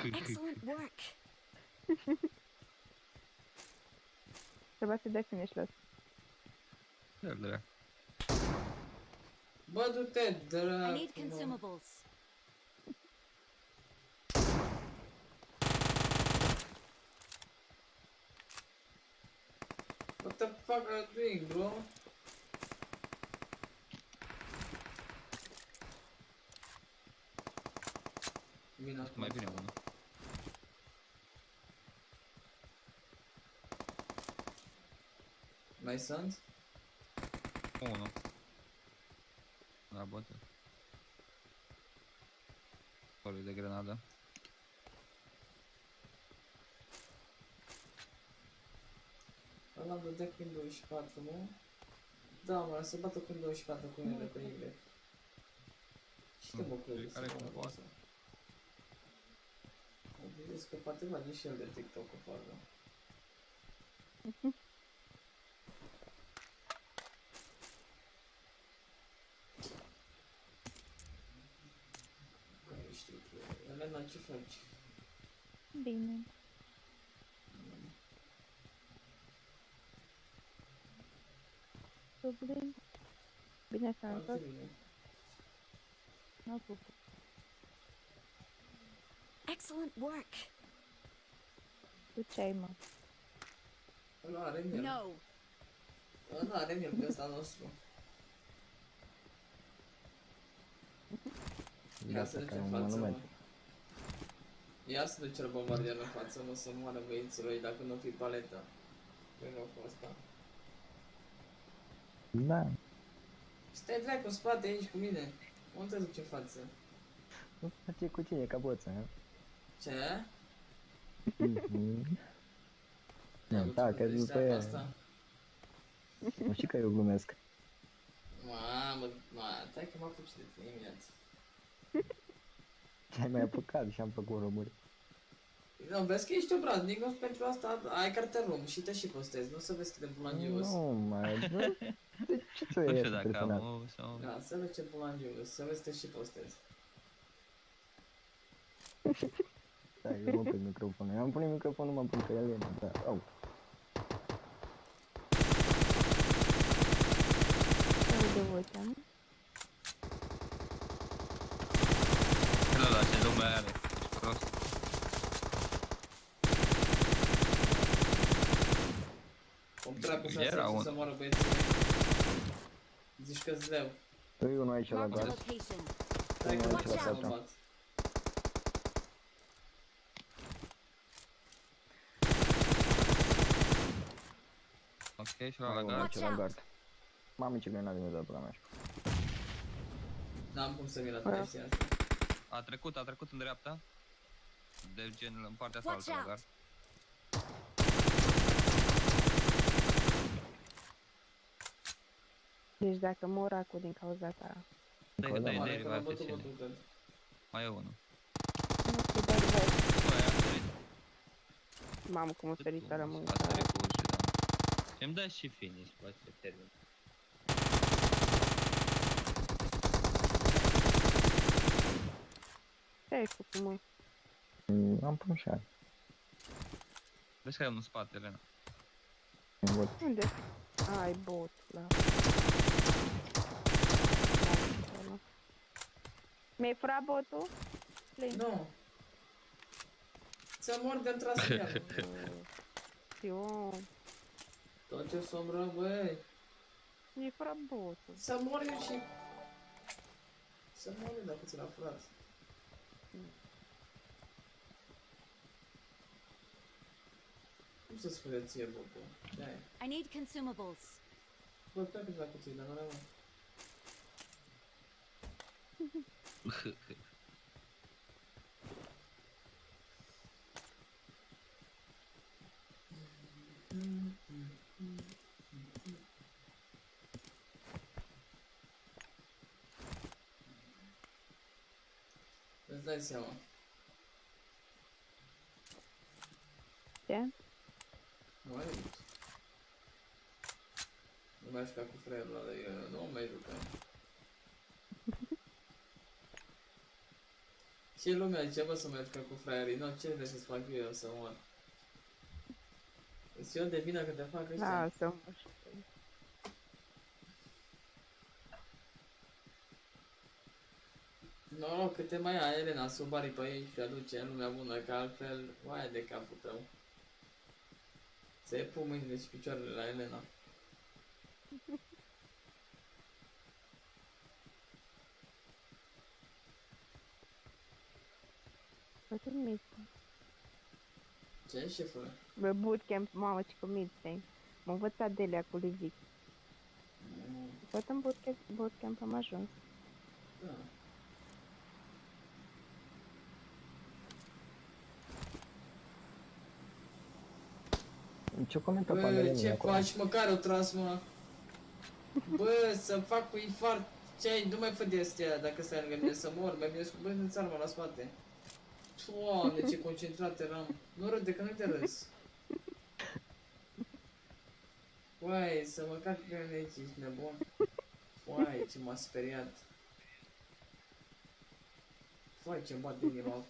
Excellent work. Trebuia să dai finish la El drac. Bă, du-te, I need dracu, consumables. What the fuck are you doing, bro? Vin acum. Mai bine unul. Mai sunt? Unul. La bote. Sorry de grenadă. Ăla dădea cu 24, mă? Da, mă, să bată cu 24 cu mine pe Y. Știu, mă, crede să mă asta. Am zis că poate face și el de TikTok-ul, parcă. Elena, ce faci? Bine. Dublin. Bine s-a întors. Foarte bine. N-a făcut. Excellent work. Tu ce ai, mă? Ăla are el. No. Ăla are el pe ăsta nostru. Ia să duce în față, mă. Ia să duce bombardier în față, mă, să moară băieții lui dacă nu fi paleta. Pe locul ăsta. Da. Stai dracu în spate aici cu mine. Unde te duce în față? Nu face cu cine, ca boță, hă? Ce? Da, că după ea... Nu știi că eu glumesc. Mamă, stai că m-a făcut de tine dimineața. Ce-ai mai apucat și am făcut româri. Nu, vezi că ești obraznic, nu pentru asta ai cartelul și te și postezi, nu să vezi cât de bulangios. Nu, mai... De ce ți-o Nu iei știu dacă personal? am sau... Da, să vezi ce bulangios, să vezi că te și postezi. Da, eu mă pun microfonul. Eu am pus microfonul, m-am pus pe el, da. Au. De vocea, nu? Ăla ce lume are. Prost. Cum dracu să Era să moară băieții. Zici că-ți leu. E unul aici la Marked a gard. location. Stai că Watch nu out. să mă bat. Ok, și la Mai unul gard. aici la gard. Mamă, ce grenadă mi-a dat pula mea. N-am cum să vin la chestia asta. A trecut în dreapta. De gen în partea asta altă la gard. Deci dacă mor acum din cauza ta... Dai că dai Mare, de că m-am rival bătut, sesiune. cred. Mai e unul. Nu știu, dar voi... Băi, a sărit. Mamă, cum o sărit să rămân. A sărit cu ușul, da. Și-mi dă și finish, bă, ce termin. Ce ai făcut, mă? Am pus și aia. Vezi că ai unul în spate, Elena. Unde? Ai bot, la... Mi-ai furat botul? Plin. Nu. Să mor de tras în ea. Eu... Tot ce sombră, băi. Mi-ai furat botul. Să mor eu și... Să mor eu dacă ți l-a furat. Cum să-ți fure ție, botul? Ce-ai? I need consumables. Bă, pleacă de la cuții, dar nu rămân. Îți dai seama. Ce? Nu mai nimic. Nu mai juca cu fraierul ăla, eu nu mai jucam. Ce lumea zice, bă, să mai juca cu fraierii? Nu, ce vrei să-ți fac eu să mor? Îți eu de vină că te fac ăștia? Lasă-mă. Noroc că te mai ai, Elena, să o bari pe ei și aduce în lumea bună, că altfel, oaia de capul tău. Să-i pun mâinile și picioarele la Elena. Bă, mici. Ce, șefule? Bă, bootcamp, mamă, ce comit stai. M-a învățat Delia cu lui Vic. Tot în bootcamp am ajuns. Da. Ce comentă pe Bă, ce faci, măcar o tras, mă? Bă, să fac cu infart. Ce-ai, nu mai fă de astea dacă stai lângă mine să mor. Mai bine să băi în arma la spate. Doamne, ce concentrat eram. Nu râde, că nu te râs. Uai, să mă cac pe mine aici, ești nebun. Uai, ce m-a speriat. Uai, ce-mi bat inima.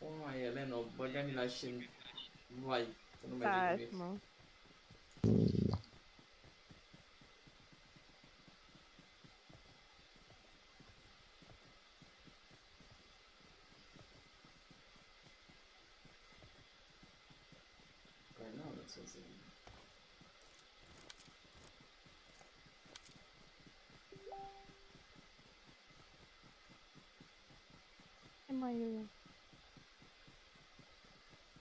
Foai, Elena, o băga mila și în... Vai, că nu merge Taci, nimic. mă. Păi n-am ce să zic. Ce mai eu?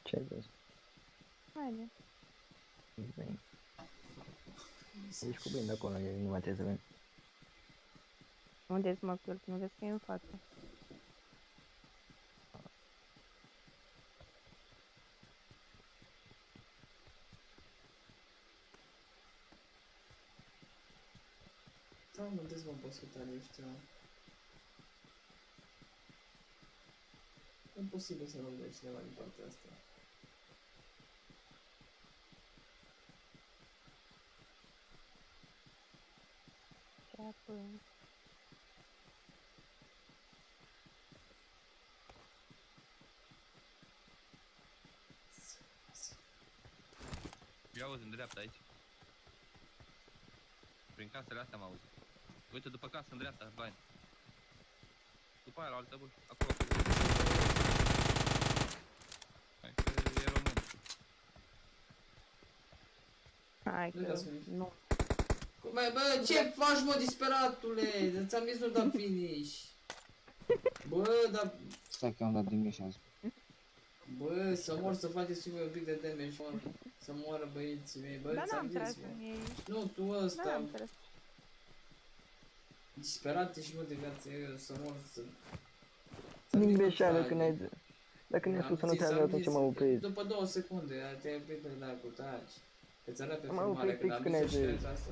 Ce-ai văzut? Haide. Bine. Ești cu bine de acolo, eu nu mai trebuie să vin. Unde-ți mă călc? Nu vezi că e în față. Da, mă, des mă boscutare ăștia. Imposibil să nu vezi cineva din partea asta. Ce apă? Eu auz în dreapta aici. Prin casele astea mă auzi. Uite, după casă, în dreapta, blind. După aia, la altă bun, acolo. Hai că e român. Hai că nu. Bă, ce faci, mă, disperatule? Ți-am zis nu da finish. Bă, dar... Stai că am dat din și am spus. Bă, să mor, să faceți și voi un pic de damage, mă. Să moară băieții mei, bă, Dar ți-am n-am zis, tras mă. în ei. Nu, tu ăsta. N-am tras. Disperate și mă de viață, eu să mor, să... Nici beșeală când ai... Dacă nu-i spus să nu te-ai atunci m-am oprit. După 2 secunde, te-ai oprit pe dracu, taci. Îți arată pe M-am filmare oprit când fix am când zis ai să zis. asta.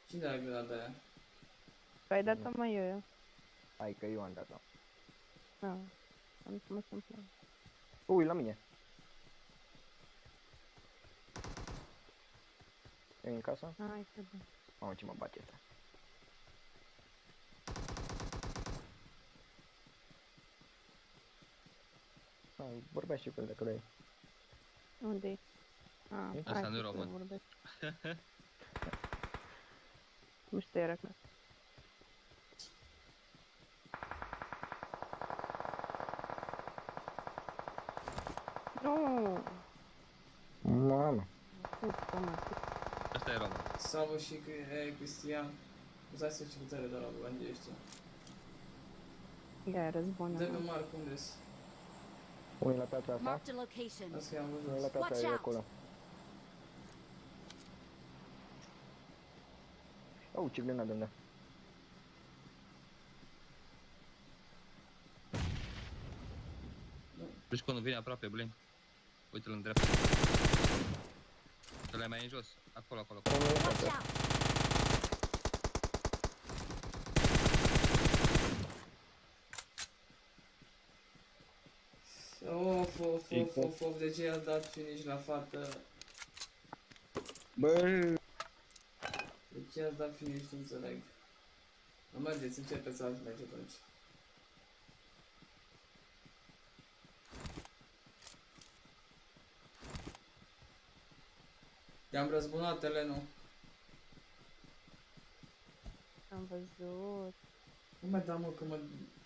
Cine a gândat aia? Tu ai dat-o mai eu. Hai că eu am dat-o. Da. Am să mă întâmplă. Ui, la mine. E în casă? Hai că da. Mamă, ce mă bate ăsta. Vorbeai și cu el dacă vrei. Unde-i? Asta nu-i român. Nu știu, era clar. Nu! Mamă. Asta e român. Samu și Cristian. Uzați-vă ce putere de la băgandii ăștia. Ia, răzbună. Dă-mi Marc, unde-s? Unii la piața asta. Marked a location. Asta i-am Unii la văzut. piața Watch e out. acolo. Au, ce grenadă îmi dă. Deci când vine aproape, blin. Uite-l în dreapta. Ăla e mai în jos. Acolo, acolo, acolo. Watch out. Of, de ce i-a dat finish la fată? Bă! De ce i-a dat finish, nu înțeleg. Nu mergeți, începeți să merge atunci. Te-am răzbunat, Elenu. Am văzut. Nu mai da, mă, că mă...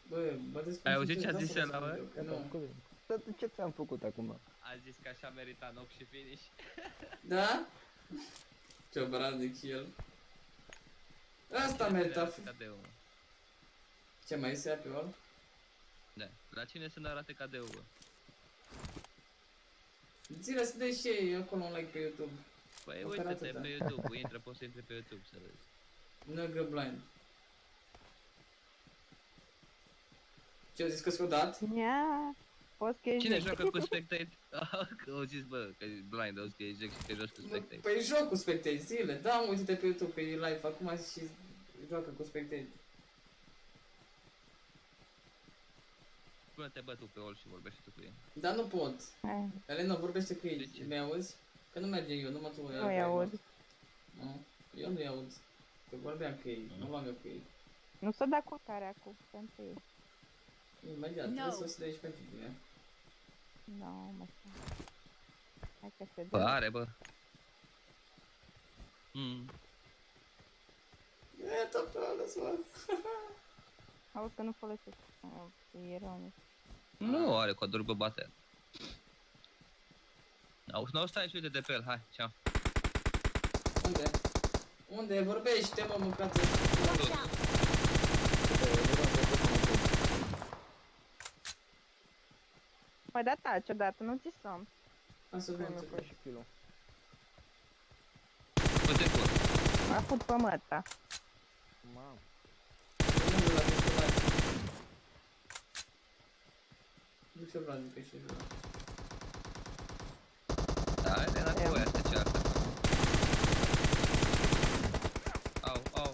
Bă, despre... Ai auzit ce a zis ăla, bă? Nu. Ce ți-am făcut acum? A zis că așa merita knock și finish. Da? Ce obraznic el. Asta merita... Cadeu, mă. Ce mai este pe ăla? Da. La cine să ne arate cadeu, bă? Ține să dai și ei acolo un like pe YouTube. Păi uite-te pe YouTube, intră, poți să intri pe YouTube să vezi. Năgă blind. Ce-au zis că s-o dat? Ia, poți că Cine joacă cu spectate? Că au zis, bă, că e blind, auzi că e joc și că joci cu spectate. Păi joc cu spectate, zile, da, mă, uite-te pe YouTube că e live, acum și joacă cu spectate. Pune-te, bă, tu pe all și vorbește tu cu ei. Dar nu pot. Elena, vorbește cu ei, De ce? mi-auzi? Că nu merge eu, numai tu. Nu-i aud. Nu, eu nu-i aud. Că vorbeam cu ei, nu v-am eu cu ei. Nu s-o da cu care acum, pentru ei. Imediat, trebuie să o să de aici pentru tine. Nu, mă știu. Hai că se Bă, dă. are, bă. E, tot pe ales, mă. Auzi că nu folosesc. E ironic. Nu are coduri pe bater. Nu stai și uite de pe el, hai, ceau. Unde? Unde? Vorbește, mă, mâncați. Păi da, taci odată, nu ți somn. Hai să vedem. Uite cu. A făcut pe măta. Mamă. Nu știu Vlad, că ești Vlad. Da, e înapoi, asta ceartă. Au.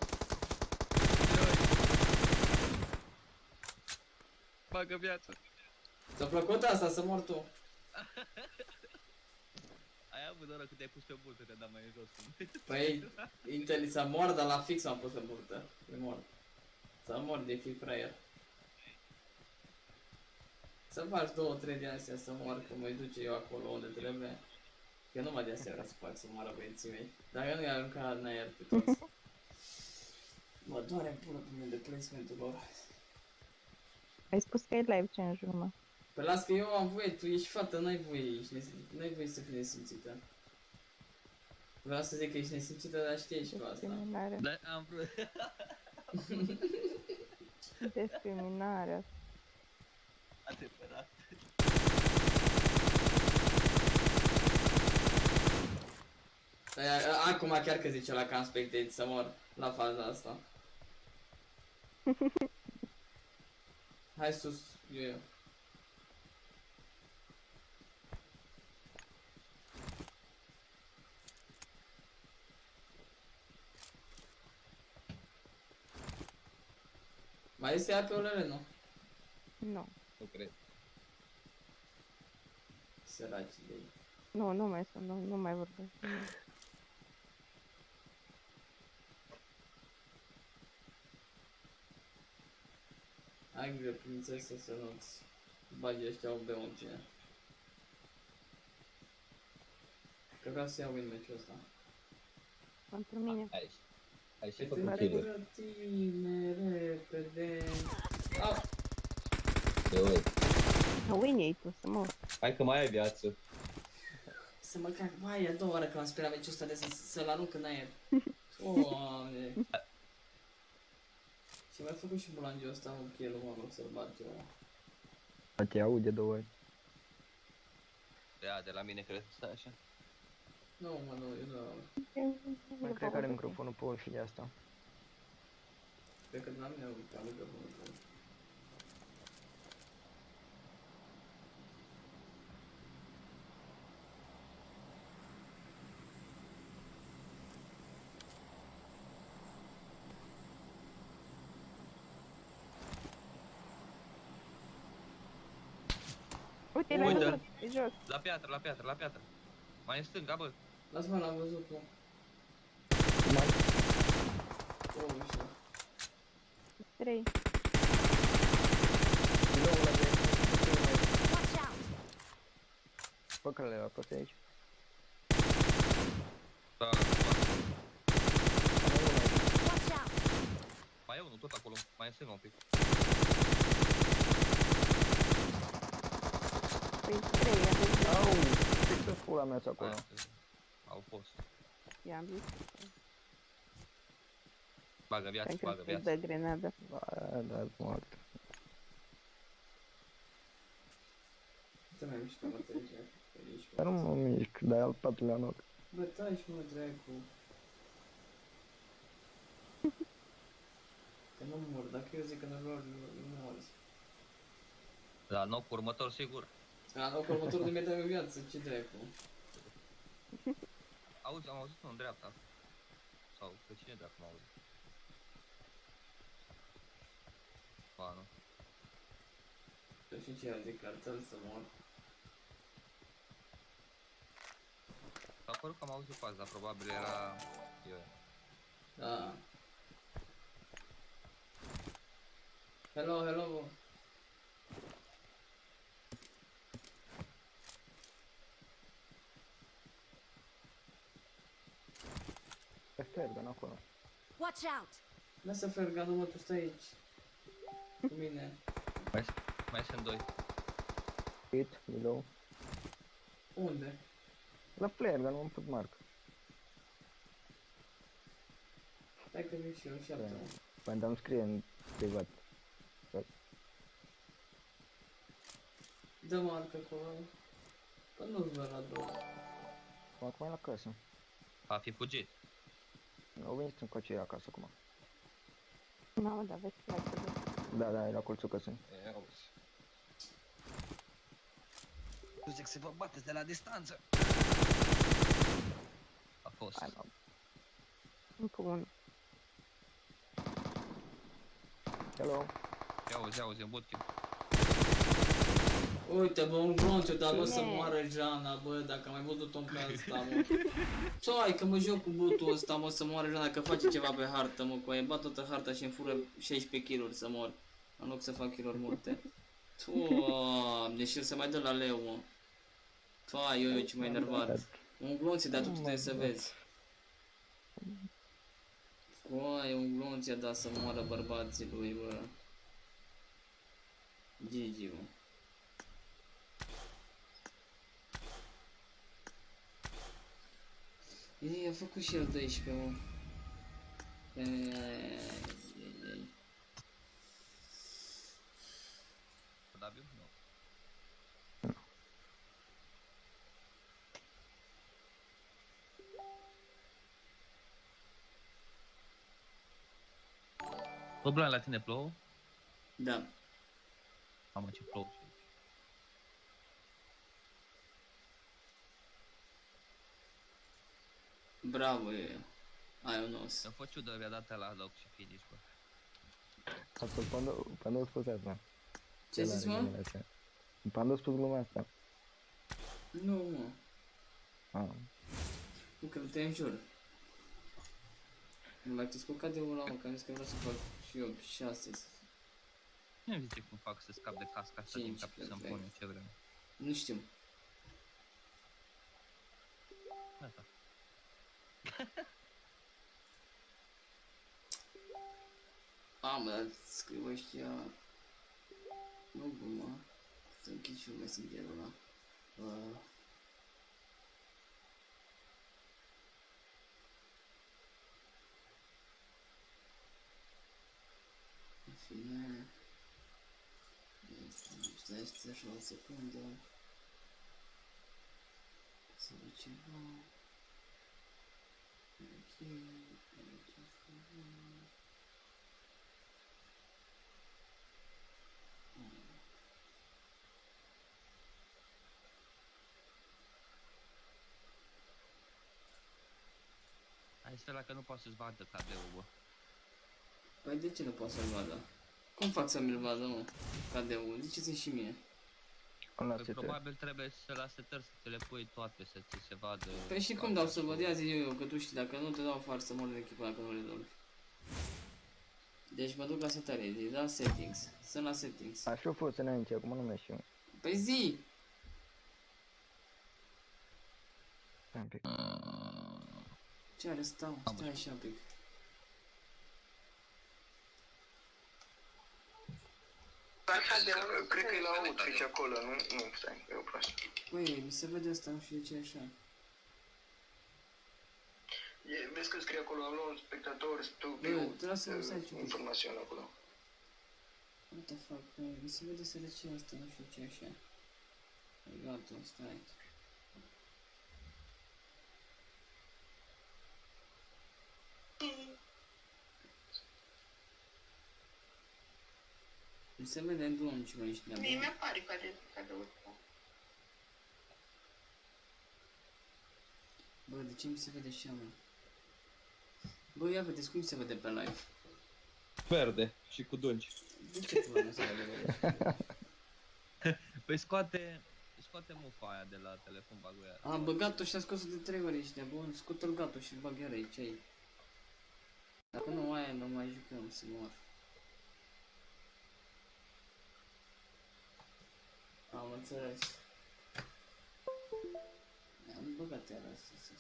Bagă viață. Ți-a plăcut asta, să mor tu? Ai avut oră cât ai pus pe burtă, te-a dat mai jos. Păi, intelița mor, dar la fix am pus pe burtă. E mort. Să mor de fi fraier. Să faci 2-3 de astea să mor, că mă duce eu acolo unde trebuie. Că nu mă de astea vreau să fac să moară băieții mei. Dacă nu i-ar arunca în aer pe toți. Mă doare în pulă pe mine de placementul lor. Ai spus că e live ce în jur, mă. Păi las că eu am voie, tu ești fată, n-ai voie să fii nesimțită. Vreau să zic că ești nesimțită, dar știi și pe asta. Discriminare. Da, am vrut. Discriminare. Adevărat. Acum chiar că zice la că am spectate să mor la faza asta. Hai sus, eu. Mai este ea pe ulele, nu? Nu. Nu cred. Săraci de ei. Nu mai sunt, nu mai vorbesc. Ai grijă, prințesă, să nu-ți bagi ăștia o beu în tine. Că vreau să iau win match-ul ăsta. Pentru mine. Ai și făcut kill-uri. Pentru tine, repede. Au! Eu uit. Win ei tu, să mă. Hai că mai ai viață. Să mă cac, mai e a doua oară că am sperat meciul ăsta de să-l arunc în aer. Doamne. Și mai făcut și bulangiul ăsta un kill, mă rog să-l bat eu. Te aude 2 ori. Da, de la mine cred că stai așa. Nu, mă, nu, eu nu. Mai cred că are microfonul pe ori și de asta. Cred că de la mine am microfonul pe ori. Uite, l-ai văzut, e jos. La piatră. Mai în stânga, bă. Lasă-mă, l-am văzut, mă. Mai? Oh, nu știu. 3. Din nou ăla de aici. Watch out! Păcăle la poate aici. Da, Watch out! mai e unul tot acolo, mai în stânga un pic. Păi 3, am zis. Au, ce să pula mea acolo. Au fost. I-am zis. Bagă viață, Cred bagă că viață. dă grenadă. Da, moart. Te mai mișcă, mă, te aici. Dar nu mă mișc, dai al patrulea noc. Bă, taci, mă, dracu. Că nu mor, dacă eu zic că nu mori. La nocul următor, sigur. La nocul următor de mi-a viață, ce dracu. Auzi, am auzit-o în dreapta. Sau pe cine dracu m-a auzit? Ba, nu. Eu știu ce am zis, cartel să mor. S-a părut că am auzit faza, probabil era eu. Da. Hello, bă. Watch out! Lasă Fergan, mă, tu stai aici. Cu mine. Mai sunt doi. Hit, below. Unde? La player, dar nu am putut marc. Stai că vin și eu în șapte. Când am scrie în privat. Dă marcă acolo. Că nu-ți văd la drum. Acum e la casă. A fi fugit. Au venit încoace acasă acum. Mamă, dar vezi că Da, e la colțul căsării. E, auzi. Nu zic să vă bateți de la distanță. A fost. Hai, mamă. Încă unul. Hello. Ia auzi, în bootcamp. Uite, bă, un glonț, dar bă să moară Jana, bă, dacă am mai văzut-o pe asta, mă. Hai că mă joc cu botul ăsta, mă, să moară Jana, că face ceva pe hartă, mă, cu aia bat toată harta și îmi fură 16 kill-uri să mor. În loc să fac kill-uri multe. Doamne, și el se mai dă la leu, mă. Eu ce m-ai enervat. Un glonț, dar tu trebuie să vezi. Un glonț i-a dat să moară bărbații lui, bă. GG, mă. Ei, a făcut și el 12, mă. Probabil? Nu. Problema la tine plouă? Da. Mamă, ce plouă. Bravo, e. Ai un os. Să faci ciudă, mi-a dat la loc și finish, bă. Asta Pandu a spus asta. Ce zici, mă? Pandu a spus gluma asta. Nu, mă. Nu, că te înjur. Nu mai te scurcat de ăla, mă, că am zis că vreau să fac și eu 6. Nu-mi zice cum fac să scap de casca asta din cap să-mi pun eu ce vrem. Nu știu. Asta. Mă, dar scriu ăștia... Nu, bă, mă. Să închid și eu messengerul ăla. În fine... Stai așa o secundă. Să văd ceva... Ok... Hai să că nu poate să-ți vadă KD-ul, bă. Păi de ce nu poate să-l vadă? Cum fac să mi-l vadă, mă? KD-ul? Ziceți-mi și mie. Păi probabil trebuie să la setări să te le pui toate, să ți se vadă. Păi și cum dau să văd? Ia zi eu, că tu știi, dacă nu te dau afară să mor de echipă dacă nu rezolvi. Deci mă duc la setare, zi, da? Settings. Sunt la settings. Așa a fost înainte, acum nu merg și eu. Păi zi! Stai un pic. Ce are? Stau, stai așa un pic. Cred că e la outfit acolo, nu? Nu, stai, e o proastă. Băi, mi se vede asta, nu știu de ce e așa. Vezi că scrie acolo, am luat un spectator, Bă, trebuie să nu stai ciucă. informațiune acolo. What the fuck, băi, mi se vede sărăcia asta, nu știu ce e așa. Gata, stai. Mi se vede în drum ce mai ești neabă. Mie mi-apare cadou. Bă, de ce mi se vede așa, mă? Bă, ia vedeți cum se vede pe live. Verde și cu dungi. De ce tu nu se vede? Păi scoate mufa aia de la telefon, bagă aia. Am băgat-o și a scos-o de 3 ori, ești nebun. Scot-o-l gatul și-l bag iar aici, ai. Dacă nu aia, nu mai jucăm, să mor. Am înțeles. Am băgat iar asta, să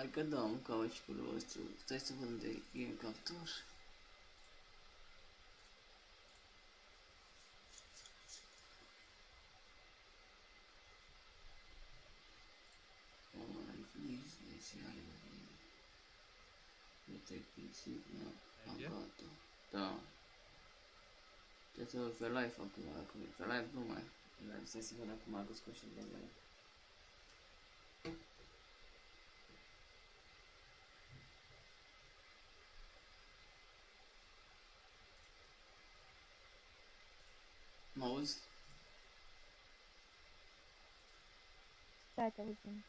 Hai că dăm cauciucul vostru. Stai să văd de game capture. Da. Trebuie să văd pe live acum, dacă pe live nu mai. Stai să văd acum că scot și de live. Mă auzi? Da, te auzim.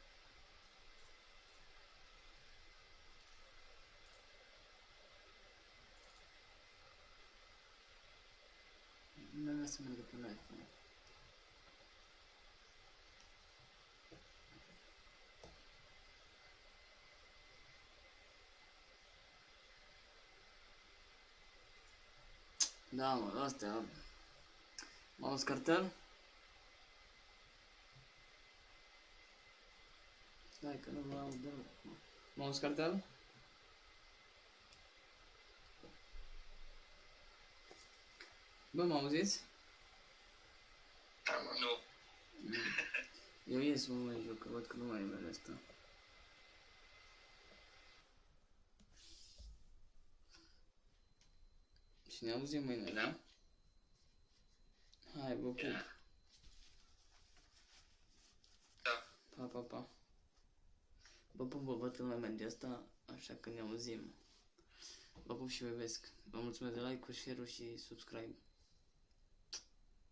Nu vreau să merg pe live. Da, mă, astea. Mă auzi cartel? Stai că nu mă aud deloc. Mă auzi cartel? Bă, mă auziți? Nu. Eu ies, mă, mai joc, că văd că nu mai e mereu asta. Și ne auzim mâine, da? Hai, vă pup. Da. Pa, pa, pa. Vă pup, vă văd în momentul ăsta, așa că ne auzim. Vă pup și vă iubesc. Vă mulțumesc de like-uri, share-uri și subscribe.